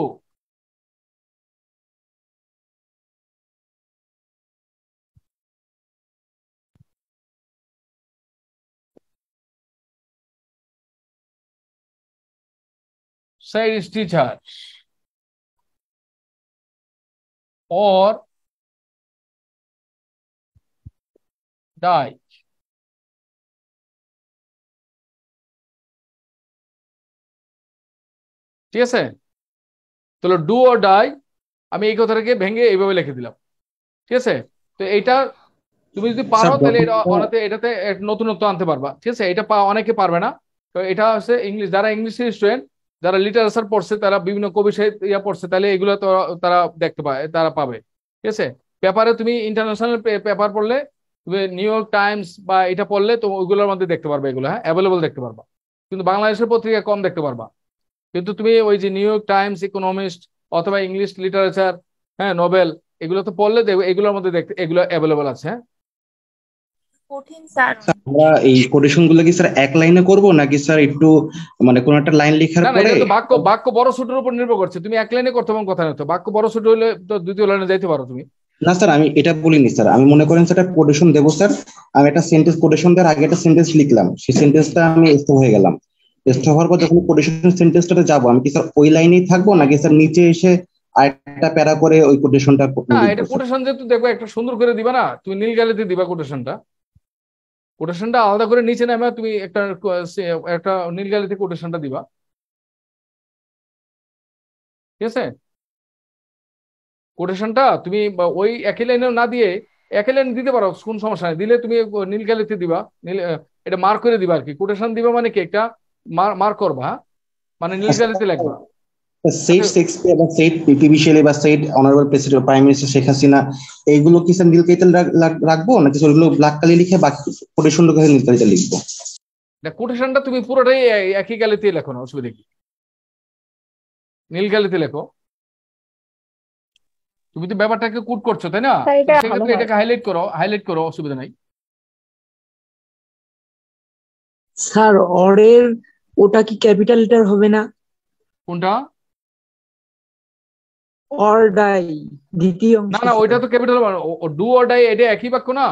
said his teacher, or die. ঠিক আছে, তাহলে ডু অর ডাই আমি এই কথাটাকে ভেঙে এইভাবে লিখে দিলাম। ঠিক আছে, তো এইটা তুমি যদি পারো তাহলে এটাতে নতুনত্ব আনতে পারবা। ঠিক আছে, এটা অনেকে পারবে না। তো এটা হচ্ছে ইংলিশ, যারা ইংলিশ স্টুডেন্ট, যারা লিটারেচার পড়ছে, তারা বিভিন্ন কবি সাহিত্য পড়ছে, তাহলে এগুলো তো তারা দেখতে পায়, তারা পাবে। ঠিক আছে, পেপারে তুমি ইন্টারন্যাশনাল পেপার পড়লে, তুমি নিউ ইয়র্ক টাইমস বা এটা পড়লে তো ওইগুলোর মধ্যে দেখতে পারবে, এগুলো হ্যাঁ অ্যাভেলেবল দেখতে পারবা। কিন্তু বাংলাদেশের পত্রিকা কম দেখতে পারবা। কিন্তু তুমি ওই যে নিউ ইয়র্ক টাইমস, ইকোনমিস্ট অথবা ইংলিশ লিটারেচার, হ্যাঁ নোবেল, এগুলো তো পড়লে দেখবে, এগুলোর মধ্যে দেখতে এগুলো অ্যাভেলেবল আছে। হ্যাঁ, কঠিন স্যার। আমরা এই কোটেশন গুলো কি স্যার এক লাইনে করব নাকি স্যার একটু মানে কোন একটা লাইন লেখার না না, পরে? এটা তো বাক্য বড় ছোটের উপর নির্ভর করছে। তুমি এক লাইনে করতে পারো কথা না, তো বাক্য বড় ছোট হলে তো দ্বিতীয় লাইনে যাইতে পারো তুমি। না স্যার আমি এটা বলিনি স্যার, আমি মনে করেন স্যার কোটেশন দেবো স্যার, আমি একটা সেন্টেন্স কোটেশন দেওয়ার আগে একটা সেন্টেন্স লিখলাম, সেই সেন্টেন্সটা আমি স্টপ হয়ে গেলাম, স্টপ হওয়ার পর যখন কোটেশন সেন্টেন্সটাতে যাবো, আমি কি স্যার ওই লাইনেই থাকবো নাকি স্যার নিচে এসে আরেকটা প্যারা করে ওই কোটেশনটা না, এটা কোটেশন যেহেতু দেখবে একটা সুন্দর করে দিবা না, তুমি নীল গালিতে দিবা কোটেশনটা, কোটেশনটা আলাদা করে নিচে নামে তুমি একটা নীল গালিতে কোটেশনটা দিবা। ঠিক আছে, কোটেশনটা তুমি ওই একই লাইনে না দিয়ে একই লাইন দিতে পারো, কোন সমস্যা নেই, দিলে তুমি নীল গালিতে দিবা, নীল এটা মার্ক করে দিবা আর কি। কোটেশন দিবা মানে কি একটা মার্ক করবা, হ্যাঁ, মানে নীল গালিতে লিখবা। সেট শেক্সপিয়ার বা সেট পিপি শেলি বা set honourable president prime minister Sheikh Hasina, এইগুলো কি স্যার নীল কালিতে রাখবো নাকি ওইগুলো ব্ল্যাক কালি লিখে বাকি কোটেশন নীল কালিতে লিখবো? কোটেশনটা তুমি পুরোটাই একই গালিতে লেখো না, অসুবিধা কি, নীল গালিতে লেখো। তুমি তো ব্যাপারটাকে কুট করছো তাই না, সেক্ষেত্রে এটাকে হাইলাইট করো, অসুবিধা নাই। স্যার অরের ওটা কি ক্যাপিটাল লেটার হবে না? কোনটা? অর ডাই দ্বিতীয় অংশ। না না, ওইটা তো ক্যাপিটাল, ডু অর ডাই এটা একই বাক্য না।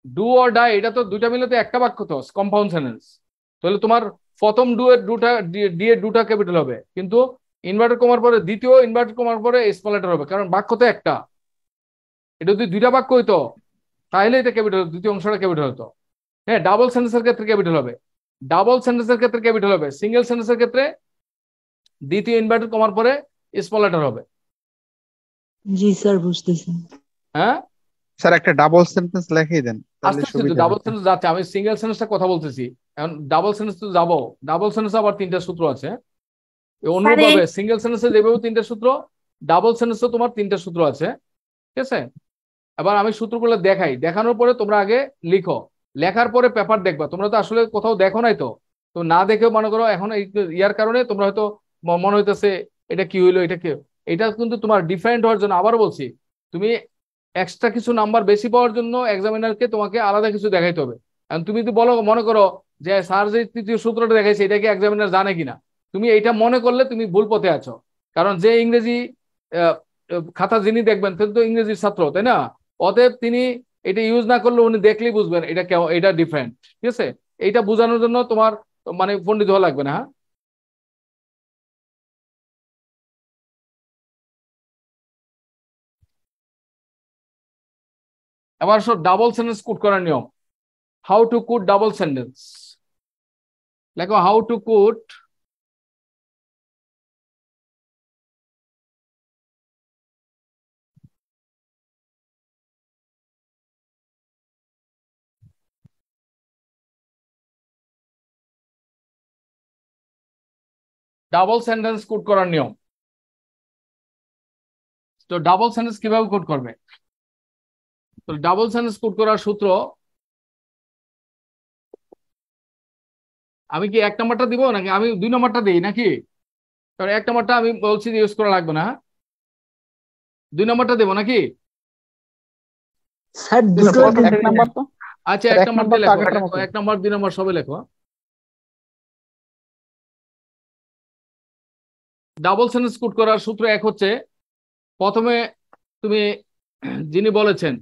ডু অর ডাই এটা তো দুইটা মিলে তো একটা বাক্য, তো কম্পাউন্ড সেন্টেন্স। তাহলে তোমার প্রথম ডু এর দুটা ক্যাপিটাল হবে, কিন্তু ইনভার্টেড কমার পরে দ্বিতীয় ইনভার্টেড কমার পরে স্মল লেটার হবে, কারণ বাক্য তো একটা। এটা যদি দুইটা বাক্য হইতো তাহলে এটা ক্যাপিটাল, দ্বিতীয় অংশটা ক্যাপিটাল হতো। হ্যাঁ, ডাবল সেন্টেন্সের ক্ষেত্রে ক্যাপিটাল হবে, ডাবল সেন্টেন্সের ক্ষেত্রে ক্যাপিটাল হবে, সিঙ্গেল সেন্টেন্সের ক্ষেত্রে দ্বিতীয় ইনভার্টেড কমার পরে স্মল লেটার হবে। জি স্যার বুঝতেছি। হ্যাঁ স্যার একটা ডাবল সেন্টেন্স লিখেই দেন তাহলে আস্তে সুবিধা ডাবল হবে। সেন্টেন্স যাচ্ছে, আমি সিঙ্গেল সেন্টেন্সটা কথা বলতেছি। এখন ডাবল সেন্টেন্স তো যাবো, ডাবল সেন্টেন্স আবার তিনটা সূত্র আছে অনুরূপভাবে। সিঙ্গেল সেন্টেন্সে যেভাবে তিনটা সূত্র, ডাবল সেন্টেন্সে তোমার তিনটা সূত্র আছে। ঠিক আছে, এবার আমি সূত্রগুলো দেখাই, দেখানোর পরে তোমরা আগে লিখো, লেখার পরে পেপার দেখবা। তোমরা তো আসলে কোথাও দেখো নাই, তো তো না দেখেও মনে করো এখন ইয়ার কারণে তোমরা হয়তো মনে হইতেছে এটা কি হইলো, এটা কি, এটা কিন্তু তোমার ডিফারেন্ট হওয়ার জন্য। আবার বলছি, তুমি এক্সট্রা কিছু নাম্বার বেশি পাওয়ার জন্য এক্সামিনারকে তোমাকে আলাদা কিছু দেখাইতে হবে। এখন তুমি যদি বলো, মনে করো যে স্যার যে তৃতীয় সূত্রটা দেখাইছে এটা কি এক্সামিনার জানে কিনা, তুমি এইটা মনে করলে তুমি ভুল পথে আছো। কারণ যে ইংরেজি খাতা যিনি দেখবেন তিনি তো ইংরেজির ছাত্র, তাই না? অতএব তিনি এটা ইউজ না করলে উনি দেখলেই বুঝবেন এটা ডিফারেন্ট। ঠিক আছে, এইটা বোঝানোর জন্য তোমার মানে পণ্ডিত হওয়া লাগবে না। হ্যাঁ, এবার ডাবল সেন্টেন্স কোড করার নিয়ম। How to code double sentence, লেখো how to code double sentence code করার নিয়ম। তো ডাবল সেন্টেন্স কিভাবে কোড করবে? তো ডাবল সেন্টেন্স কোড করার সূত্র, আমি কি 1 নম্বরটা দিব নাকি আমি 2 নম্বরটা দিই নাকি? কারণ 1 নম্বরটা আমি বলছি ইউজ করা লাগবে না, 2 নম্বরটা দেবো নাকি? স্যার দুটো আচ্ছা 1 নম্বর দিয়ে লেখো, 1 নম্বর 2 নম্বর সবে লেখো। ডাবল সেন্টেন্স কোড করার সূত্র 1 হচ্ছে, প্রথমে তুমি যিনি বলেছেন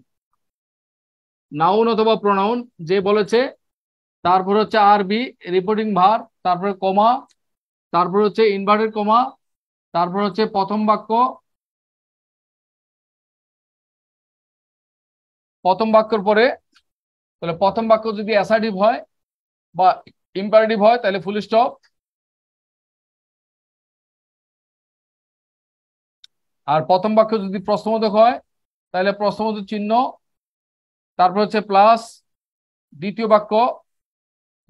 নাউন অথবা প্রোনাউন যে বলেছে, তারপর হচ্ছে আরবি রিপোর্টিং ভার, তারপরে কমা, তারপর হচ্ছে ইনভার্টেড কমা, তারপর হচ্ছে প্রথম বাক্য, প্রথম বাক্যের পরে তাহলে প্রথম বাক্য যদি অ্যাসার্টিভ হয় বা ইম্পারেটিভ হয় তাহলে ফুল স্টপ, আর প্রথম বাক্য যদি প্রশ্নবোধক হয় তাহলে প্রশ্নবোধক চিহ্ন, তারপর হচ্ছে প্লাস দ্বিতীয় বাক্য,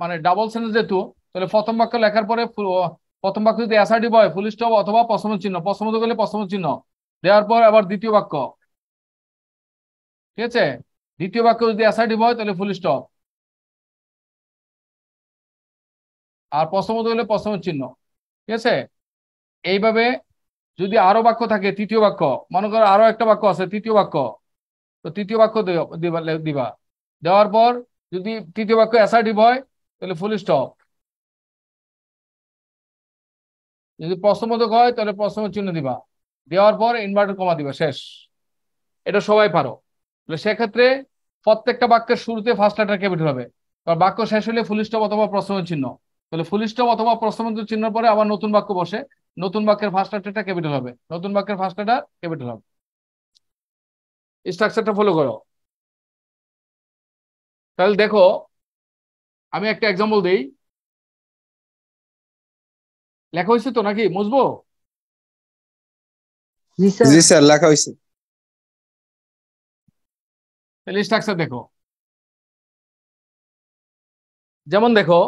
মানে ডাবল সেন্টেন্স যেহেতু তাহলে প্রথম বাক্য লেখার পরে প্রথম বাক্য যদি অ্যাসার্টিভ হয় ফুল স্টপ অথবা প্রশ্নবোধক চিহ্ন, প্রশ্নবোধক হলে প্রশ্নবোধক চিহ্ন দেওয়ার পর আবার দ্বিতীয় বাক্য, ঠিক আছে? দ্বিতীয় বাক্য যদি অ্যাসার্টিভ হয় তাহলে ফুল স্টপ, আর প্রশ্নবোধক হলে প্রশ্নবোধক চিহ্ন, ঠিক আছে? এইভাবে যদি আরো বাক্য থাকে, তৃতীয় বাক্য, মনে করো আরো একটা বাক্য আছে তৃতীয় বাক্য, তো তৃতীয় বাক্য দিবা, দেওয়ার পর যদি তৃতীয় বাক্য অ্যাসার্টিভ হয় তাহলে ফুল স্টপ, যদি প্রশ্নবোধক হয় তাহলে প্রশ্নবোধক চিহ্ন দিবা, দেওয়ার পর ইনভার্টেড কমা দিবা, শেষ। এটা সবাই পারো। তাহলে সেক্ষেত্রে প্রত্যেকটা বাক্যের শুরুতে ফার্স্ট লেটার ক্যাপিটাল হবে, কারণ বাক্য শেষ হলে ফুল স্টপ অথবা প্রশ্নবোধক চিহ্ন, তাহলে ফুল স্টপ অথবা প্রশ্নবোধক চিহ্নের পরে আবার নতুন বাক্য বসে, নতুন বাক্যের ফার্স্ট লেটারটা ক্যাপিটাল হবে, নতুন বাক্যের ফার্স্ট লেটার ক্যাপিটাল হবে। স্ট্রাকচারটা ফলো করো। তাহলে দেখো আমি একটা এক্সাম্পল দিই, লেখা হয়েছে তো নাকি মুছবো? জি স্যার লেখা হয়েছে। তাহলে স্ট্রাকচার দেখো, যেমন দেখো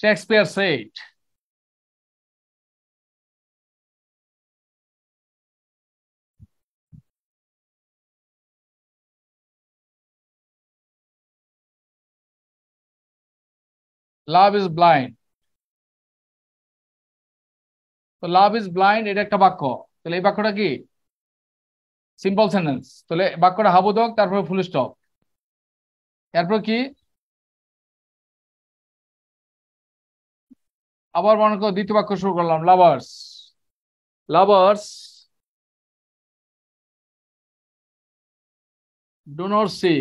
Shakespeare said, love is blind. তো লাভ ইজ ব্লাইন্ড এটা একটা বাক্য, তাহলে এই বাক্যটা কি? Simple sentence. তাহলে বাক্যটা হাবোধক, তারপরে ফুল স্টপ, এরপর কি? আবার মনে করো দ্বিতীয় বাক্য শুরু করলাম, lovers, lovers do not see.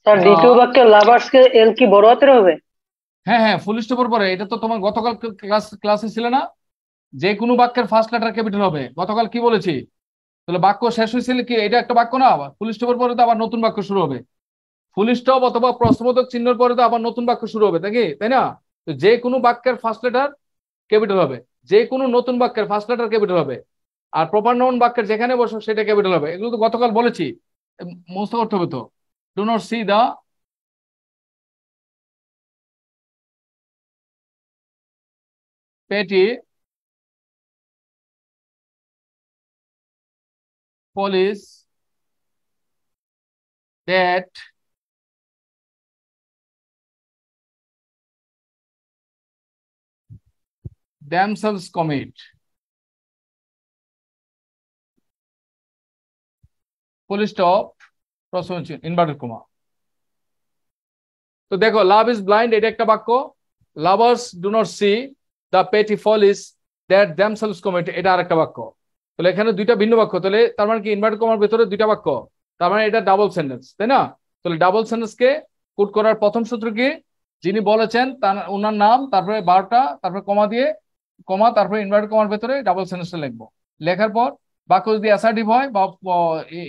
Sir দ্বিতীয় বাক্যে লাভার্স কে এল কি বড় হাতের হবে? হ্যাঁ হ্যাঁ, ফুল স্টপের পরে। এটা তো তোমার গতকাল ক্লাসে ছিল না, যে কোনো বাক্যের ফার্স্ট লেটার ক্যাপিটাল হবে, গতকাল কি বলেছি? তাহলে বাক্য শেষ হয়েছিল কি, এটা একটা বাক্য না, ফুল স্টপের পরে তো আবার নতুন বাক্য শুরু হবে, ফুল স্টপ অথবা প্রশ্নবোধক চিহ্নের পরে তো আবার নতুন বাক্য শুরু হবে, তাই না? তো যে কোনো বাক্যের ফার্স্ট লেটার ক্যাপিটাল হবে, যে কোনো নতুন বাক্যের ফার্স্ট লেটার ক্যাপিটাল হবে, আর প্রপার নাউন বাক্যের যেখানে বসো সেটা ক্যাপিটাল হবে। এগুলো তো গতকাল বলেছি, মুখস্থ করতে হবে তো। Do not see the petty police that themselves commit, full stop, inverted comma. তো দেখো লাভ ইজ ব্লাইন্ড এটা একটা বাক্য, lovers do not see the petty follies that themselves commit, এটা আরেকটা বাক্য। তাহলে এখানে দুইটা ভিন্ন বাক্য, তাহলে তার মানে কি ইনভার্টেড কমার ভিতরে দুইটা বাক্য, তার মানে এটা ডাবল সেন্টেন্স, তাই না? তাহলে ডাবল সেন্টেন্সকে কোড করার প্রথম সূত্র কি, যিনি বলেছেন তার ওনার নাম, তারপরে বারটা, তারপরে কমা দিয়ে কমা, তারপরে ইনভার্টেড কমার ভেতরে ডাবল সেন্টেন্সটা লিখবো। লেখার পর বাক্য যদি অ্যাসার্টিভ হয় বা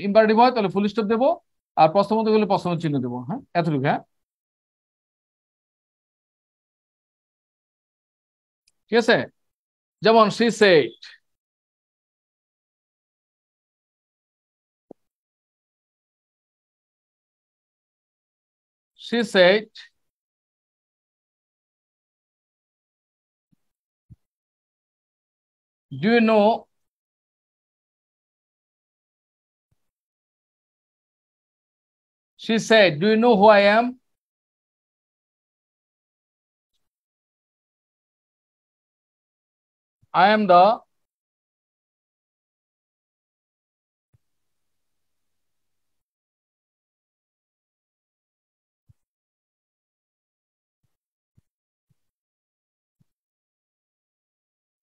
ইম্পারেটিভ হয় তাহলে ফুল স্টপ দেবো, আর প্রশ্নবোধক হলে প্রশ্নবোধক চিহ্ন দেবো। হ্যাঁ, এতটুকু। হ্যাঁ, ঠিক আছে। যেমন she said, she said do you know she said do you know who I am? I am the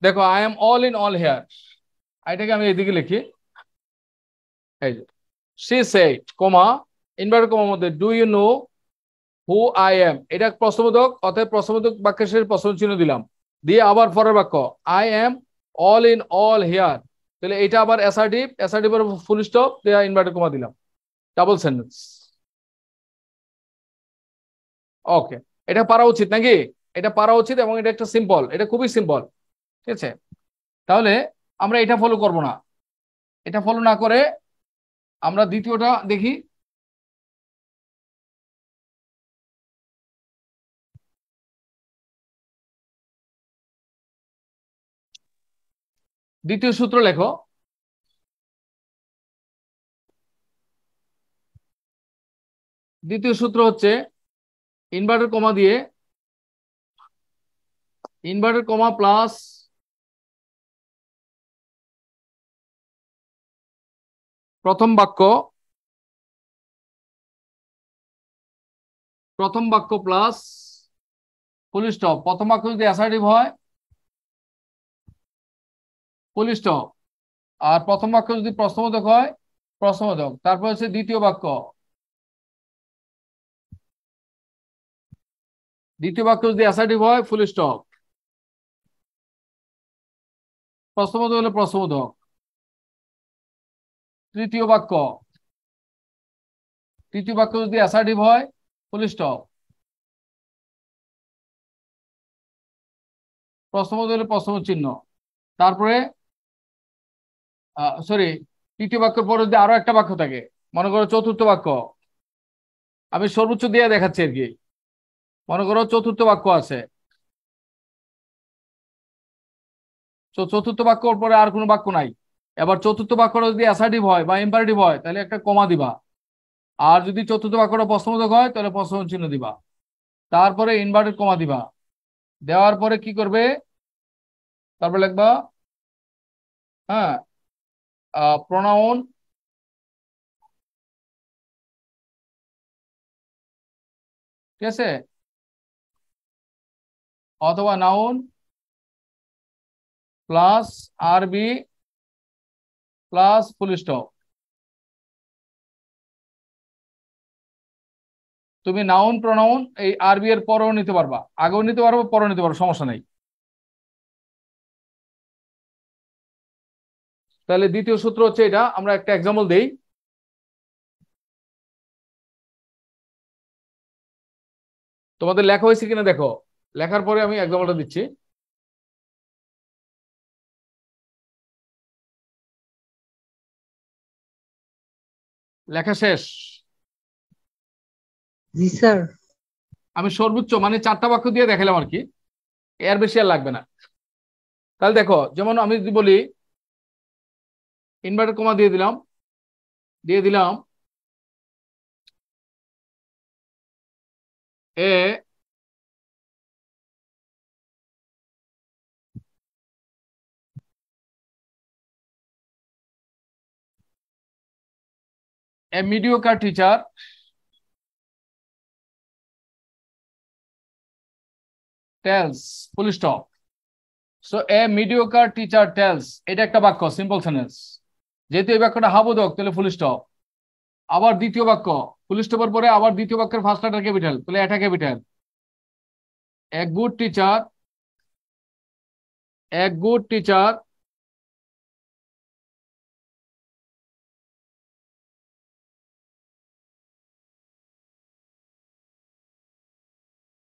দেখো I am all in all here, এটাকে আমি এইদিকে লিখি, এই যে she said কমা ইনভার্টেড কমার মধ্যে do you know who I am, এটা প্রশ্নবোধক, অতএব প্রশ্নবোধক বাক্যের শেষে প্রশ্ন চিহ্ন দিলাম, দিয়ে আবার পরের বাক্য I am all in all here, তাহলে এটা আবার অ্যাসার্টিভ, অ্যাসার্টিভের ফুল স্টপ দেয়া ইনভার্টেড কমা দিলাম, ডাবল সেন্টেন্স। ওকে, এটা পারা উচিত নাকি? এটা পারা উচিত, এবং এটা একটা সিম্পল, এটা খুবই সিম্পল, ঠিক আছে। তাহলে আমরা এটা ফলো করব না, এটা ফলো না করে আমরা দ্বিতীয়টা দেখি। দ্বিতীয় সূত্র লেখো। দ্বিতীয় সূত্র হচ্ছে ইনভার্টেড কমা দিয়ে ইনভার্টেড কমা প্লাস প্রথম বাক্য প্লাস ফুল স্টপ। প্রথম বাক্য যদি অ্যাসার্টিভ হয় ফুল স্টপ, আর প্রথম বাক্য যদি প্রশ্নবোধক হয় প্রশ্নবোধক, তারপর হচ্ছে দ্বিতীয় বাক্য যদি অ্যাসার্টিভ হয় ফুল স্টপ, প্রশ্নবোধক হলে প্রশ্নবোধক, তৃতীয় বাক্য যদি অ্যাসার্টিভ হয় ফুল স্টপ, প্রশ্নবোধক হলে প্রশ্নবোধক চিহ্ন, তারপরে সরি তৃতীয় বাক্যের পরে যদি আরো একটা বাক্য থাকে, মনে করো চতুর্থ বাক্য, আমি সর্বোচ্চ দিয়ে দেখাচ্ছি আর কি, মনে করো চতুর্থ বাক্য আছে, চতুর্থ বাক্যর পরে আর কোনো বাক্য নাই, এবার চতুর্থ বাক্যটা যদি অ্যাসার্টিভ হয় বা ইম্পারেটিভ হয় তাহলে একটা কমা দিবা, আর যদি চতুর্থ বাক্যটা প্রশ্নবোধক হয় তাহলে প্রশ্নবোধক চিহ্ন দিবা, তারপরে ইনভার্টেড কমা দিবা, দেওয়ার পরে কি করবে, তারপর লিখবা হ্যাঁ প্রোনাউন ঠিক আছে, অথবা নাউন প্লাস আরবি প্লাস ফুল স্টপ। তুমি নাউন প্রোনাউন এই আরবি এর পরেও নিতে পারবা, আগেও নিতে পারবো পরেও নিতে পারবো, সমস্যা নাই। তাহলে দ্বিতীয় সূত্র হচ্ছে এটা, আমরা একটা এক্সাম্পল দেই। তোমাদের লেখা হয়েছে কিনা দেখো, লেখার পরে আমি এক্সাম্পলটা দিচ্ছি। লেখা শেষ? জি স্যার। আমি সর্বোচ্চ মানে 4টা বাক্য দিয়ে দেখালাম আর কি, এর বেশি আর লাগবে না। তাহলে দেখো, যেমন আমি যদি বলি ইনভার্টেড কমা দিয়ে দিলাম a mediocre teacher tells full stop, so a mediocre teacher tells, এটা একটা বাক্য, সিম্পল সেন্টেন্স। যেহেতু এই বাক্যটা হাবোধক, তাহলে ফুল স্টপ। আবার দ্বিতীয় বাক্য, ফুল স্টপের পরে আবার দ্বিতীয় বাক্যের ফার্স্ট লেটার ক্যাপিটাল, তাহলে এটা ক্যাপিটাল। এ গুড টিচার, এ গুড টিচার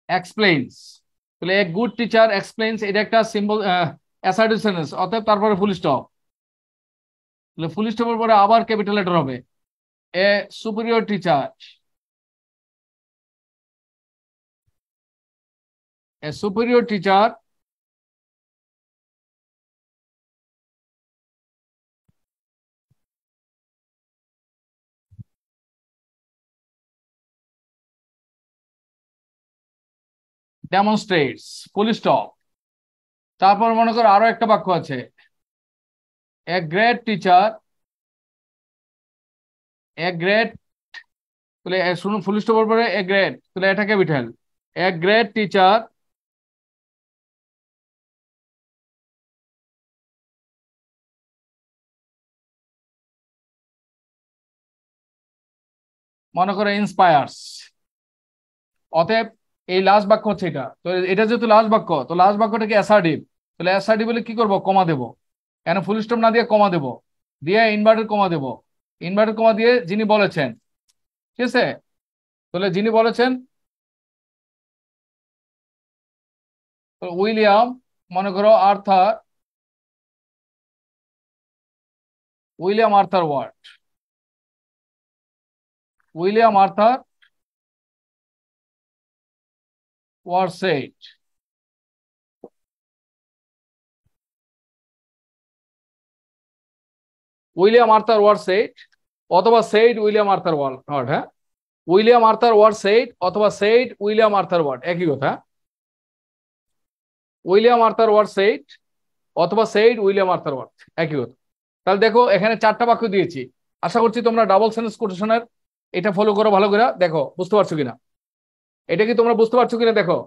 এক্সপ্লেইনস, তাহলে এ গুড টিচার এক্সপ্লেইনস, এটা একটা সিম্বল অ্যাসার্টিভ সেন্টেন্স, অতএব তারপরে ফুল স্টপ। তাহলে ফুল স্টপের পরে আবার ক্যাপিটাল লেটার হবে। A superior teacher, a superior teacher demonstrates, full stop. তারপর মনে করো আরো একটা বাক্য আছে, a great teacher, a great, তাহলে শুনুন ফুল স্টপের পরে এ গ্রেট, তাহলে এটা ক্যাপিটাল। এ গ্রেট টিচার মনে করো ইন্সপায়ার্স, অতএব এই লাস্ট বাক্য হচ্ছে এটা। তো এটা যেহেতু লাস্ট বাক্য, তো লাস্ট বাক্যটা কি অ্যাসার্টিভ, তাহলে অ্যাসার্টিভ বলে কি করবো, কমা দেবো। কেন ফুল স্টপ না দিয়ে কমা দেবো, দিয়ে ইনভার্টেড কমা দেবো। ইনভার্টেড কমা দিয়ে যিনি বলেছেন, ঠিক আছে, তাহলে যিনি বলেছেন উইলিয়াম, মনে করো Arthur, William Arthur Ward, William Arthur Ward said, William Arthur Ward said অথবা সেড উইলিয়াম আর্থার ওয়ার্ড। হ্যাঁ, উইলিয়াম আর্থার ওয়ার সেড অথবা সেড উইলিয়াম আর্থার ওয়ার্ড, একই কথা। উইলিয়াম আর্থার ওয়ার সেড অথবা সেড উইলিয়াম আর্থার ওয়ার্ড, একই কথা। তাহলে দেখো এখানে 4টা বাক্য দিয়েছি। আশা করছি তোমরা ডাবল সেন্টেন্স কোটেশনের এটা ফলো করো ভালো করে, দেখো বুঝতে পারছো কিনা, এটা কি তোমরা বুঝতে পারছো কিনা দেখো।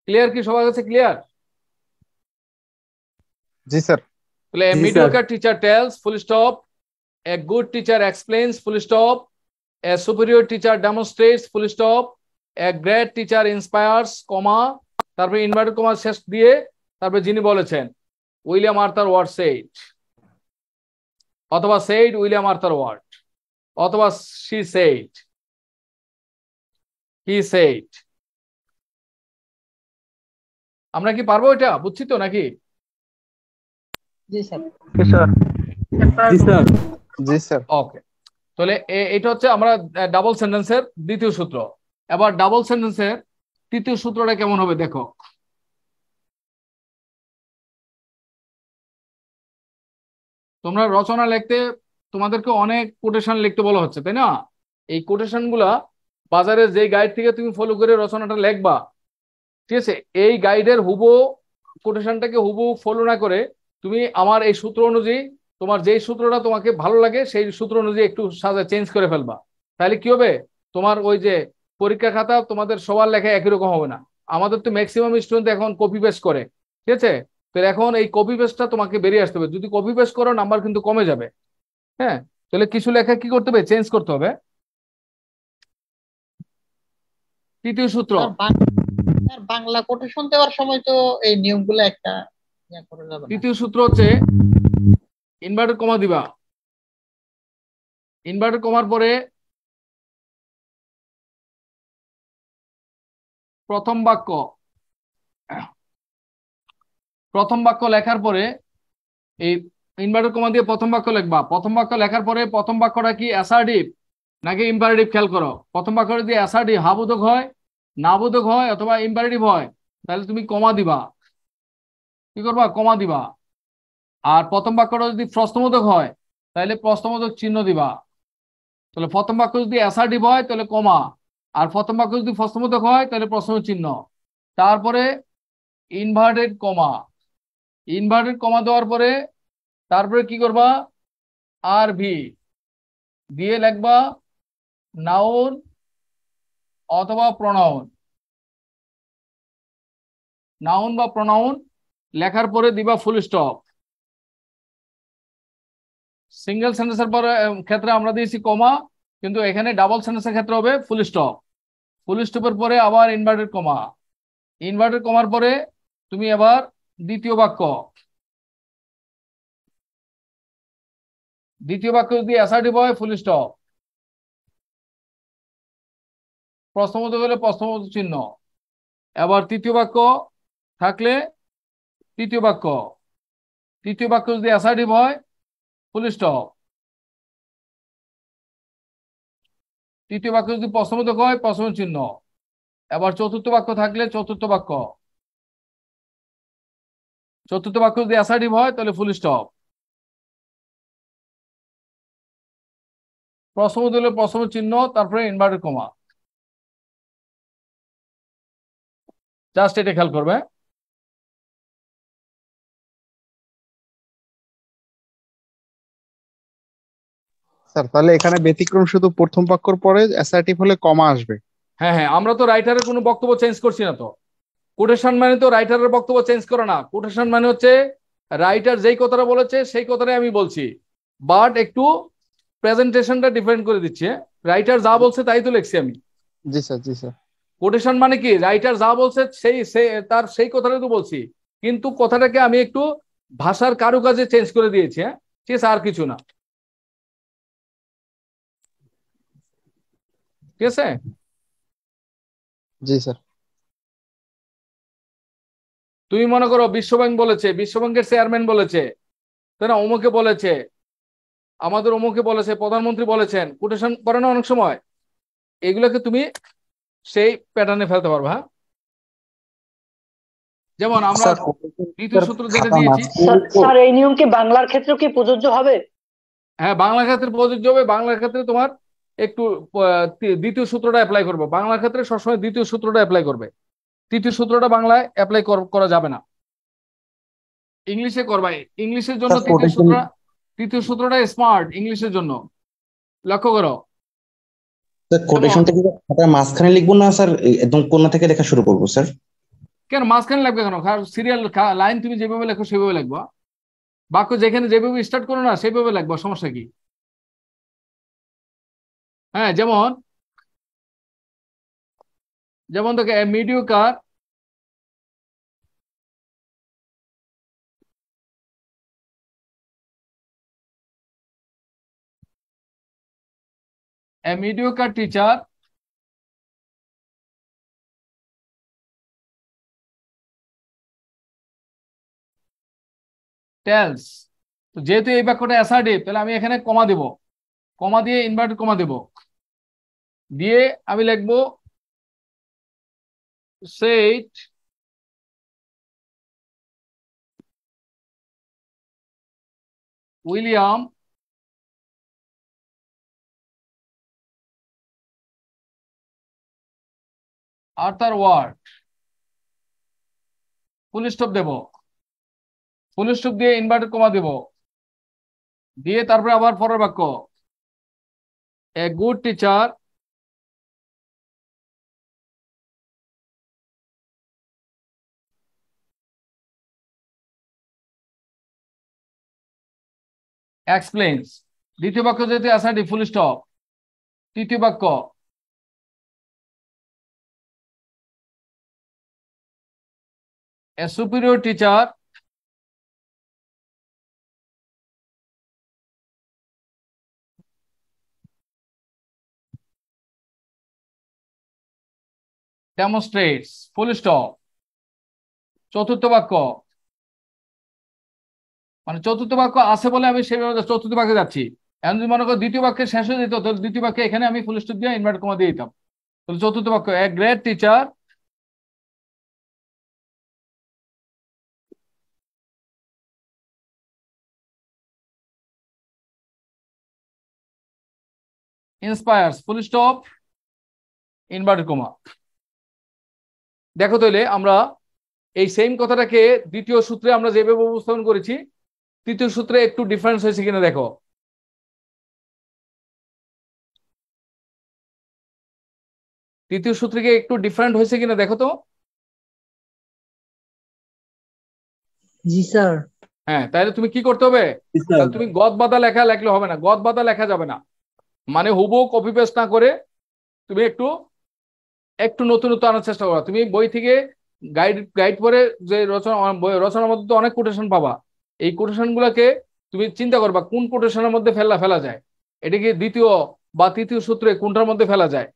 ক্লিয়ার কি সবার কাছে, ক্লিয়ার? জি স্যার। তাহলে mediocre teacher tells, full stop. A good teacher explains, full stop. A superior teacher demonstrates, full stop. A great teacher inspires, comma, তারপরে ইনভার্টেড কমা শেষ দিয়ে তারপরে যিনি বলেছেন উইলিয়াম আর্থার ওয়ার্ড সেড, অথবা সেড উইলিয়াম আর্থার ওয়ার্ড, অথবা শি সেড, হি সেড। আমরা কি পারবো এটা, বুঝছি তো নাকি? জি স্যার। জি স্যার। জি স্যার। ওকে, তাহলে এটা হচ্ছে আমরা ডাবল সেন্টেন্সের দ্বিতীয় সূত্র। এবার ডাবল সেন্টেন্সের তৃতীয় সূত্রটা কেমন হবে দেখো। তোমরা রচনা লিখতে তোমাদেরকে অনেক কোটেশন লিখতে বলা হচ্ছে, তাই না? এই কোটেশন গুলা বাজারে যে গাইড থেকে তুমি ফলো করে রচনাটা লিখবা, ঠিক আছে, এই গাইডের হুবহু কোটেশনটাকে হুবহু ফলো না করে তুমি আমার এই সূত্র অনুযায়ী তোমার যেই সূত্রটা তোমাকে ভালো লাগে সেই সূত্র অনুযায়ী একটু সাজা চেঞ্জ করে ফেলবা। তাহলে কি হবে, তোমার ওই যে পরীক্ষা খাতা তোমাদের সবার লেখা একই রকম হবে না। আমাদের তো ম্যাক্সিমাম স্টুডেন্ট এখন কপি পেস্ট করে, ঠিক আছে। তো এখন এই কপি পেস্টটা তোমাকে বেরিয়ে আসতে হবে। যদি কপি পেস্ট করো নাম্বার কিন্তু কমে যাবে। হ্যাঁ, তাহলে কিছু লেখা কি করতে হবে, চেঞ্জ করতে হবে। তৃতীয় সূত্র, স্যার বাংলা কোটেশন দেওয়ার সময় তো এই নিয়মগুলো একটা করে যাবে না। তৃতীয় সূত্র হচ্ছে ইনভার্টেড কমা দিবা। ইনভার্টেড কমার পরে প্রথম বাক্য লেখার পরে এই ইনভার্টেড কমা দিয়ে প্রথম বাক্য লিখবা। প্রথম বাক্য লেখার পরে প্রথম বাক্যটা কি অ্যাসার্টিভ নাকি ইম্পারেটিভ খেয়াল করো। প্রথম বাক্য যদি অ্যাসার্টিভ হাবোধক হয়, নাবোধক হয় অথবা ইম্পারেটিভ হয় তাহলে তুমি কমা দিবা। কি করবা, কমা দিবা। আর প্রথম বাক্যটা যদি প্রশ্নবোধক হয় তাহলে প্রশ্নবোধক চিহ্ন দিবা। তাহলে প্রথম বাক্য যদি অ্যাসার্টিভ হয় তাহলে কমা, আর প্রথম বাক্য যদি প্রশ্নবোধক হয় তাহলে প্রশ্ন চিহ্ন। তারপরে ইনভার্টেড কমা, ইনভার্টেড কমা দেওয়ার পরে তারপরে কি করবা, আর ভি দিয়ে লিখবা নাউন অথবা প্রোনাউন, নাউন বা প্রোনাউন লেখার পরে দিবা ফুল স্টপ। সিঙ্গেল সেন্টেন্সের পরে ক্ষেত্রে আমরা দিয়েছি কমা, কিন্তু এখানে ডাবল সেন্টেন্সের ক্ষেত্রে হবে ফুল স্টপ। ফুল স্টপের পরে আবার ইনভার্টেড কমা, ইনভার্টেড কমার পরে তুমি আবার দ্বিতীয় বাক্য, দ্বিতীয় বাক্য যদি অ্যাসার্টিভ হয় ফুল স্টপ, প্রশ্নবোধক হলে প্রশ্নবোধক চিহ্ন, আবার তৃতীয় বাক্য থাকলে তৃতীয় বাক্য, তৃতীয় বাক্য যদি অ্যাসার্টিভ হয় ফুল স্টপ, তৃতীয় বাক্য যদি প্রশ্নবোধক হয় প্রশ্নবোধক চিহ্ন, আবার চতুর্থ বাক্য থাকলে চতুর্থ বাক্য, চতুর্থ বাক্য যদি অ্যাসার্টিভ হয় তাহলে ফুল স্টপ, প্রশ্নবোধক হলে প্রশ্নবোধক চিহ্ন, তারপরে ইনভার্টেড কমা। জাস্ট এটা খেয়াল করবে। স্যার তাহলে এখানে ব্যতিক্রম শুধু প্রথম বাক্যর পরে অ্যাসার্টিভ হলে কমা আসবে। হ্যাঁ হ্যাঁ, আমরা তো রাইটারের কোনো বক্তব্য চেঞ্জ করছি না তো। কোটেশন মানে তো রাইটারের বক্তব্য চেঞ্জ করে না। কোটেশন মানে হচ্ছে রাইটার যেই কথাটা বলেছে সেই কথাটাই আমি বলছি, বাট একটু প্রেজেন্টেশনটা ডিফারেন্ট করে দিচ্ছি। রাইটার যা বলছে তাই তো লিখছি আমি। জি স্যার, জি স্যার। কোটেশন মানে কি, রাইটার যা বলছে তার সেই কথাটাই তো বলছি, কিন্তু কথাটাকে আমি একটু ভাষার কারুকাজে চেঞ্জ করে দিয়েছি। হ্যাঁ ঠিক আছে, আর কিছু না। ঠিক আছে। জি স্যার। তুমি মনে করো বিশ্বব্যাংক বলেছে, বিশ্বব্যাংকের চেয়ারম্যান বলেছে, তাই না, অমুকে বলেছে, আমাদের অমুকে বলেছে, প্রধানমন্ত্রী বলেছেন, কোটেশন করে না অনেক সময়। এগুলোকে তুমি সেই প্যাটার্নে ফেলতে পারবে। হ্যাঁ, যেমন আমরা দ্বিতীয় সূত্র যেটা দিয়েছি। স্যার এই নিয়ম কি বাংলার ক্ষেত্রে কি প্রযোজ্য হবে? হ্যাঁ, বাংলার ক্ষেত্রে প্রযোজ্য হবে। বাংলার ক্ষেত্রে তোমার একটু দ্বিতীয় সূত্রটা অ্যাপ্লাই করবে। বাংলার ক্ষেত্রে সবসময় দ্বিতীয় সূত্রটা অ্যাপ্লাই করবে, তৃতীয় সূত্রটা বাংলায় অ্যাপ্লাই করা যাবে না। ইংলিশে করবা, ইংলিশের জন্য তৃতীয় সূত্রটা স্মার্ট, ইংলিশের জন্য লক্ষ্য করো। কোটেশনটা কি খাতার মাঝখানে লিখবো না স্যার, একদম কোণা থেকে লেখা শুরু করবো স্যার? কেন মাঝখানে লাগবে কেন? সিরিয়াল লাইন তুমি যেভাবে লেখো সেভাবে লিখবা, বাক্য যেখানে যেভাবে স্টার্ট করো না সেভাবে লিখবা, সমস্যা কি? হ্যাঁ, যেমন যেমন দেখো mediocre, a mediocre teacher tells, তো যেহেতু এই বাক্যটা অ্যাসার্টিভ তাহলে আমি এখানে কমা দেব, কমা দিয়ে ইনভার্টেড কমা দেব, দিয়ে আমি লিখবো said William Arthur Ward, full stop দেব, ফুল স্টপ দিয়ে ইনভার্টেড কমা দেব, দিয়ে তারপরে আবার পরের বাক্য এ গুড টিচার এক্সপ্লেইনস, দ্বিতীয় বাক্য যেহেতু অ্যাসার্টিভ ফুল স্টপ, তৃতীয় বাক্য a superior teacher demonstrates, full stop, চতুর্থ বাক্য, মানে চতুর্থ বাক্য আছে বলে আমি সেভাবে চতুর্থ বাক্যে যাচ্ছি। এখন যদি মনে করো দ্বিতীয় বাক্যে শেষ হয়ে যেত তাহলে দ্বিতীয় বাক্যে এখানে আমি ফুল স্টপ দিয়ে ইনভার্ট কমা দিয়ে দিতাম, তাহলে চতুর্থ বাক্য এ গ্রেট টিচার ইন্সপায়ার্স, ফুল স্টপ ইনভার্টেড কমা। দেখো তাহলে আমরা এই সেম কথাটাকে দ্বিতীয় সূত্রে আমরা যেভাবে উপস্থাপন করেছি, তৃতীয় সূত্রে একটু ডিফারেন্স হয়েছে কিনা দেখো। তৃতীয় সূত্রে কি একটু ডিফারেন্ট হয়েছে কিনা দেখো তো। জি স্যার। হ্যাঁ, তাহলে তুমি কি করতে হবে, তাহলে তুমি গদ বাঁধা লেখা লেখলে হবে না, গদ বাঁধা লেখা যাবে না, মানে হুবহু কপি পেস্ট না করে তুমি একটু একটু নতুনত্ব আনার চেষ্টা করো। তুমি বই থেকে গাইড গাইড পড়ে যে রচনার মধ্যে তো অনেক কোটেশন পাবা, এই কোটেশন গুলাকে তুমি চিন্তা করবা কোন কোটেশনের মধ্যে ফেলা যায়, এটা কি দ্বিতীয় বা তৃতীয় সূত্রে কোনটার মধ্যে ফেলা যায়,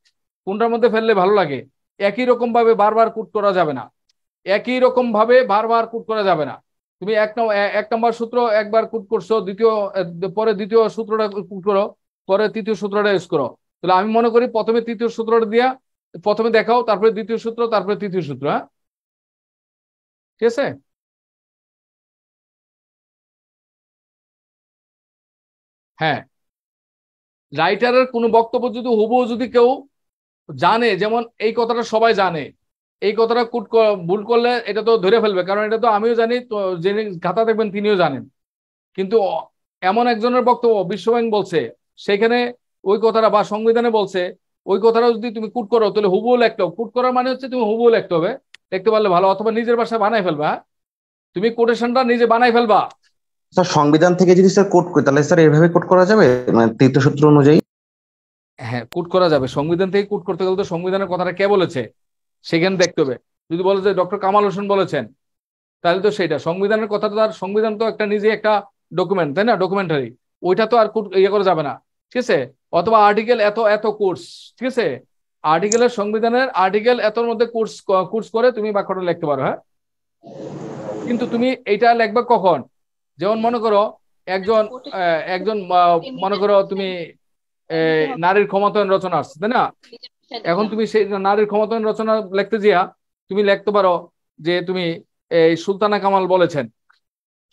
কোনটার মধ্যে ফেললে ভালো লাগে। একই রকম ভাবে বারবার কুট করা যাবে না, একই রকম ভাবে বারবার কুট করা যাবে না। তুমি এক নম্বর সূত্র একবার কুট করছো, পরে দ্বিতীয় সূত্রটা কুট করো, পরে তৃতীয় সূত্রটা ইউজ করো। তাহলে আমি মনে করি প্রথমে তৃতীয় সূত্রটা দিয়া প্রথমে দেখাও, তারপরে দ্বিতীয় সূত্র, তারপরে তৃতীয় সূত্র। হ্যাঁ, ঠিক আছে। হ্যাঁ, রাইটারের কোনো বক্তব্য যদি হুবহু যদি কেউ জানে, যেমন এই কথাটা সবাই জানে, এই কথাটা ভুল করলে এটা তো ধরে ফেলবে, কারণ এটা তো আমিও জানি, তো যিনি খাতা দেখবেন তিনিও জানেন। কিন্তু এমন একজনের বক্তব্য বিশ্বব্যাংক বলছে, সেখানে ওই কথাটা বা সংবিধানে বলছে, ওই কথাটা যদি তুমি কুট করো তাহলে হুবহু লিখতে হবে। কুট করার মানে হচ্ছে তুমি হুবহু লিখতে হবে, লিখতে পারলে ভালো, অথবা নিজের ভাষায় বানাই ফেলবা। তুমি কোটেশনটা নিজে বানাই ফেলবা। স্যার সংবিধান থেকে যদি স্যার কোড করি তাহলে স্যার এইভাবে কোড করা যাবে, মানে তৃতীয় সূত্র অনুযায়ী? হ্যাঁ, কুট করা যাবে। সংবিধান থেকে কুট করতে গেলে তো সংবিধানের কথাটা কে বলেছে সেখানে দেখতে হবে। যদি বলে যে ডক্টর কামাল হোসেন বলেছেন, তাহলে তো সেটা সংবিধানের কথাটা, তার সংবিধান তো একটা নিজে একটা ডকুমেন্ট, তাই না, ডকুমেন্টারি, ওইটা তো আর ইয়ে করা যাবে না, ঠিক আছে। অথবা আর্টিকেল এত এত কোর্স, ঠিক আছে, আর্টিকেলের সংবিধানের আর্টিকেল এতর মধ্যে কোর্স করে তুমি বাক্যটা লিখতে পারো। হ্যাঁ, কিন্তু তুমি এইটা লিখবে কখন, যেমন মনে করো একজন একজন মনে করো তুমি নারীর ক্ষমতায়ন রচনা আসছে, তাই না, এখন তুমি সেই নারীর ক্ষমতায়ন রচনা লিখতে গিয়া তুমি লিখতে পারো যে তুমি এই সুলতানা কামাল বলেছেন,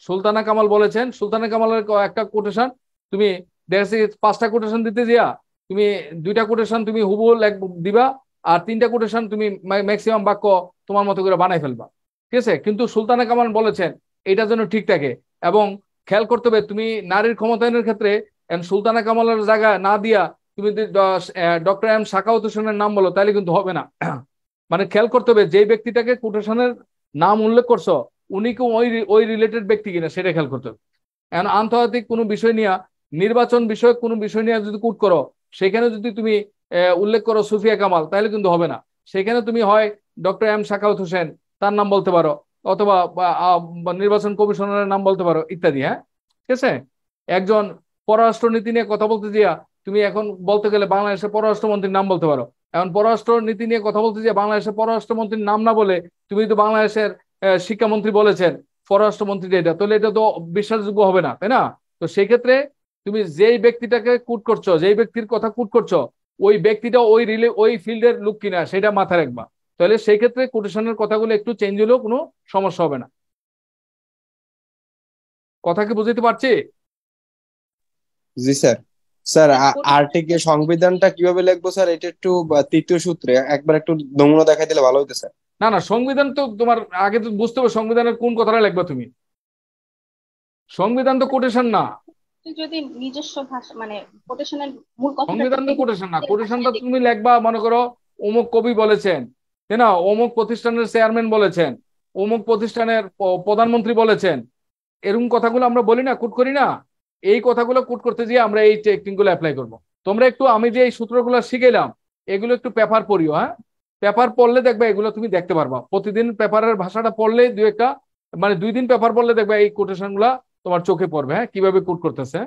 সুলতানা কামাল বলেছেন, সুলতানা কামালের একটা কোটেশন তুমি দেখছি 5টা কোটেশন দিতে যা তুমি 2টা কোটেশন তুমি হুবহু দিবা, আর 3টা কোটেশন তুমি ম্যাক্সিমাম বাক্য তোমার মতো করে বানাই ফেলবা, ঠিক আছে। কিন্তু সুলতানা কামাল বলেছেন এটা যেন ঠিক থাকে, এবং খেয়াল করতে হবে তুমি নারীর ক্ষমতায়নের ক্ষেত্রে সুলতানা কামালের জায়গা না দিয়া তুমি ডক্টর এম সাখাওয়াত হোসেনের নাম বলো, তাহলে কিন্তু হবে না। মানে খেয়াল করতে হবে যে ব্যক্তিটাকে কোটেশনের নাম উল্লেখ করছো উনি কি ওই রিলেটেড ব্যক্তি কিনা সেটা খেয়াল করতে হবে। এখন আন্তর্জাতিক কোনো বিষয় নিয়ে, নির্বাচন বিষয়ক কোনো বিষয় নিয়ে যদি কুট করো, সেখানে যদি তুমি উল্লেখ করো সুফিয়া কামাল, তাহলে কিন্তু হবে না। সেখানে তুমি হয় ডক্টর এম সাখাওয়াত হোসেন তার নাম বলতে পারো, অথবা নির্বাচন কমিশনারের নাম বলতে পারো, ইত্যাদি। হ্যাঁ, ঠিক আছে। একজন পররাষ্ট্রনীতি নিয়ে কথা বলতে গিয়া তুমি এখন বলতে গেলে বাংলাদেশের পররাষ্ট্রমন্ত্রীর নাম বলতে পারো। এখন পররাষ্ট্র নীতি নিয়ে কথা বলতে গিয়ে বাংলাদেশের পররাষ্ট্রমন্ত্রীর নাম না বলে তুমি তো বাংলাদেশের শিক্ষামন্ত্রী বলেছেন পররাষ্ট্রমন্ত্রী, এটা তাহলে এটা তো বিশ্বাসযোগ্য হবে না, তাই না। তো সেই ক্ষেত্রে তুমি যেই ব্যক্তিটাকে কুট করছো, যেই ব্যক্তির কথা কুট করছো, ওই ব্যক্তিটা ওই ফিল্ডের লোক কিনা সেটা মাথায় রাখবা, তাহলে সেই ক্ষেত্রে কোটেশনের কথাগুলো একটু চেঞ্জ হলেও কোনো সমস্যা হবে না। কথা কি বুঝতে পারছি? জি স্যার। স্যার আর্টিকেল সংবিধানটা কিভাবে লিখবো স্যার, এটা একটু তৃতীয় সূত্রে একবার একটু নমুনা দেখাই দিলে ভালো হতো স্যার। না না, সংবিধান তো তোমার আগে তো বুঝতে হবে সংবিধানের কোন কথাটা লিখবা তুমি। সংবিধান তো কোটেশন না, যদি নিজস্ব ভাষা মানে কোটেশনের মূল কথা, সংবিধান তো কোটেশন না। কোটেশনটা তুমি লিখবা মনে করো অমুক কবি বলেছেন, তাই না, অমুক প্রতিষ্ঠানের চেয়ারম্যান বলেছেন, অমুক প্রতিষ্ঠানের প্রধানমন্ত্রী বলেছেন, এরকম কথাগুলো আমরা বলি না, কুট করি না। এই কথাগুলো কুট করতে গিয়ে আমরা এই টেকনিক গুলো অ্যাপ্লাই করবো। তোমরা একটু আমি যে এই সূত্রগুলো শিখেলাম এগুলো একটু পেপার পড়িও। হ্যাঁ, পেপার পড়লে দেখবে এগুলো তুমি দেখতে পারবা, প্রতিদিন পেপারের ভাষাটা পড়লে মানে 2 দিন পেপার পড়লে দেখবে এই কোটেশন গুলা তোমার চোখে পড়বে। হ্যাঁ, কিভাবে কুট করতেছে।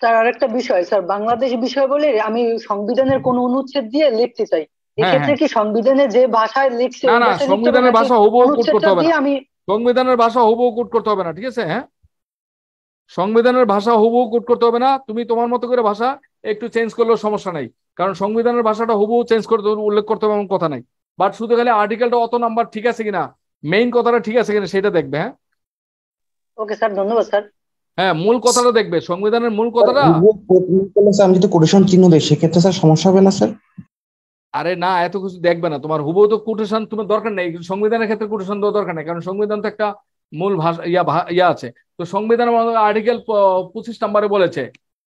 স্যার আরেকটা বিষয়, স্যার বাংলাদেশ বিষয় বলে আমি সংবিধানের কোন অনুচ্ছেদ দিয়ে লিখতে চাই, এক্ষেত্রে কি সংবিধানে যে ভাষায় লিখছে না না, সংবিধানের ভাষা হুবহু কুট করতে হবে না, আমি সংবিধানের ভাষা হুবহু কুট করতে হবে না, ঠিক আছে। হ্যাঁ, সংবিধানের ভাষা হুবহু কুট করতে হবে না, তুমি তোমার মতো করে ভাষা একটু চেঞ্জ করলেও সমস্যা নাই, কারণ সংবিধানের ভাষাটা হুবহু চেঞ্জ করতে উল্লেখ করতে হবে এমন কথা নাই। বাট শুধু খালি আর্টিকেলটা অত নাম্বার ঠিক আছে কিনা, মেইন কথাটা ঠিক আছে কিনা সেটা দেখবে। হ্যাঁ, ওকে স্যার, ধন্যবাদ স্যার। হ্যাঁ, মূল কথাটা দেখবে, সংবিধানের মূল কথাটা। আমি যদি কোটেশন চিহ্ন দেই সেক্ষেত্রে স্যার সমস্যা হবে না স্যার? আরে না, এত কিছু দেখবে না, তোমার হুবহু তো কোটেশন তোমার দরকার নেই, সংবিধানের ক্ষেত্রে কোটেশন দেওয়া দরকার নেই, কারণ সংবিধান তো একটা মূল ভাষা ইয়া আছে। তো সংবিধানের আর্টিকেল 25 নম্বরে বলেছে,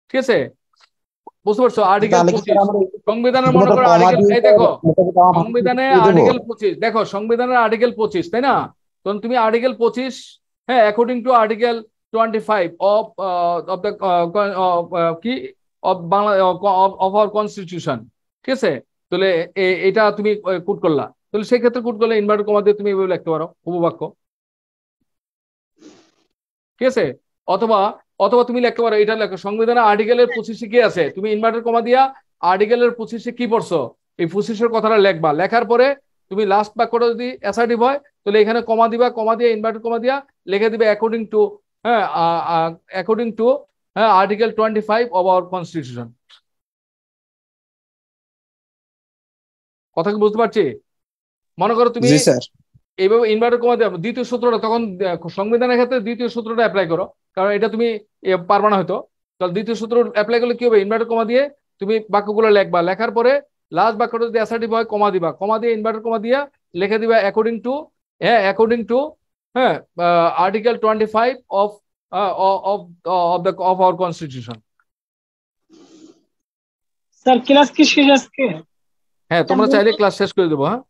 ঠিক আছে, বুঝতে পারছো? আর্টিকেল তাহলে কি 25 আমরা সংবিধানের মনে শুধুমাত্র করো কমা আর্টিকেল, দিয়ে এই দেখো আমার সংবিধানে দিয়ে দেবো? আর্টিকেল 25, দেখো সংবিধানের আর্টিকেল 25, তাই না? তখন তুমি আর্টিকেল 25, হ্যাঁ, according to article 25 of the কি of Bangla of our constitution, ঠিক আছে? তাহলে এটা তুমি কোট করলা, তাহলে সেই ক্ষেত্রে কোট করলে ইনভার্টেড কমা দিয়ে তুমি এভাবে লিখতে পারো উপবাক্য, ঠিক আছে? অথবা অথবা তুমি লিখতে পারো, এটা লেখো সংবিধানের আর্টিকেলের 25 কি আছে, তুমি ইনভার্টেড কমা দিয়া আর্টিকেলের 25 কি পড়ছো এই 25 কথাটা লিখবা, লেখার পরে তুমি লাস্ট বাক্যটা যদি অ্যাসার্টিভ হয় তাহলে এখানে কমা দিবা, কমা দিয়ে ইনভার্টেড কমা দিয়া লিখে দিবে অ্যাকর্ডিং টু, হ্যাঁ, অ্যাকর্ডিং টু, হ্যাঁ, আর্টিকেল 25 অফ আওয়ার কনস্টিটিউশন। কথা কি বুঝতে পারছি? মনে করো তুমি জি স্যার। এইভাবে ইনভার্টেড কমা দেওয়া দ্বিতীয় সূত্রটা, তখন সংবিধানের ক্ষেত্রে দ্বিতীয় সূত্রটা অ্যাপ্লাই করো, কারণ এটা তুমি পারবা না হয়তো। তাহলে দ্বিতীয় সূত্র অ্যাপ্লাই করলে কি হবে, ইনভার্টেড কমা দিয়ে তুমি বাক্যগুলো লিখবা, লেখার পরে লাস্ট বাক্যটা যদি অ্যাসার্টিভ হয় কমা দিবা, কমা দিয়ে ইনভার্টেড কমা দিয়ে লিখে দিবা অ্যাকর্ডিং টু, হ্যাঁ, অ্যাকর্ডিং টু, হ্যাঁ, article 25 of of of the of our constitution. Sir class কি শেষ আজকে? হ্যাঁ, তোমরা চাইলে ক্লাস শেষ করে দেবো। হ্যাঁ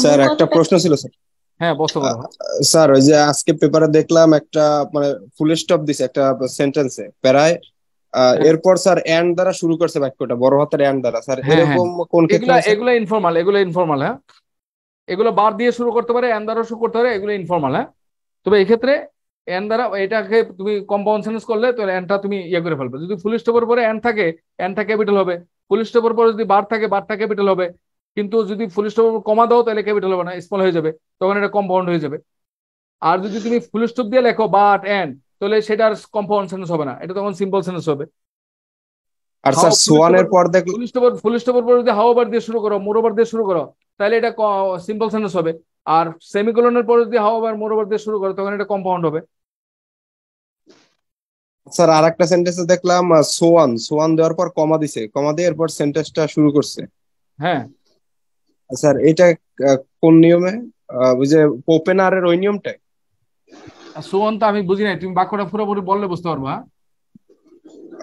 স্যার একটা প্রশ্ন ছিল স্যার। হ্যাঁ, বসতে পারো। স্যার ওই যে আজকে পেপারে দেখলাম একটা মানে ফুল স্টপ দিছে একটা সেন্টেন্সে প্রায়, এরপর স্যার এন্ড দ্বারা শুরু করছে বাক্যটা, বড় হাতের এন্ড দ্বারা। স্যার এরকম কোন ক্ষেত্রে? এগুলো ইনফর্মাল, এগুলো ইনফর্মাল। হ্যাঁ, এগুলো বার দিয়ে শুরু করতে পারে, এন্ড দ্বারা শুরু করতে পারে, এগুলো ইনফর্মাল। হ্যাঁ, তবে এই ক্ষেত্রে এন্ড দ্বারা এটাকে তুমি কম্পাউন্ড সেন্টেন্স করলে তাহলে এন্ডটা তুমি ইয়ে করে ফেলবে। যদি ফুল স্টপের পরে এন্ড থাকে, এন্ডটা ক্যাপিটাল হবে। ফুল স্টপের পরে যদি বার থাকে, বারটা ক্যাপিটাল হবে। কিন্তু যদি ফুল স্টপ কমা দাও তাহলে ক্যাপিটাল হবে না, স্মল হয়ে যাবে, তখন এটা কম্পাউন্ড হয়ে যাবে। আর যদি তুমি ফুল স্টপ দিয়ে লেখো বাট এন্ড, তাহলে সেটার কম্পাউন্ড সেন্টেন্স হবে না, এটা তখন সিম্পল সেন্টেন্স হবে। আর স্যার সোয়ানের পর দেখলে ফুল স্টপের পর যদি হাউ ওভার দিয়ে শুরু করো, মোর ওভার দিয়ে শুরু করো, তাহলে এটা সিম্পল সেন্টেন্স হবে। আর সেমিকোলনের পর যদি হাউ ওভার মোর ওভার দিয়ে শুরু করো, তখন এটা কম্পাউন্ড হবে। স্যার আরেকটা সেন্টেন্সে দেখলাম সোয়ান, সোয়ান দেওয়ার পর কমা দিছে, কমা দিয়ে এরপর সেন্টেন্সটা শুরু করছে। হ্যাঁ স্যার এটা কোন নিয়মে? ওই যে ওপেনারের ওই নিয়মটাই? সোয়ান তো আমি বুঝি নাই, তুমি বাক্যটা পুরোপুরি বললে বুঝতে পারবা।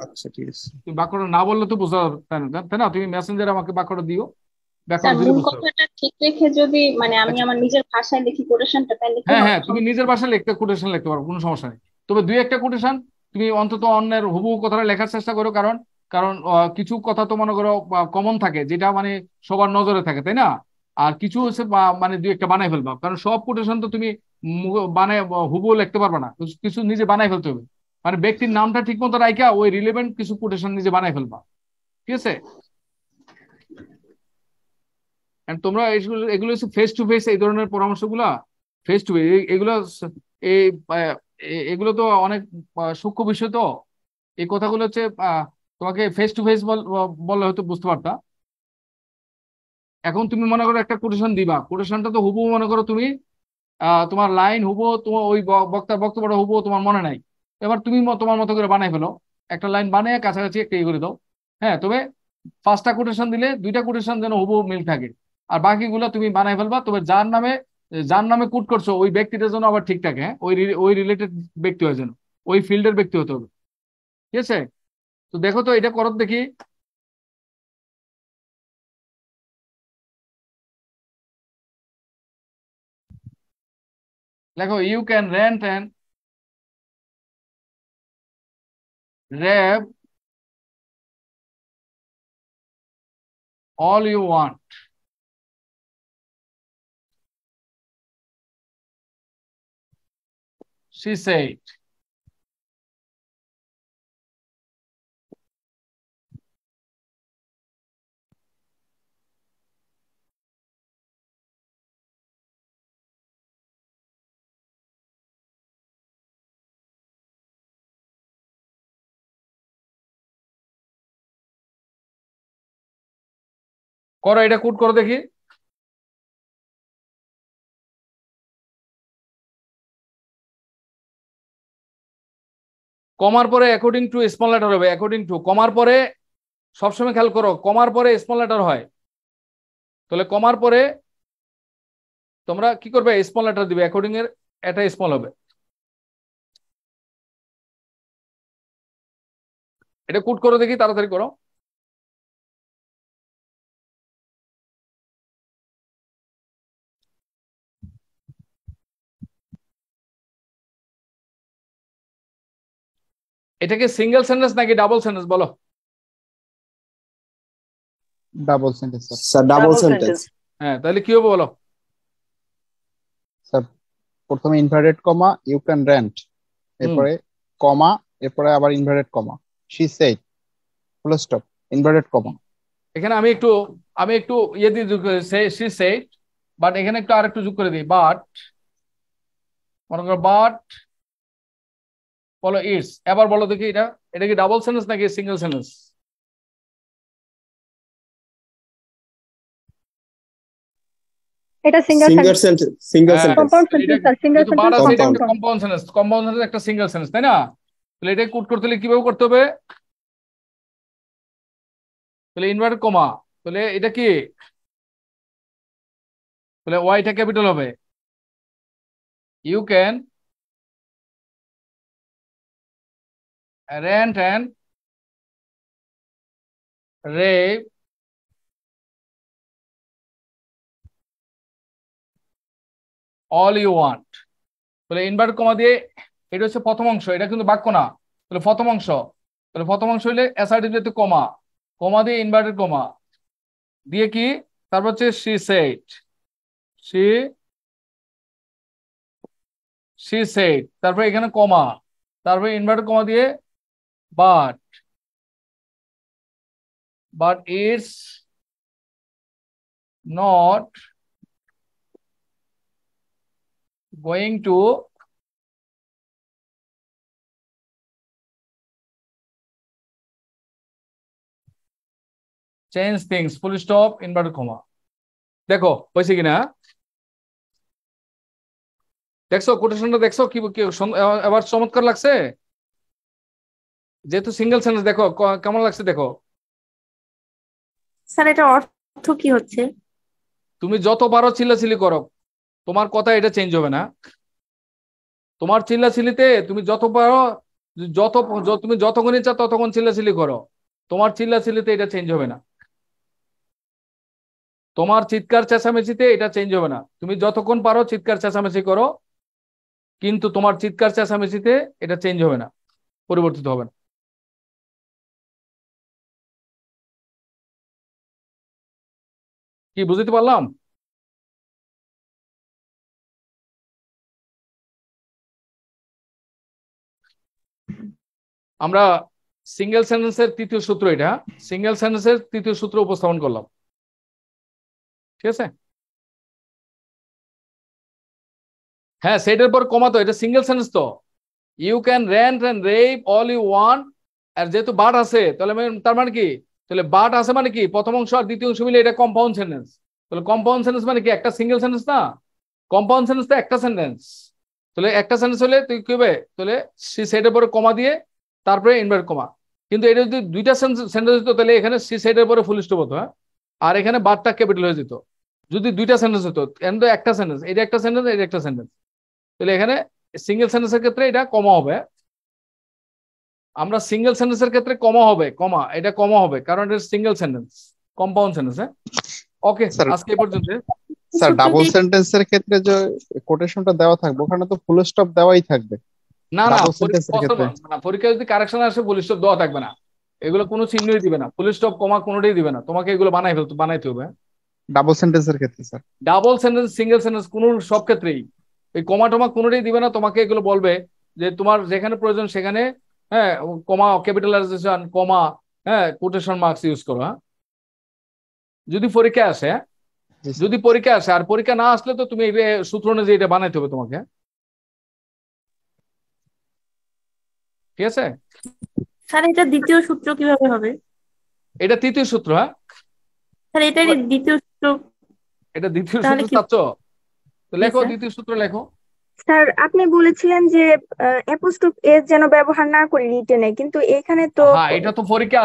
আচ্ছা ঠিক আছে। তুমি বাক্যটা না বললে তো বুঝতে পারবে না, তাই না? তুমি মেসেঞ্জারে আমাকে বাক্যটা দিও, স্যার মূল কথাটা ঠিক রেখে যদি মানে আমি আমার নিজের ভাষায় লিখি কোটেশনটা, তাহলে হ্যাঁ হ্যাঁ, তুমি নিজের ভাষায় লিখতে কোটেশন লিখতে পারো, কোনো সমস্যা নেই। তবে দুই একটা কোটেশন তুমি অন্তত অন্যের হুবহু কথাটা লেখার চেষ্টা করো, কারণ কারণ কিছু কথা তো মনে করো কমন থাকে, যেটা মানে সবার নজরে থাকে, তাই না? আর কিছু হচ্ছে মানে দুই একটা বানাই ফেলবা, কারণ সব কোটেশন তো তুমি বানায় হুবহু লিখতে পারবে না, কিছু নিজে বানাই ফেলতে হবে। মানে ব্যক্তির নামটা ঠিক মতো রাখা ওই রিলেভেন্ট কিছু কোটেশন নিজে বানাই ফেলবা, ঠিক আছে? তোমরা এগুলো হচ্ছে ফেস টু ফেস, এই ধরনের পরামর্শগুলা ফেস টু ফেস, এগুলো এই এগুলো তো অনেক সূক্ষ্ম বিষয়, তো এই কথাগুলো হচ্ছে তোমাকে ফেস টু ফেস বললে হয়তো বুঝতে পারতা। এখন তুমি মনে করো একটা কোটেশন দিবা, কোটেশনটা তো হুবহু মনে করো তুমি তোমার লাইন হুবহু, তোমার ওই বক্তার বক্তব্যটা হুবহু তোমার মনে নাই, এবার তুমি তোমার মতো করে বানাই ফেলো, একটা লাইন বানিয়ে কাছাকাছি একটা ইয়ে করে দাও। হ্যাঁ, তবে 5টা কোটেশন দিলে 2টা কোটেশন যেন হুবহু মিল থাকে, আর বাকিগুলো তুমি বানাই ফেলবা। তবে যার নামে কোট করছো ওই ব্যক্তিটার জন্য আবার ঠিক থাকে, হ্যাঁ, ওই রিলেটেড ব্যক্তি হয় যেন, ওই ফিল্ডের ব্যক্তি হতে হবে, ঠিক আছে? তো দেখো তো এটা করো দেখি। দেখো, you can rent and rap all you want. She said. করো, এটা কোড করো দেখি। কমার পরে অ্যাকর্ডিং টু স্মল লেটার হবে, অ্যাকর্ডিং টু কমার পরে সবসময় খেয়াল করো, কমার পরে স্মল লেটার হয়, তাহলে কমার পরে তোমরা কি করবে, স্মল লেটার দিবে, অ্যাকর্ডিং এর এটা স্মল হবে। এটা কোড করো দেখি, তাড়াতাড়ি করো। এটা কি সিঙ্গেল সেন্টেন্স নাকি ডাবল সেন্টেন্স বলো? Double sentence sir double sentence. হ্যাঁ, তাহলে কি হবে বলো? স্যার প্রথমে inverted comma you can rent, এরপরে কমা, এরপরে আবার inverted comma, she said, full stop, inverted comma. এখানে আমি একটু ইয়ে দিয়ে যোগ করে শি সেড, বাট এখানে একটু আরেকটু যোগ করে দিই, বাট মনে করো বাট বলো ইটস। এবার বলো দেখি এটা এটা কি ডাবল সেন্টেন্স নাকি সিঙ্গেল সেন্টেন্স? এটা single sentence. Single sentence. Compound sentence sir, single sentence compound sentence, compound sentence একটা সিঙ্গেল সেন্টেন্স, তাই না? তাহলে এটা কোড করতে হলে কিভাবে করতে হবে? তাহলে ইনভার্টেড কমা, তাহলে এটা কি, তাহলে ওয়াইটা ক্যাপিটাল হবে, you can rent and rape all you want। তাহলে ইনভার্ট কমা দিয়ে, এটা হচ্ছে প্রথম অংশ, এটা কিন্তু বাক্য না, তাহলে প্রথম অংশ, তাহলে প্রথম অংশ হইলে অ্যাসার্টিভ যেহেতু কমা, কমা দিয়ে ইনভার্টেড কমা দিয়ে কি, তারপর হচ্ছে she said, she said, তারপরে এখানে কমা, তারপরে ইনভার্টেড কমা দিয়ে but it's not going to change things, full stop, inverted comma। দেখো হয়েছে কিনা, দেখছো কোটেশনটা, দেখছো কি এবার চমৎকার লাগছে, যেহেতু সিঙ্গেল সেন্টেন্স। দেখো কেমন লাগছে দেখো। স্যার এটা অর্থ কি হচ্ছে? তুমি যত পারো চিল্লাচিল্লি করো, তোমার কথা এটা চেঞ্জ হবে না। তোমার চিল্লাচিল্লিতে তুমি যত পারো, তুমি যতক্ষণ ইচ্ছা ততক্ষণ চিল্লাচিল্লি করো, তোমার চিল্লাচিল্লিতে এটা চেঞ্জ হবে না। তোমার চিৎকার চেঁচামেচিতে এটা চেঞ্জ হবে না। তুমি যতক্ষণ পারো চিৎকার চেঁচামেচি করো, কিন্তু তোমার চিৎকার চেঁচামেচিতে এটা চেঞ্জ হবে না, পরিবর্তিত হবে না। কি বুঝতে পারলাম? আমরা সিঙ্গেল সেন্টেন্সের তৃতীয় সূত্র, এটা সিঙ্গেল সেন্টেন্সের তৃতীয় সূত্র উপস্থাপন করলাম, ঠিক আছে? হ্যাঁ, সেটার পর কমা, তো এটা সিঙ্গেল সেন্টেন্স, তো you can rent and rap all you want, আর যেহেতু বাট আছে তাহলে তার মানে কি, তাহলে বাট আছে মানে কি, প্রথম অংশ আর দ্বিতীয় অংশ মিলে এটা কম্পাউন্ড সেন্টেন্স। তাহলে কম্পাউন্ড সেন্টেন্স মানে কি, একটা সিঙ্গেল সেন্টেন্স না, কম্পাউন্ড সেন্টেন্স তো একটা সেন্টেন্স। তাহলে একটা সেন্টেন্স হলে তুই কি হবে, তাহলে সি সেটের পরে কমা দিয়ে তারপরে ইনভার্ট কমা। কিন্তু এটা যদি দুইটা সেন্টেন্স হতো তাহলে এখানে সি সেটের পরে ফুল স্টপ হতো, হ্যাঁ, আর এখানে বাটটা ক্যাপিটাল হয়ে যেত। যদি দুইটা সেন্টেন্স হতো, কিন্তু একটা সেন্টেন্স, এটা একটা সেন্টেন্স, এটা একটা সেন্টেন্স, তাহলে এখানে সিঙ্গেল সেন্টেন্সের ক্ষেত্রে এটা কমা হবে। আমরা সিঙ্গেল সেন্টেন্সের ক্ষেত্রে কমা হবে, কমা, এটা কমা হবে কারণ এটা সিঙ্গেল সেন্টেন্স, কম্পাউন্ড সেন্টেন্স। হ্যাঁ, ওকে, আজকে এই পর্যন্ত। স্যার ডাবল সেন্টেন্সের ক্ষেত্রে যে কোটেশনটা দেওয়া থাকবে ওখানে তো ফুল স্টপ দেওয়াই থাকবে। না না, ডাবল সেন্টেন্সের ক্ষেত্রে পরীক্ষায় যদি কারেকশন আসে ফুল স্টপ দেওয়া থাকবে না, এগুলো কোনো চিহ্নই দিবে না, ফুল স্টপ কমা কোনোটাই দিবে না, তোমাকে এগুলো বানাইতে হবে। ডাবল সেন্টেন্সের ক্ষেত্রে sir, double sentence, single sentence, কোন সব ক্ষেত্রেই এই কমা টমা কোনোটাই দিবে না, তোমাকে এগুলো বলবে যে তোমার যেখানে প্রয়োজন সেখানে, হ্যাঁ, কমা, ক্যাপিটালাইজেশন, কমা, হ্যাঁ, কোটেশন মার্কস ইউজ করো। হ্যাঁ, যদি পরীক্ষা আসে, যদি পরীক্ষা আসে, আর পরীক্ষা না আসলে তো তুমি এই সূত্র অনুযায়ী এটা বানাইতে হবে তোমাকে, ঠিক আছে? স্যার এটা দ্বিতীয় সূত্র কিভাবে হবে? এটা তৃতীয় সূত্র। হ্যাঁ স্যার এটারই দ্বিতীয় সূত্র, এটা দ্বিতীয় তাহলে সূত্র কি? চাচ্ছ, তো লেখো দ্বিতীয় সূত্র লেখো। স্যার আপনি বলেছিলেন যে অ্যাপোস্ট্রোফ এস যেন ব্যবহার না করি রিটেনে, কিন্তু এখানে তো হ্যাঁ, এটা তো পরীক্ষা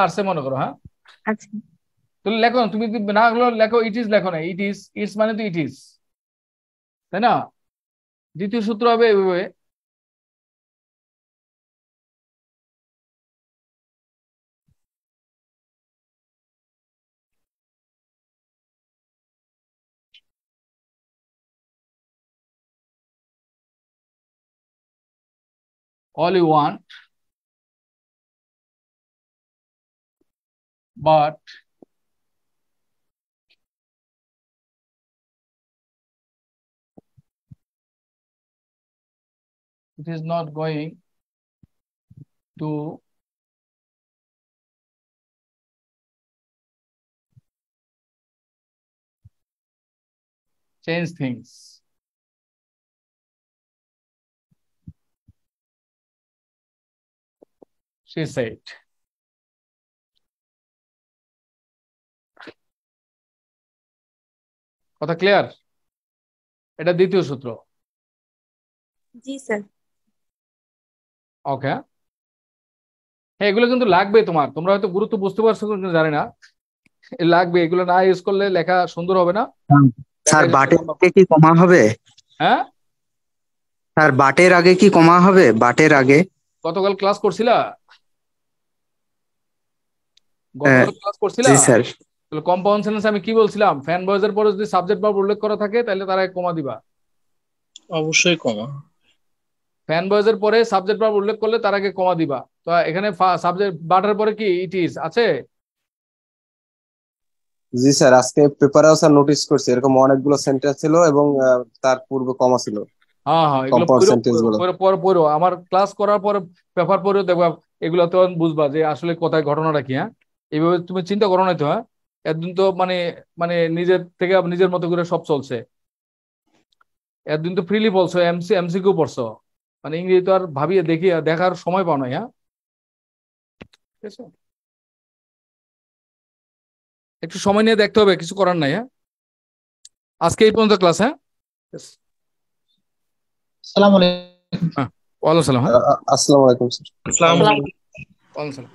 আসছে মনে করো। হ্যাঁ, আচ্ছা, তুমি লেখো, তুমি না লেখো ইট ইজ, লেখো না ইট ইজ, ইটস মানে তো ইট ইজ, তাই না? দ্বিতীয় সূত্র হবে এভাবে, all you want but it is not going to change things. She said. কথা ক্লিয়ার? এটা দ্বিতীয় সূত্র। জি স্যার। ওকে, হ্যাঁ এগুলো কিন্তু লাগবে তোমার, তোমরা হয়তো গুরুত্ব বুঝতে পারছো কিন্তু জানি না, লাগবে। এগুলো না ইউজ করলে লেখা সুন্দর হবে না। স্যার বাটের আগে কি কমা হবে? হ্যাঁ স্যার বাটের আগে কি কমা হবে? বাটের আগে গতকাল ক্লাস করছিলা? গতকাল ক্লাস করছিলা? জি স্যার। তাহলে কম্পাউন্ড সেন্টেন্স আমি কি বলছিলাম? ফ্যান বয়েজের পরে যদি সাবজেক্ট ভার্ব উল্লেখ করা থাকে তাহলে তারা কমা দিবা। অবশ্যই কমা। ফ্যান বয়েজের পরে সাবজেক্ট ভার্ব উল্লেখ করলে তার আগে কমা দিবা। তো এখানে সাবজেক্ট বাটের পরে কি ইট ইজ আছে? জি স্যার, আজকে পেপারেও স্যার নোটিস করছি এরকম অনেকগুলো সেন্টেন্স ছিল এবং তার পূর্বে কমা ছিল। হ্যাঁ হ্যাঁ, এগুলো পড়ো, আমার ক্লাস করার পরে পেপার পড়েও দেখবা, এগুলো তো বুঝবা যে আসলে কোথায় ঘটনাটা কি। হ্যাঁ, এইভাবে তুমি চিন্তা করো না তো। হ্যাঁ, একদিন তো মানে মানে নিজের থেকে নিজের মতো করে সব চলছে। একদিন তো ফ্রিলি বলছো, এমসিকিউ পড়ছো, মানে ইংরেজি তো আর ভাবিয়ে দেখার সময় পাও নাই। হ্যাঁ, ঠিক আছে, একটু সময় নিয়ে দেখতে হবে, কিছু করার নাই। হ্যাঁ, আজকে এই পর্যন্ত ক্লাস। হ্যাঁ, আসসালামু আলাইকুম। ওয়ালাইকুম সালাম। হ্যাঁ, আসসালামু আলাইকুম স্যার। আসসালামু আলাইকুম। ওয়ালাইকুম সালাম।